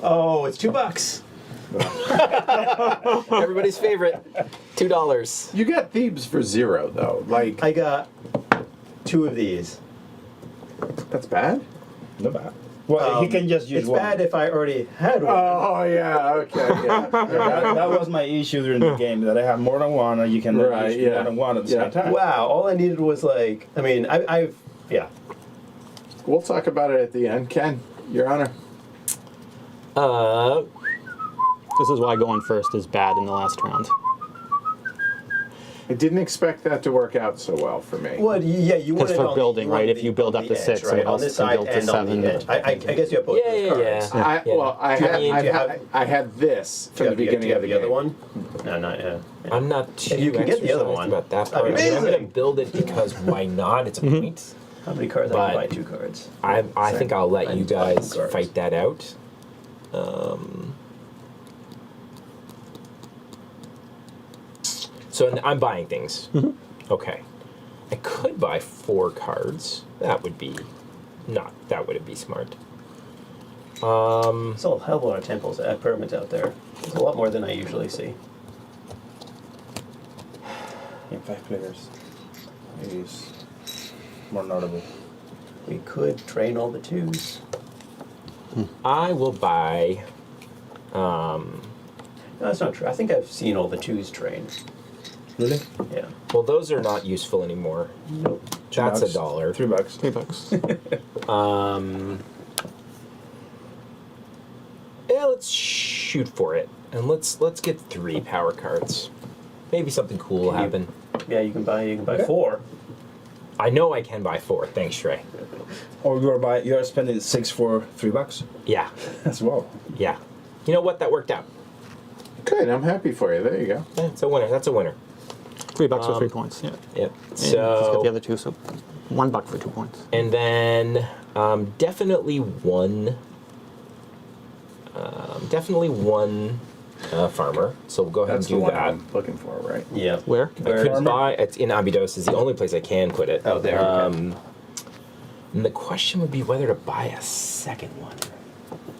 Oh, it's $2. Everybody's favorite. $2. You got Thebes for 0 though. Like I got 2 of these. that's bad. No bad. Well, he can just use It's one. bad if I already had one. Oh yeah. Okay. Yeah. That was my issue during the game, that I have more than one, and you can Right, use yeah. more than one at the Yeah. same time. Wow, all I needed was like, I mean, I've yeah. We'll talk about it at the end. Ken, Your Honor. This is why going first is bad in the last round. I didn't expect that to work out so well for me. Well, yeah, you want Because it for on building, the, right, on if you build on up the to edge, 6, right, someone on else this can side build to and on 7. the edge. I guess you have both Yeah, those yeah, cards. yeah. Well, I Do you had, mean- do you have- I had this from the beginning of the the game. other one? No, not yeah. I'm not too If you can get the other exercised one, about that that'd part. be I mean, I'm going to amazing. build it because why not? It's a point. How many cards? I But- can buy 2 cards. I think I'll let you I'm buying guys cards. fight that out. So I'm buying things. Okay. I could buy 4 cards. That would be that wouldn't be smart. There's a hell of a lot of temples, pyramids out there. There's a lot more than I usually see. In 5 players, it is more notable. We could train all the 2s. I will buy No, that's not true. I think I've seen all the 2s train. Really? Yeah. well, those are not useful anymore. Nope. That's $2. $1. $3. $3. Yeah, let's shoot for it. And let's get 3 power cards. Maybe something cool will happen. Yeah, you can buy Okay. 4. I know I can buy 4. Thanks, Trey. Or you're spending 6 for $3 Yeah, as well. yeah. You know what? That worked out. Good. I'm happy for you. There you go. Yeah, it's a winner. That's a winner. $3 for 3 points. Yeah. Yep. And just get So, the other 2, so $1 for 2 points. and then definitely one farmer. So we'll go ahead That's and the do one that. I'm looking for, right? Yeah. Where? I could Farmer? buy. It's in Abydos. Is the only place I can put it. Oh, there. And the question would be whether to buy a second one.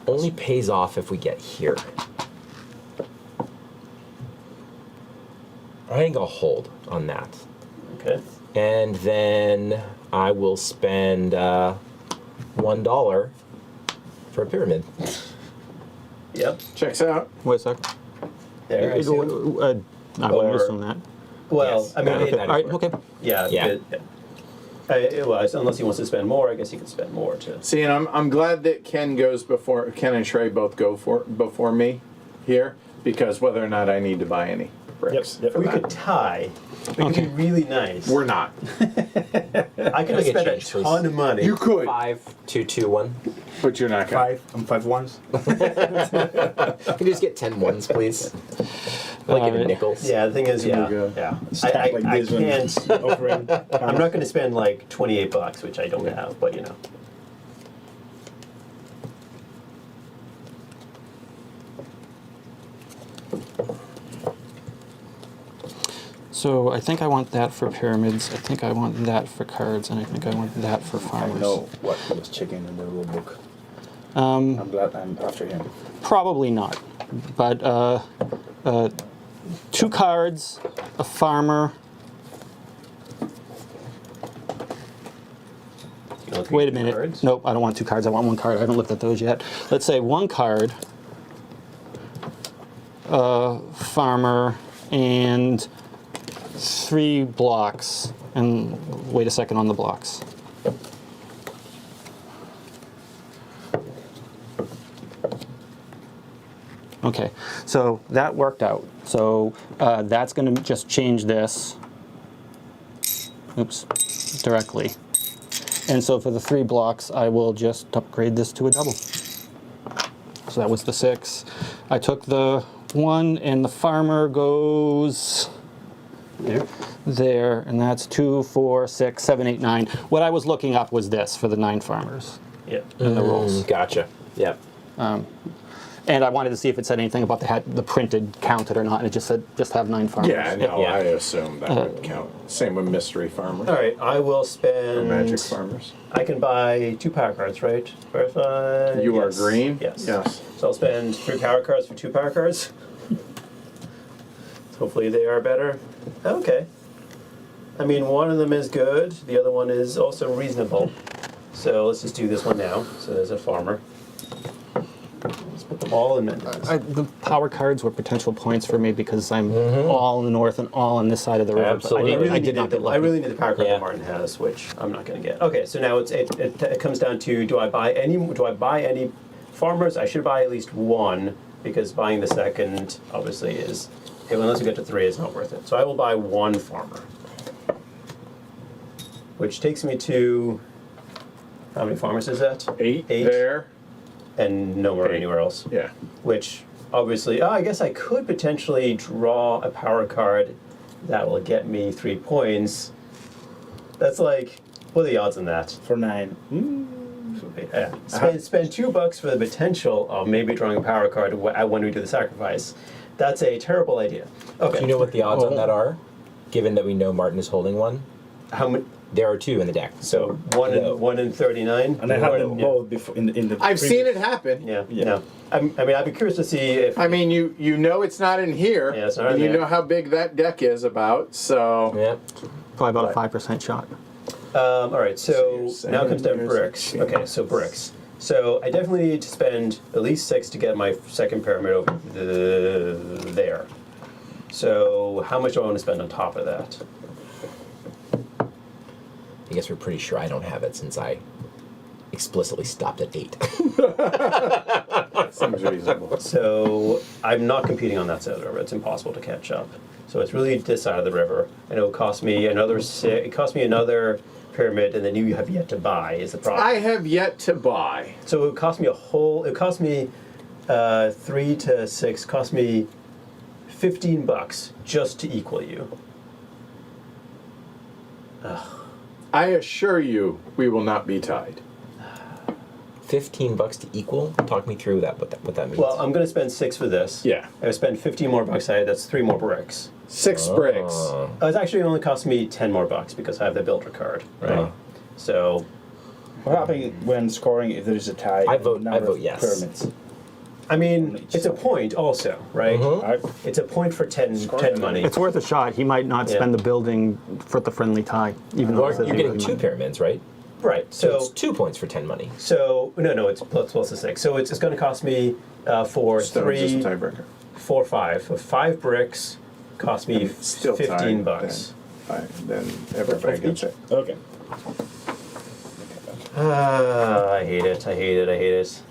Only pays off if we get here. I think I'll hold on that. Okay. And then I will spend $1 for a pyramid. Yep. Checks out. Wait a sec. There. I assume. I wouldn't Or- assume that. Well, Yes. I mean, Okay. it- All right, okay. yeah. Yeah. Unless he wants to spend more, I guess he can spend more too. See, and I'm glad that Ken goes before Ken and Shrey both go before me here, because whether or not I need to buy any bricks. Yep. for We that. could tie. It could Okay. be really nice. We're not. I could Can I have get spent a change, please? ton of money. You could, 5, 2, 2, 1. but you're not gonna. 5 and 5 ones. Can you just get 10 ones, please? Like in Alright. nickels. Yeah, the thing is, yeah, good. yeah. Stack like I this one. can't. Offering. I'm not going to spend like $28, which I don't have, but you know. So I think I want that for pyramids. I think I want that for cards, and I think I want that for I farmers. know what he was checking in the rule book. Um, I'm glad I'm after him. Probably not. But 2 cards, a farmer. You know, Wait a 3 minute. cards. Nope, I don't want 2 cards. I want 1 card. I haven't looked at those yet. Let's say 1 card, farmer, and 3 blocks, and wait a second on the blocks. Okay, so that worked out. So that's going to just change this. Oops, directly. And so for the 3 blocks, I will just upgrade this to a double. So that was the 6. I took the 1, and the farmer goes there, and that's 2, 4, 6, 7, 8, 9. What I was looking up was this for the 9 farmers Yeah. in the rules. Gotcha. Yep. And I wanted to see if it said anything about the printed counted or not, and it just said just have 9 farmers. Yeah, no, Yeah. I assume that would count. Same with mystery farmers. All right, I will Or spend. magic farmers. I can buy 2 power cards, right? You are yes. green? Yes. Yes. So I'll spend 3 power cards for 2 power cards. Hopefully they are better. Okay. I mean, one of them is good. The other one is also reasonable. So let's just do this one now. So there's a farmer. Let's put them all in. The power cards were potential points for me because I'm all in the north and all on this side of the river. but Absolutely. I did not get lucky. I really need the power card Yeah. that Martin has, which I'm not going to get. Okay, so now it comes down to do I buy any farmers? I should buy at least 1 because buying the second obviously is unless we get to 3 is not worth it. So I will buy 1 farmer, which takes me to how many farmers is that? 8 8. there. And nowhere 8. anywhere else. Yeah. Which obviously, I guess I could potentially draw a power card that will get me 3 points. That's like, what are the odds on that? For 9. Yeah. Spend $2 for the potential of maybe drawing a power card when we do the sacrifice. That's a terrible idea. Okay. Do you know what the odds on that are? Given that we know Martin is holding one, How many? there are 2 in the deck. So one in 39. And I had them Yeah. both before in the I've seen it happen. Yeah. Yeah. No. I mean, I'd be curious to see if. I mean, you know it's not in here. Yeah, it's not and in you there. know how big that deck is about, so... Yeah. Probably about a 5% shot. All right, So so you're now it comes down to saying bricks. there's a Okay, so bricks. So I definitely need to spend at least 6 to get my second pyramid over there. So how much do I want to spend on top of that? I guess we're pretty sure I don't have it since I explicitly stopped at 8. Seems reasonable. So I'm not competing on that side of the river. It's impossible to catch up. So it's really this side of the river, and it will cost me another. It cost me another pyramid, and then you have yet to buy. Is the problem? I have yet to buy. So it would cost me a whole. It cost me 3 to 6. Cost me $15 just to equal you. I assure you, we will not be tied. $15 to equal? Talk me through that. What that means. Well, I'm going to spend 6 for this. Yeah. I would spend 15 more bucks. That's 3 more bricks. 6 bricks. It's actually only cost me 10 more bucks because I have the builder card, right? Uh. So What happens when scoring if there is a tie? I in vote- number I vote of yes. Pyramids. I mean, it's a point also, right? I, It's a point for 10 money. It's worth a shot. He might not spend the building for the friendly tie, even though Well, it says you're he getting 2 might. pyramids, right? Right. So So it's 2 points for 10 money. no, it's plus the 6. So it's going to cost me for Still just a tiebreaker. 4, 5. For 5 bricks, cost me Still 15 tied, bucks. Then everybody gets it. okay. I hate it. I hate it. I hate it.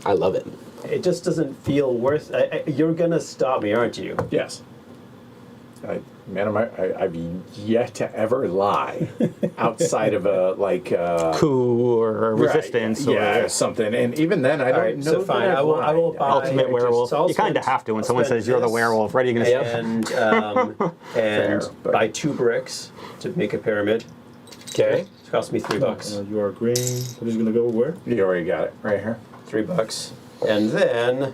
I love it. It just doesn't feel worth. You're gonna stop me, aren't you? Yes. I've yet to ever lie outside of a Coup or resistance. Right, yeah, or something. And even then, I don't Alright, know. so fine. that I will lied. buy Ultimate werewolf. so I'll You kind of spend- have to when I'll someone spend says you're the this werewolf. What are you going to say? And Fair, but- buy 2 bricks to make a pyramid. Okay. It cost me $3. You are green. Who's gonna go where? You already got it right here. $3, and then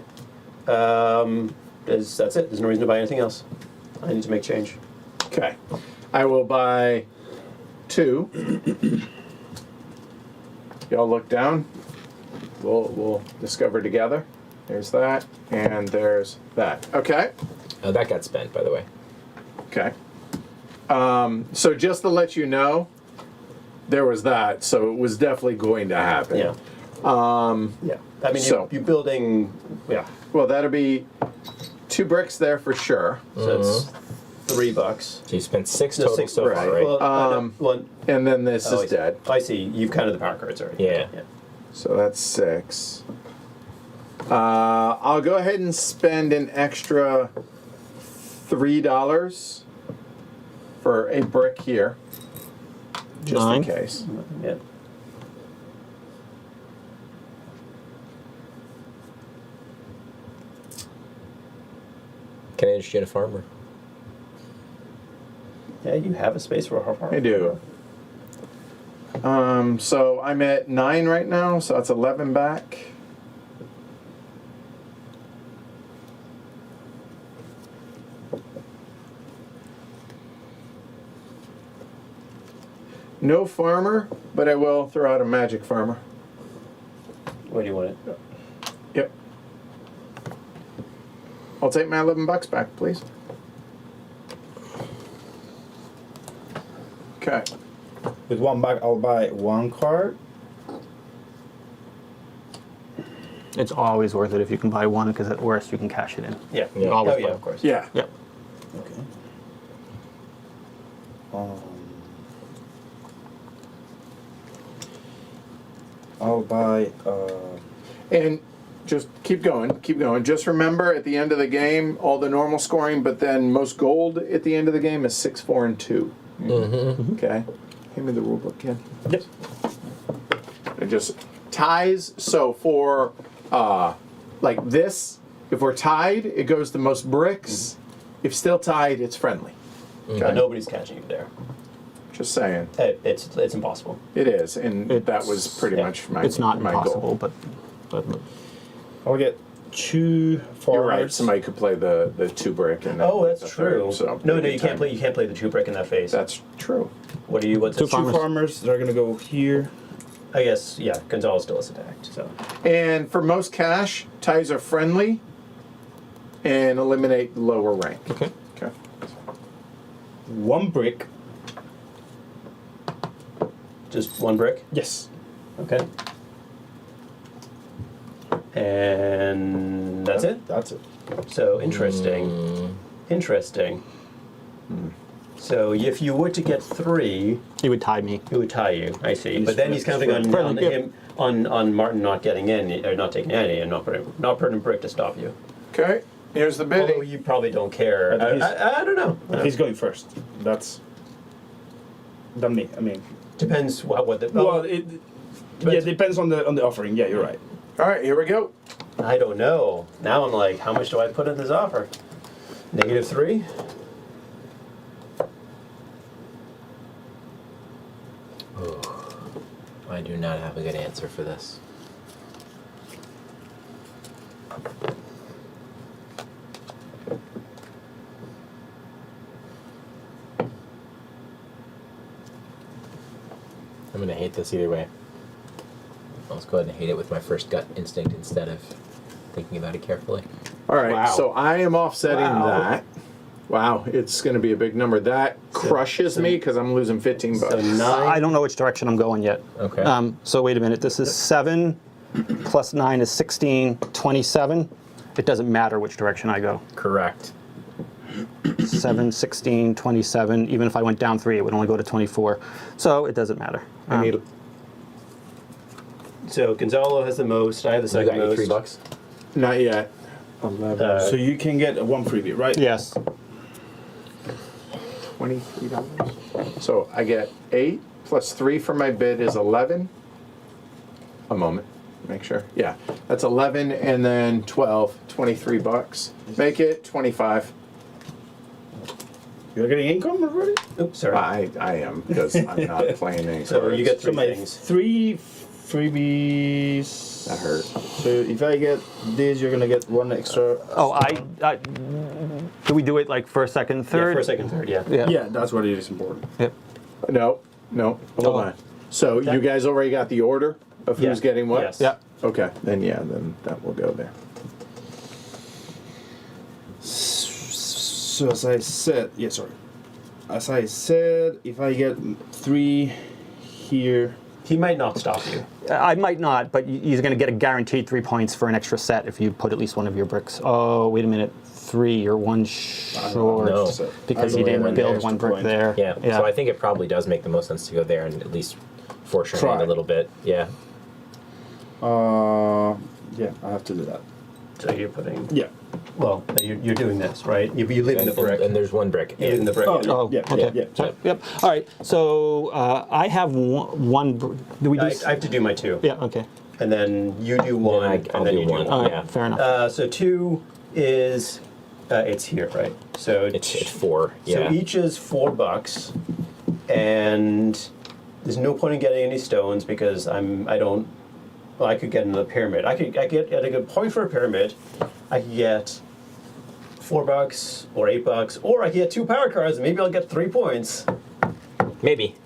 that's it. There's no reason to buy anything else. I need to make change. Okay. I will buy 2. Y'all look down. We'll discover together. There's that, and there's that. Okay. Oh, that got spent, by the way. Okay. So just to let you know, there was that. So it was definitely going to happen. Yeah. Yeah. I mean, So- you're building. Yeah. Well, that'll be 2 bricks there for sure. So it's $3. So you spent 6 No, total 6 so far, right? Well, one. And then this Oh, is dead. I see. You've counted the power cards already. Yeah. So that's 6. I'll go ahead and spend an extra $3 for a brick here, just 9. in case. Yeah. Can I just get a farmer? Yeah, you have a space for a half I do. So I'm at 9 right now, so that's 11 back. No farmer, but I will throw out a magic farmer. Where do you want it? Yep. I'll take my $11 back, please. Okay. With 1 bag, I'll buy 1 card. It's always worth it if you can buy one, because at worst you can cash it in. Yeah. Yeah. Always Oh, yeah, buy. of course. Yeah. Yep. Okay. I'll buy. And just keep going, keep going. Just remember at the end of the game, all the normal scoring, but then most gold at the end of the game is 6, 4, and 2. Okay. Hand me the rule book, kid. Yep. It just ties. So for like this, if we're tied, it goes the most bricks. If still tied, it's friendly. But nobody's catching you there. Just saying. It's impossible. It is, and that was pretty yeah. much my It's not my impossible, goal. but I'll get 2 farmers. You're right. Somebody could play the 2 brick and Oh, that's the true. third, so no, maybe you can't time. play. You can't play the 2 brick in that phase. That's true. What do you? What's Two it? farmers. 2 farmers. They're gonna go here. I guess. Yeah, Gonzalo still is attacked. So And for most cash, ties are friendly and eliminate lower rank. okay. Okay. 1 brick. just 1 brick. Yes. Okay. And that's it. That's it. So interesting. Interesting. So if you were to get 3, He would tie me. it would tie you. I see. He's But then he's counting on friendly. him on Martin not getting any or not taking any and not putting brick to stop you. Okay. Here's the Although bidding. you probably don't care. But he's- I don't know. He's going first. That's. Than me. I mean. Depends what the. Well, it. Yeah, depends on the offering. Yeah, you're right. All right, here we go. I don't know. Now I'm like, how much do I put in this offer? -3? I do not have a good answer for this. I'm gonna hate this either way. Let's go ahead and hate it with my first gut instinct instead of thinking about it carefully. All right, Wow. so I am offsetting Wow. that. Wow, it's going to be a big number. That crushes me because I'm losing 15 bucks. So 9. I don't know which direction I'm going yet. Okay. So wait a minute. This is 7 plus 9 is 16, 27. It doesn't matter which direction I go. Correct. 7, 16, 27. Even if I went down 3, it would only go to 24. So it doesn't matter. I need, So Gonzalo has the most. I have the You second got your most. $3? not yet. 11, So you can get 1 freebie, right? Yes. $23. So I get 8 plus 3 for my bid is 11. A moment. Make sure. Yeah, that's 11 and then 12, 23 bucks. Make it 25. You're getting income already. Oops, sorry. I am because I'm not playing any So cards. you get So 3 my things. 3 freebies. That hurt. So if I get this, you're gonna get 1 extra. Oh, I do we do it like first, second, Yeah, third? first, second, third. Yeah. Yeah. Yeah, that's what it is important. Yep. No, hold Oh. on. So you guys already got the order of who's Yeah. getting what? Yes. Yeah. Okay, then then that will go there. So as I said, as I said, if I get 3 here, He might not stop you. I might not, but you're going to get a guaranteed 3 points for an extra set if you put at least one of your bricks. Oh, wait a minute. 3, you're one short. No. Because you didn't build one brick there. Yeah. So I think it probably does make the most sense to go there and at least force your hand a little bit. Yeah. Yeah, I have to do that. So you're putting. Yeah. Well, you're doing this, right? You live in the brick. And there's one brick. You live in the brick. Oh, Yeah, okay. yeah. So, yep. All right. So I have one. Do we do? I have to do my 2. Yeah. Okay. And then you do 1. I'll and then do you one. do All right. Yeah. Fair enough. So 2 is it's here, right? So It's 4. Yeah. So each is $4, and there's no point in getting any stones because I don't. Well, I could get another pyramid. I get at a good point for a pyramid. I could get $4 or $8, or I could get 2 power cards, and maybe I'll get 3 points. Maybe.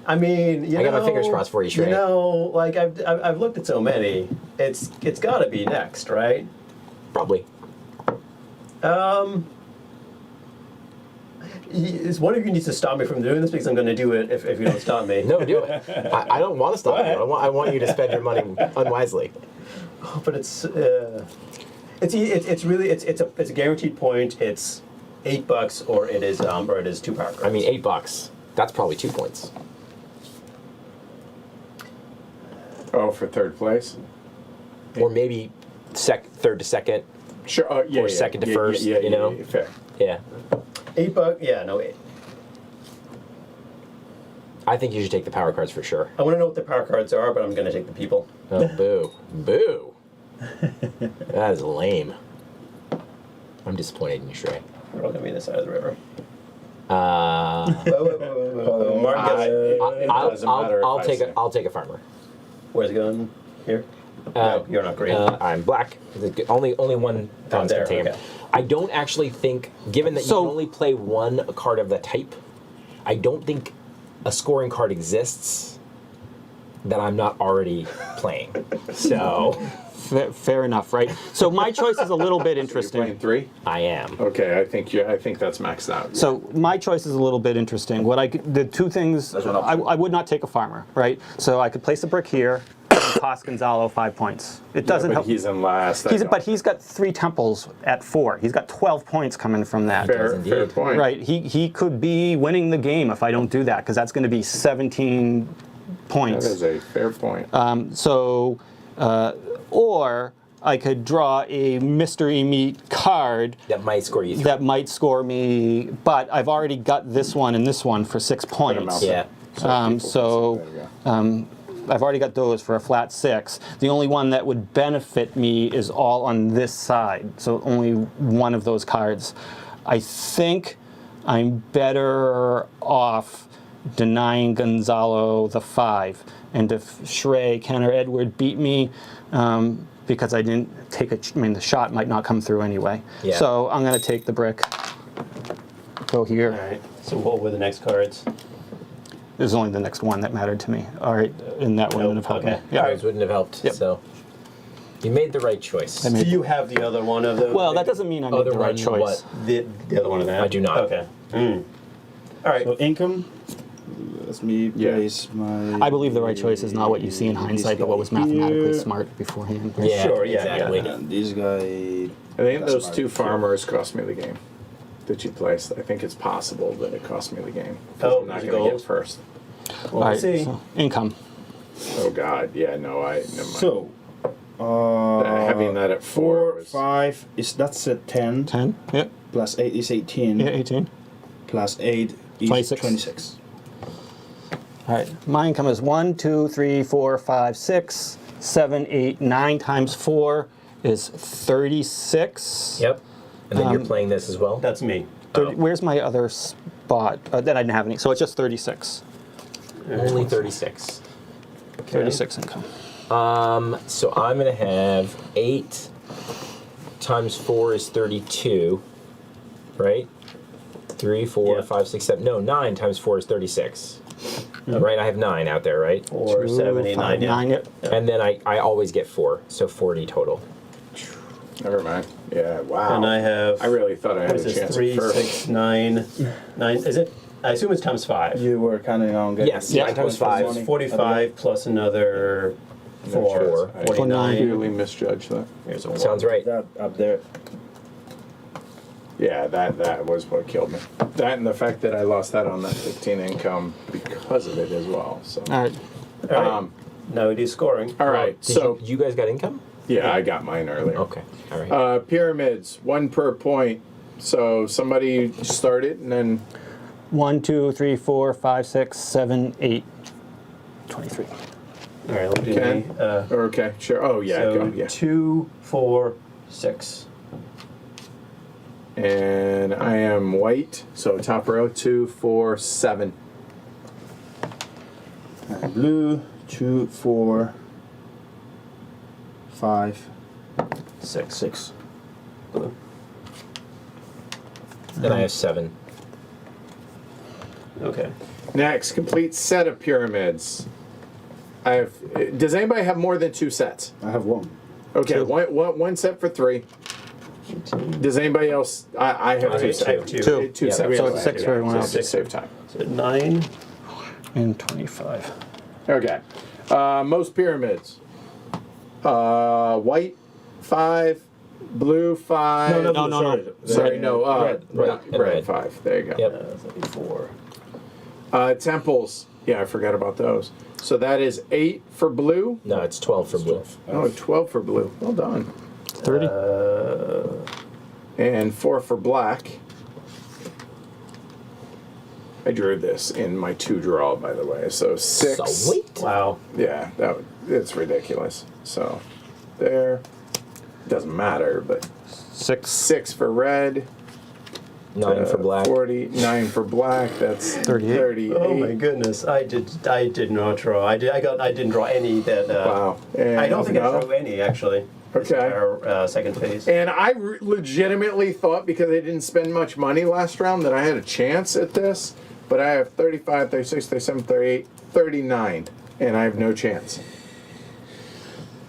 I mean, you I know, got my fingers crossed for you, Shrey. You know, like I've looked at so many. It's got to be next, right? Probably. One of you needs to stop me from doing this because I'm going to do it if you don't stop me. No, do it. I don't want to stop you. ahead. I want you to spend your money unwisely. But it's really a guaranteed point. It's $8 or it is 2 power cards. I mean, $8. That's probably 2 points. Oh, for third place? Or maybe third to second. Sure. Or second to first, you know? Fair. Yeah. $8. Yeah, no. 8. I think you should take the power cards for sure. I want to know what the power cards are, but I'm going to take the people. Oh, boo. Boo. That is lame. I'm disappointed in you, Shrey. We're all going to be on this side of the river. Martin Martin gets. I'll take a farmer. Where's it going? Here. No, you're not green. I'm black. Only one bounce there, can take him. okay. I don't actually think, given that you So- can only play one card of the type, I don't think a scoring card exists that I'm not already playing. So Fair enough, right? So my choice is a little bit You're interesting. playing 3? I am. Okay, I think that's maxed out. So my choice is a little bit interesting. The 2 things, That's one option. I would not take a farmer, right? So I could place a brick here and cost Gonzalo 5 points. It doesn't but help. he's in last. But he's got 3 temples at 4. He's got 12 points coming from that. fair, does fair indeed. point. Right, he could be winning the game if I don't do that, because that's going to be 17 That points. is a fair point. Or I could draw a mystery meat card That might score you 3. that might score me, but I've already got this one and this one for 6 Put 'em points. out Yeah. there. There you go. I've already got those for a flat 6. The only one that would benefit me is all on this side, so only one of those cards. I think I'm better off denying Gonzalo the 5. And if Shrey, Ken, or Edward beat me, because I didn't take the shot might not come through anyway. Yeah. So I'm going to take the brick. Go here. All right. So what were the next cards? It was only the next one that mattered to me. All right, and that wouldn't have helped okay. me. Yeah. Cards wouldn't have helped. Yep. So you made the right choice. I Do made- you have the other one of those? Well, that doesn't mean I made Other the right one, choice. what? The other one of that? I do not. Okay. All right. So income. Let me place my. I believe the right choice is not what you see in hindsight, but what was mathematically smart beforehand. Yeah, Sure, yeah, exactly. yeah. And this guy. I think That's those my 2 fair. farmers cost me the game that you placed. I think it's possible that it cost me the game. 'Cause Oh, I'm not there's a going to gold? get first. All right, see. so income. Oh God, yeah, no, never mind. So. Having that at 4 was 5 is that's a 10. 10, yep, Plus 8 is 18. yeah, 18. Plus 8 is 26. 26. All right, my income is 1, 2, 3, 4, 5, 6, 7, 8, 9 times 4 is 36. Yep. And then you're playing this as well. That's me. 30 Where's my other spot? That I didn't have any, so it's just 36. Only 36. 36 income. So I'm gonna have 8 times 4 is 32, right? 3, 4, Yeah. 5, 6, 7. No, 9 times 4 is 36. Right? I have 9 out there, right? 4, 7, 8, 9, yeah. 9, yep. And then I always get 4, so 40 total. never mind. Yeah, wow. And I have. I really thought I had What is a this? chance 3, at first. 6, 9. 9. Is it? I assume it's times 5. You were counting on getting. Yes, Yeah. nine times five. Money. 45 plus another 4. Four. 49. Really misjudged that. Here's a 1. Sounds right. That up there. Yeah, that was what killed me. That and the fact that I lost that on that 15 income because of it as well. So. All right. All right. Um, Now it is scoring. all right. Did So you guys got income? yeah, I got mine earlier. Okay. All right. Pyramids, 1 per point. So somebody start it and then 1, 2, 3, 4, 5, 6, 7, 8, 23. All right, let me do Ken? me. Okay, sure. Oh yeah, So go. Yeah. 2, 4, 6. And I am white. So top row 2, 4, 7. And blue, 2, 4, 5, 6. 6. Blue. And I have 7. Okay. Next, complete set of pyramids. I have. Does anybody have more than 2 sets? I have 1. Okay, Two. one set for 3. Does anybody else? I have I 2 have sets. two. Two. Two Yeah, sets. so it's 6 for everyone else. Just save time. So 9. And 25. Okay. Most pyramids. White 5, blue 5. No. Sorry, no. Red. Red 5. There you go. Yep. 4. Temples. Yeah, I forgot about those. So that is 8 for blue. No, it's 12 for blue. Oh, 12 for blue. Well done. 30. And 4 for black. I drew this in my 2 draw, by the way. So 6. Sweet. Wow. Yeah, it's ridiculous. So there. Doesn't matter, but 6. 6 for red. 9 for black. 40, 9 for black. That's 38. 38. Oh my goodness! I did not draw. I didn't draw any that. Wow. And I don't think I no. drew any actually. This Okay. entire, second phase. And I legitimately thought, because I didn't spend much money last round, that I had a chance at this. But I have 35, 36, 37, 38, 39. And I have no chance.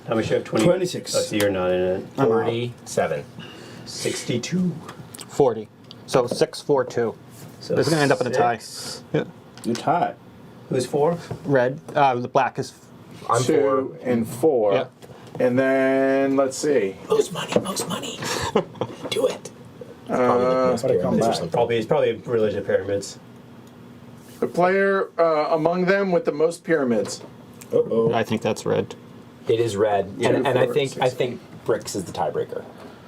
How much you have? 26. Oh, so you're not in it. 47. 62. 40. So 6, 4, 2. So This is going to end up in a tie. 6. Yeah. You tie. Who's 4? Red. The black is. I'm 2 4. and 4. Yeah. And then, let's see. Most money. Do it. It's probably related to pyramids. The player among them with the most pyramids. Uh-oh. I think that's red. It is red, Yeah. and I 4, think 6. bricks is the tiebreaker.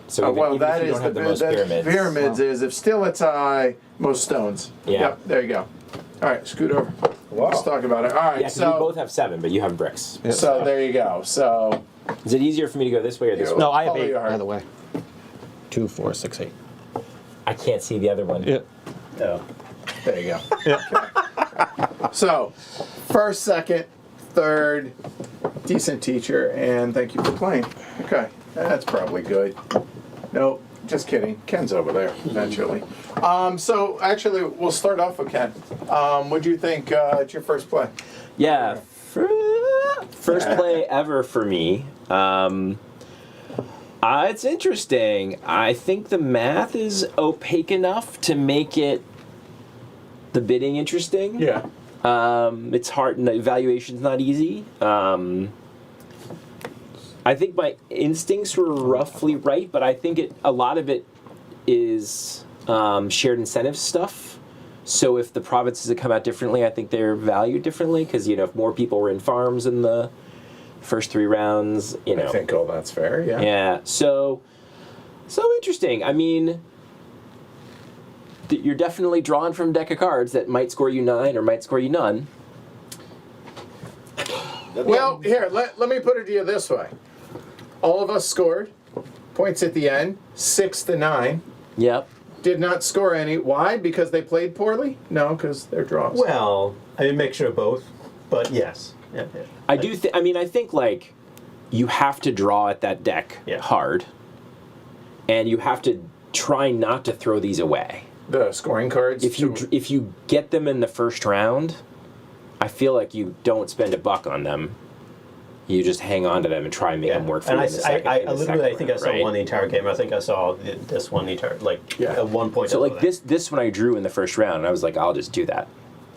So even, Well, even that if you is don't have the the most pyramids, pyramids is if still a tie, most stones. Yeah. Yep, there you go. All right, scoot over. Wow. Let's talk about it. All right, yeah, because we both have 7, but you have bricks. so there you go. So Is it easier for me to go this way or this Yeah. way? No, I have Follow 8, your heart. by the way. 2, 4, 6, 8. I can't see the other one. Yeah. Oh. there you go. Yeah. So first, second, third, decent teacher, and thank you for playing. Okay, that's probably good. Nope, just kidding. Ken's over there eventually. So actually, we'll start off with Ken. What'd you think? It's your first play. Yeah. First play ever for me. It's interesting. I think the math is opaque enough to make it the bidding interesting. Yeah. It's hard, and the evaluation's not easy. I think my instincts were roughly right, but I think a lot of it is shared incentive stuff. So if the provinces had come out differently, I think they're valued differently because if more people were in farms in the first 3 rounds, I think all that's fair. Yeah. Yeah. So interesting. I mean, you're definitely drawn from a deck of cards that might score you 9 or might score you none. Well, here, let me put it to you this way. All of us scored points at the end, 6 to 9. Yep. Did not score any. Why? Because they played poorly? No, because they're draws. Well, I mean, mixture of both, but yes. Yeah. I do. I think like you have to draw at that deck hard, and you have to try not to throw these away. The scoring cards. If you get them in the first round, I feel like you don't spend $1 on them. You just hang on to them and try and make them work for and you in the second. I in the literally, I second think I round, saw right? one the entire game. I think I saw this one the entire, at one point. So over like there. this one I drew in the first round, and I was like, I'll just do that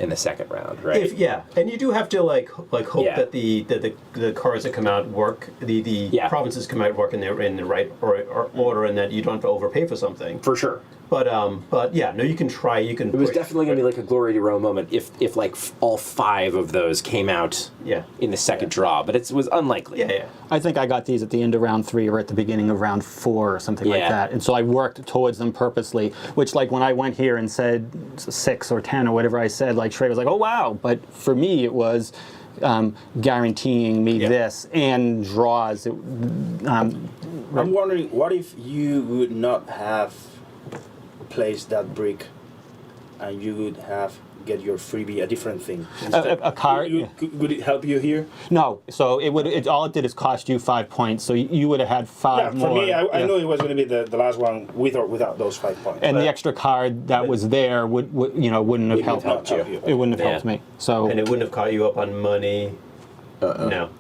in the second round, right? And you do have to hope Yeah. that the cards that come out work, the provinces come out work in the right or order, and that you don't have to overpay for something. For sure. But yeah, no, you can try. You can. It was push, definitely going to be like a glory to row moment if like all 5 of those came out in the second draw, but it was unlikely. Yeah. I think I got these at the end of round 3 or at the beginning of round 4 or something like Yeah. that. And so I worked towards them purposely, which like when I went here and said 6 or 10 or whatever I said, like Trey was like, oh wow. But for me it was guaranteeing me this and draws. I'm wondering, what if you would not have placed that brick and you would have get your freebie a different thing? A card. Would it help you here? No, so all it did is cost you 5 points. So you would have had 5 more. For me, I know it was going to be the last one with or without those 5 points. And the extra card that was there wouldn't have helped you. It wouldn't have helped me. So And it wouldn't have caught you up on money. No.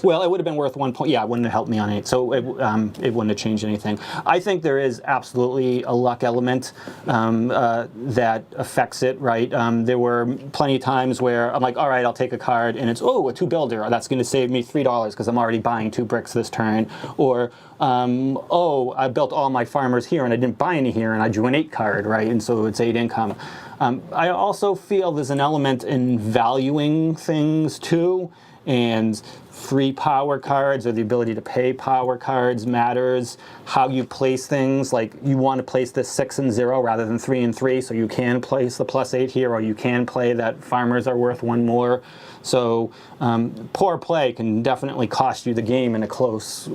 well, it would have been worth 1 point. Yeah, it wouldn't have helped me on it. So it wouldn't have changed anything. I think there is absolutely a luck element that affects it, right? There were plenty of times where I'm like, all right, I'll take a card, and it's, a 2 builder. That's going to save me $3 because I'm already buying 2 bricks this turn. Or, I built all my farmers here, and I didn't buy any here, and I drew an 8 card, right? And so it's 8 income. I also feel there's an element in valuing things, too. And free power cards or the ability to pay power cards matters. How you place things, like you want to place this 6 and 0 rather than 3 and 3, so you can place the +8 here, or you can play that farmers are worth 1 more. So poor play can definitely cost you the game in a close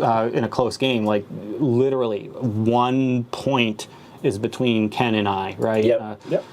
game. Like literally 1 point is between Ken and I, right? Yep.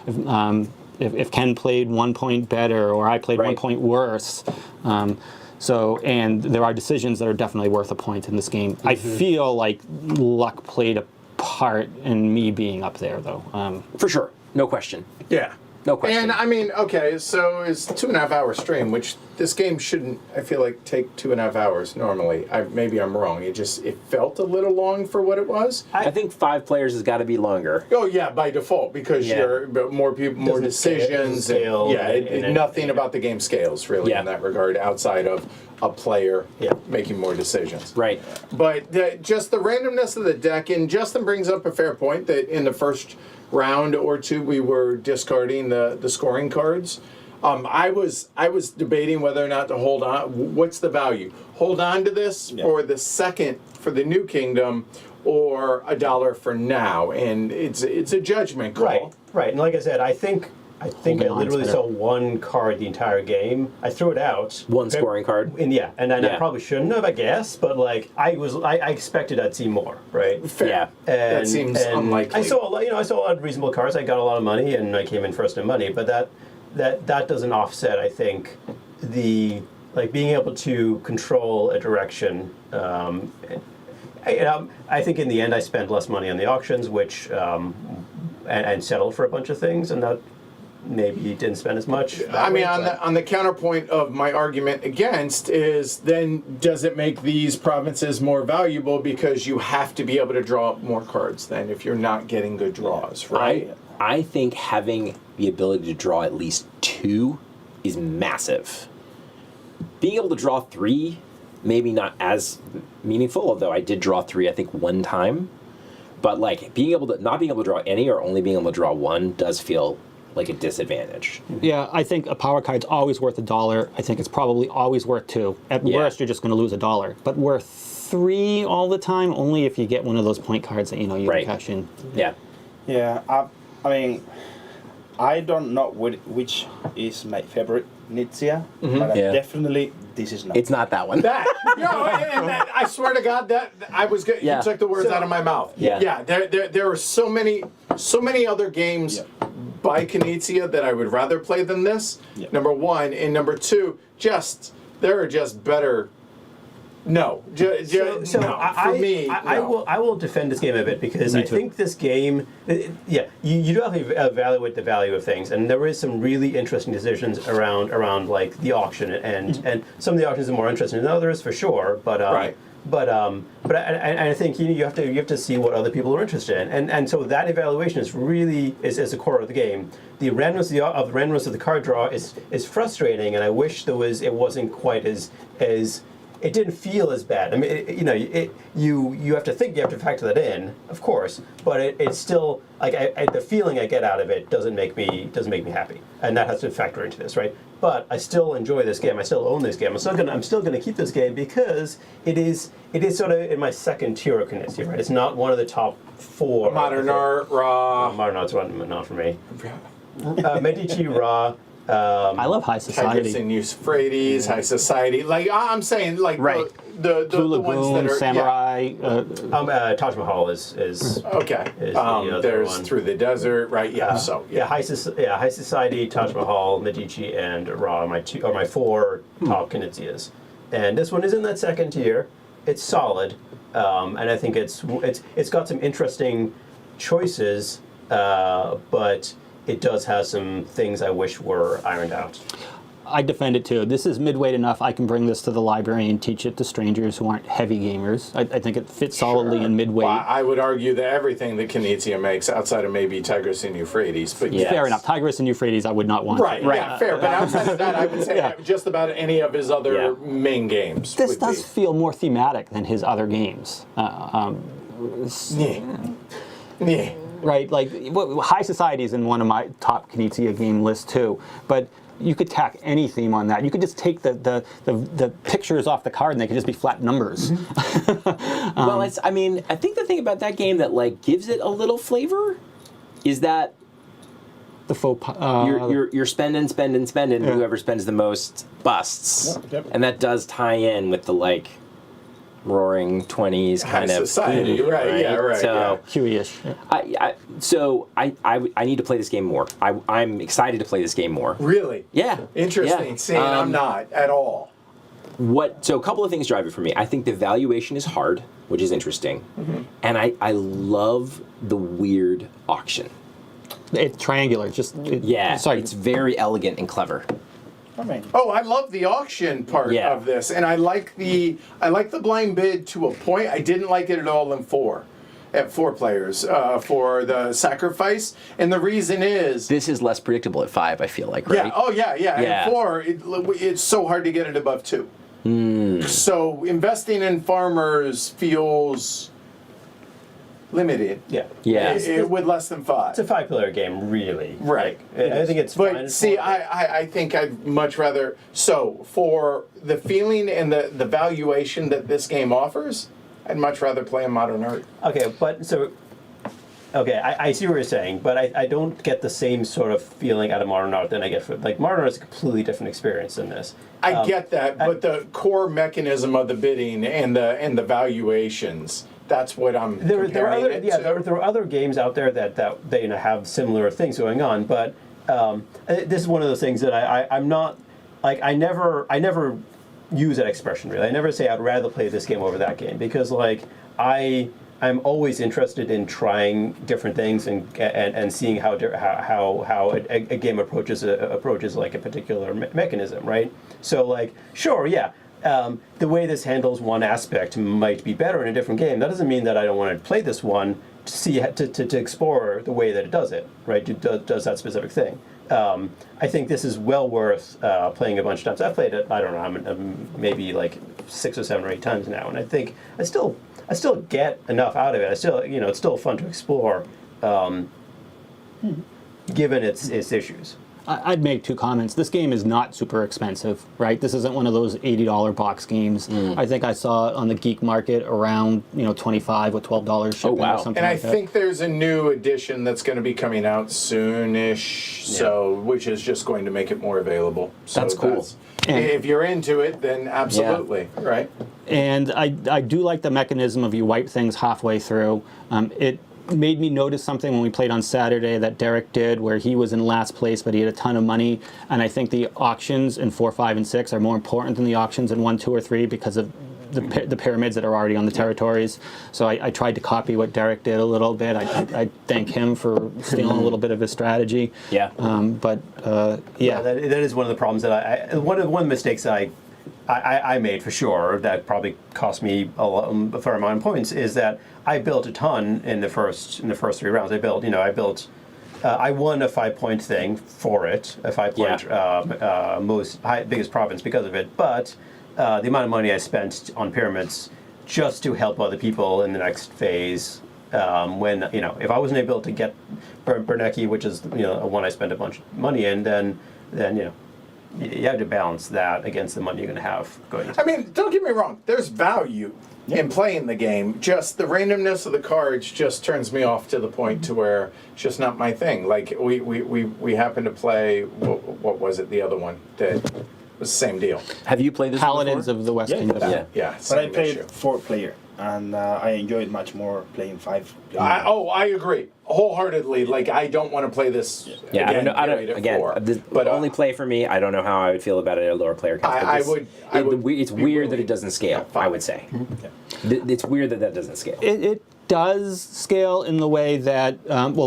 If Ken played 1 point better or I played 1 point worse. And there are decisions that are definitely worth a point in this game. I feel like luck played a part in me being up there, though. For sure. No question. Yeah. No question. And I mean, okay, so it's 2.5 hour stream, which this game shouldn't, I feel like, take 2.5 hours normally. Maybe I'm wrong. It felt a little long for what it was. I think 5 players has got to be longer. Oh yeah, by default, because you're more people, more Doesn't decisions, scale, and nothing about the game scales really in that regard outside of a player making more decisions. Right. But just the randomness of the deck, and Justin brings up a fair point that in the first round or 2 we were discarding the scoring cards. I was debating whether or not to hold on. What's the value? Hold on to this for the second for the New Kingdom, or $1 for now, and it's a judgment call. Right. And like I said, I think I Holding on literally is saw 1 card the entire game. I threw it out. 1 scoring card. And I probably shouldn't have, I guess, but like I expected I'd see more, right? Fair. Yeah. And, That seems unlikely. I saw a lot, I saw a lot of reasonable cards. I got a lot of money, and I came in first in money. But that doesn't offset, I think, the being able to control a direction. I think in the end I spent less money on the auctions, which and settled for a bunch of things, and that maybe didn't spend as much. I mean, on the counterpoint of my argument against is, then does it make these provinces more valuable because you have to be able to draw more cards then if you're not getting good draws, right? I think having the ability to draw at least 2 is massive. Being able to draw 3, maybe not as meaningful, although I did draw 3, I think, 1 time. But like not being able to draw any or only being able to draw 1 does feel like a disadvantage. Yeah, I think a power card's always worth $1. I think it's probably always worth 2. At worst, you're just going to lose $1. But worth 3 all the time, only if you get one of those point cards that you can cash in. Yeah. Yeah, I mean, I don't know which is my favorite Nizia, but definitely this is not. It's not that one. And I swear to God, that I was good. You took the words out of my mouth. Yeah. There are so many other games by Knizia that I would rather play than this. Number 1, and number 2, there are just better No, So no. For me, no. I will defend this game a bit because Me I too. think this game, you do have to evaluate the value of things, and there is some really interesting decisions around like the auction, and some of the auctions are more interesting than others for sure. But Right. But I think you have to see what other people are interested in, and so that evaluation is really is the core of the game. The randomness of the randomness of the card draw is frustrating, and I wish it wasn't quite as it didn't feel as bad. I mean, you have to factor that in, of course, but it's still like the feeling I get out of it doesn't make me happy, and that has to factor into this, right? But I still enjoy this game. I still own this game. I'm still gonna keep this game because it is sort of in my second tier of Knizia, right? It's not one of the top 4. Modern art, raw. Modern art's not for me. Medici, raw. I love High Tigris Society. and Euphrates, High Society. Like I'm saying, like Right. the Blue ones that Lagoon, are Samurai. Taj Mahal is Okay. is the other There's one. Through the Desert, right? Yeah. High Society, Taj Mahal, Medici, and Ra are my 4 top Knizias. And this one is in that second tier. It's solid, and I think it's got some interesting choices, but it does have some things I wish were ironed out. I defend it too. This is mid-weight enough. I can bring this to the library and teach it to strangers who aren't heavy gamers. I think it fits solidly in mid-weight. Well, I would argue that everything that Knizia makes, outside of maybe Tigris and Euphrates, but yes. Fair enough. Tigris and Euphrates, I would not want. Right, yeah, fair. But outside of that, I would say just about any of his other main games. This would does be. feel more thematic than his other games. Yeah. Right, like High Society is in one of my top Knizia game lists too. But you could tack any theme on that. You could just take the pictures off the card and they could just be flat numbers. Well, I think the thing about that game that like gives it a little flavor is that The faux you're spending. Yeah. Whoever spends the most busts, Yep. and that does tie in with the like roaring 20s kind High of society, theme, right, yeah, right, So Huey-ish. I need to play this game more. I'm excited to play this game more. Really? Yeah. Interesting. Yeah. See, and I'm not at all. So a couple of things drive it for me. I think the valuation is hard, which is interesting, and I love the weird auction. It's triangular. Sorry. It's very elegant and clever. I mean, Oh, I love the auction part Yeah. of this, and I like the blind bid to a point. I didn't like it at all in 4, at 4 players for the sacrifice, and the reason is This is less predictable at 5, I feel like, right? yeah, oh yeah. Yeah. And 4, it's so hard to get it above 2. So investing in farmers feels limited. Yeah. Yeah. With less than 5. It's a 5-player game, really. Right. Like, I think it's fine. But see, I think I'd much rather. So for the feeling and the valuation that this game offers, I'd much rather play a modern art. Okay, but so. Okay, I see what you're saying, but I don't get the same sort of feeling out of modern art than I get from like modern art is a completely different experience than this. I get that, but the core mechanism of the bidding and the valuations. That's what I'm There are comparing other it to. there are other games out there that they have similar things going on, but this is one of those things that I'm not like I never use that expression really. I never say I'd rather play this game over that game because like I'm always interested in trying different things and seeing how a game approaches like a particular mechanism, right? So like sure, yeah. The way this handles one aspect might be better in a different game. That doesn't mean that I don't want to play this one to see to explore the way that it does it, right? Does that specific thing. I think this is well worth playing a bunch of times. I've played it. I don't know. I'm maybe like 6 or 7 or 8 times now, and I think I still get enough out of it. I still it's still fun to explore, given its issues. I'd make 2 comments. This game is not super expensive, right? This isn't one of those $80 box games. I think I saw it on the geek market around $25 with $12 shipping wow. or something And I like that. think there's a new edition that's going to be coming out soonish, so which is just going to make it more available. So That's cool. And- if you're into it, then absolutely, right? And I do like the mechanism of you wipe things halfway through. It made me notice something when we played on Saturday that Derek did where he was in last place but he had a ton of money, and I think the auctions in 4, 5, and 6 are more important than the auctions in 1, 2, or 3 because of the pyramids that are already on the territories. So I tried to copy what Derek did a little bit. I thank him for stealing a little bit of his strategy. Yeah. Yeah. That is one of the problems that one of the mistakes I made for sure that probably cost me a fair amount of points is that I built a ton in the first 3 rounds. I won a 5-point thing for it, a 5-point biggest province because of it. But the amount of money I spent on pyramids just to help other people in the next phase, when if I wasn't able to get Bernecki, which is one I spent a bunch of money in, then you have to balance that against the money you're going to have going into I mean, don't get me wrong. There's value in playing the game. Just the randomness of the cards just turns me off to the point to where it's just not my thing. Like we happened to play what was it? The other one that was the same deal. Have you played this Paladins before? of the West Yeah. Kingdom. Yeah. Yeah, But I same played issue. 4-player, and I enjoyed much more playing 5. I agree wholeheartedly. Like I don't want to play this. Yeah, again, I period don't. at Again, 4. the but only play for me. I don't know how I would feel about it at a lower player count. but I this- would It's be weird that willing it doesn't scale. at 5. I would say. It's weird that doesn't scale. It does scale in the way that,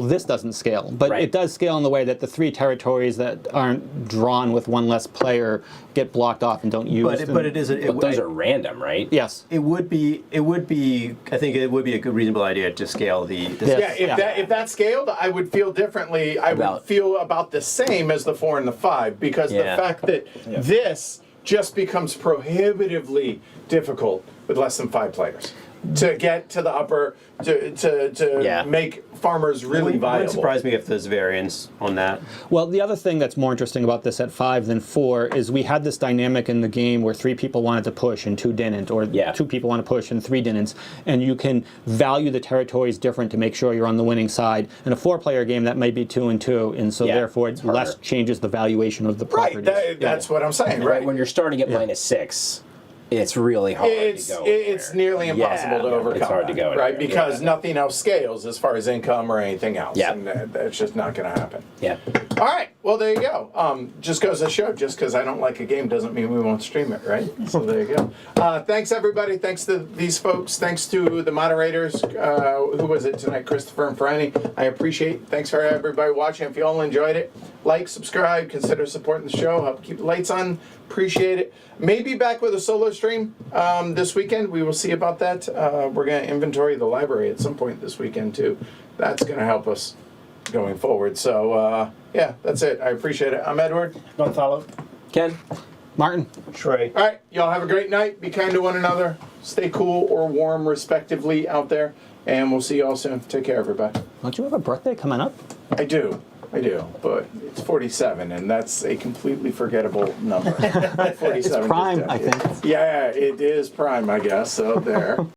this doesn't scale, but Right. it does scale in the way that the 3 territories that aren't drawn with 1 less player get blocked off and don't use. but it is But those are random, right? Yes. It would be. I think it would be a good, reasonable idea to scale the. Yes. Yeah, if that scaled, I would feel differently. I would feel about the same as the 4 and the 5 because Yeah. the fact that this just becomes prohibitively difficult with less than 5 players to get to the upper to Yeah. make farmers really Wouldn't viable. surprise me if there's variance on that. Well, the other thing that's more interesting about this at 5 than 4 is we had this dynamic in the game where 3 people wanted to push and 2 didn't, or 2 people want to push and 3 didn't, and you can value the territories different to make sure you're on the winning side. In a 4-player game, that may be 2 and 2, and so therefore it less harder. changes the valuation of the Right, properties. that's what I'm saying. Right. Right. When you're starting at -6, it's really hard It's to go. it's there. nearly impossible to overcome. It's hard to that, go right? there. Because nothing else scales as far as income or anything else. Yeah. And that's just not going to happen. Yeah. All right. Well, there you go. Just goes to show, just because I don't like a game doesn't mean we won't stream it, right? So there you go. Thanks, everybody. Thanks to these folks. Thanks to the moderators. Who was it tonight? Christopher and Franny. I appreciate it. Thanks for everybody watching. If you all enjoyed it, like, subscribe, consider supporting the show. Help keep the lights on. Appreciate it. Maybe back with a solo stream this weekend. We will see about that. We're going to inventory the library at some point this weekend, too. That's going to help us going forward. So, yeah, that's it. I appreciate it. I'm Edward. Gonzalo. Ken? Martin? Trey. All right. Y'all have a great night. Be kind to one another. Stay cool or warm, respectively, out there. And we'll see you all soon. Take care, everybody. Don't you have a birthday coming up? I do, but it's 47, and that's a completely forgettable number. 47. Prime, I think. Yeah, it is prime, I guess. So there.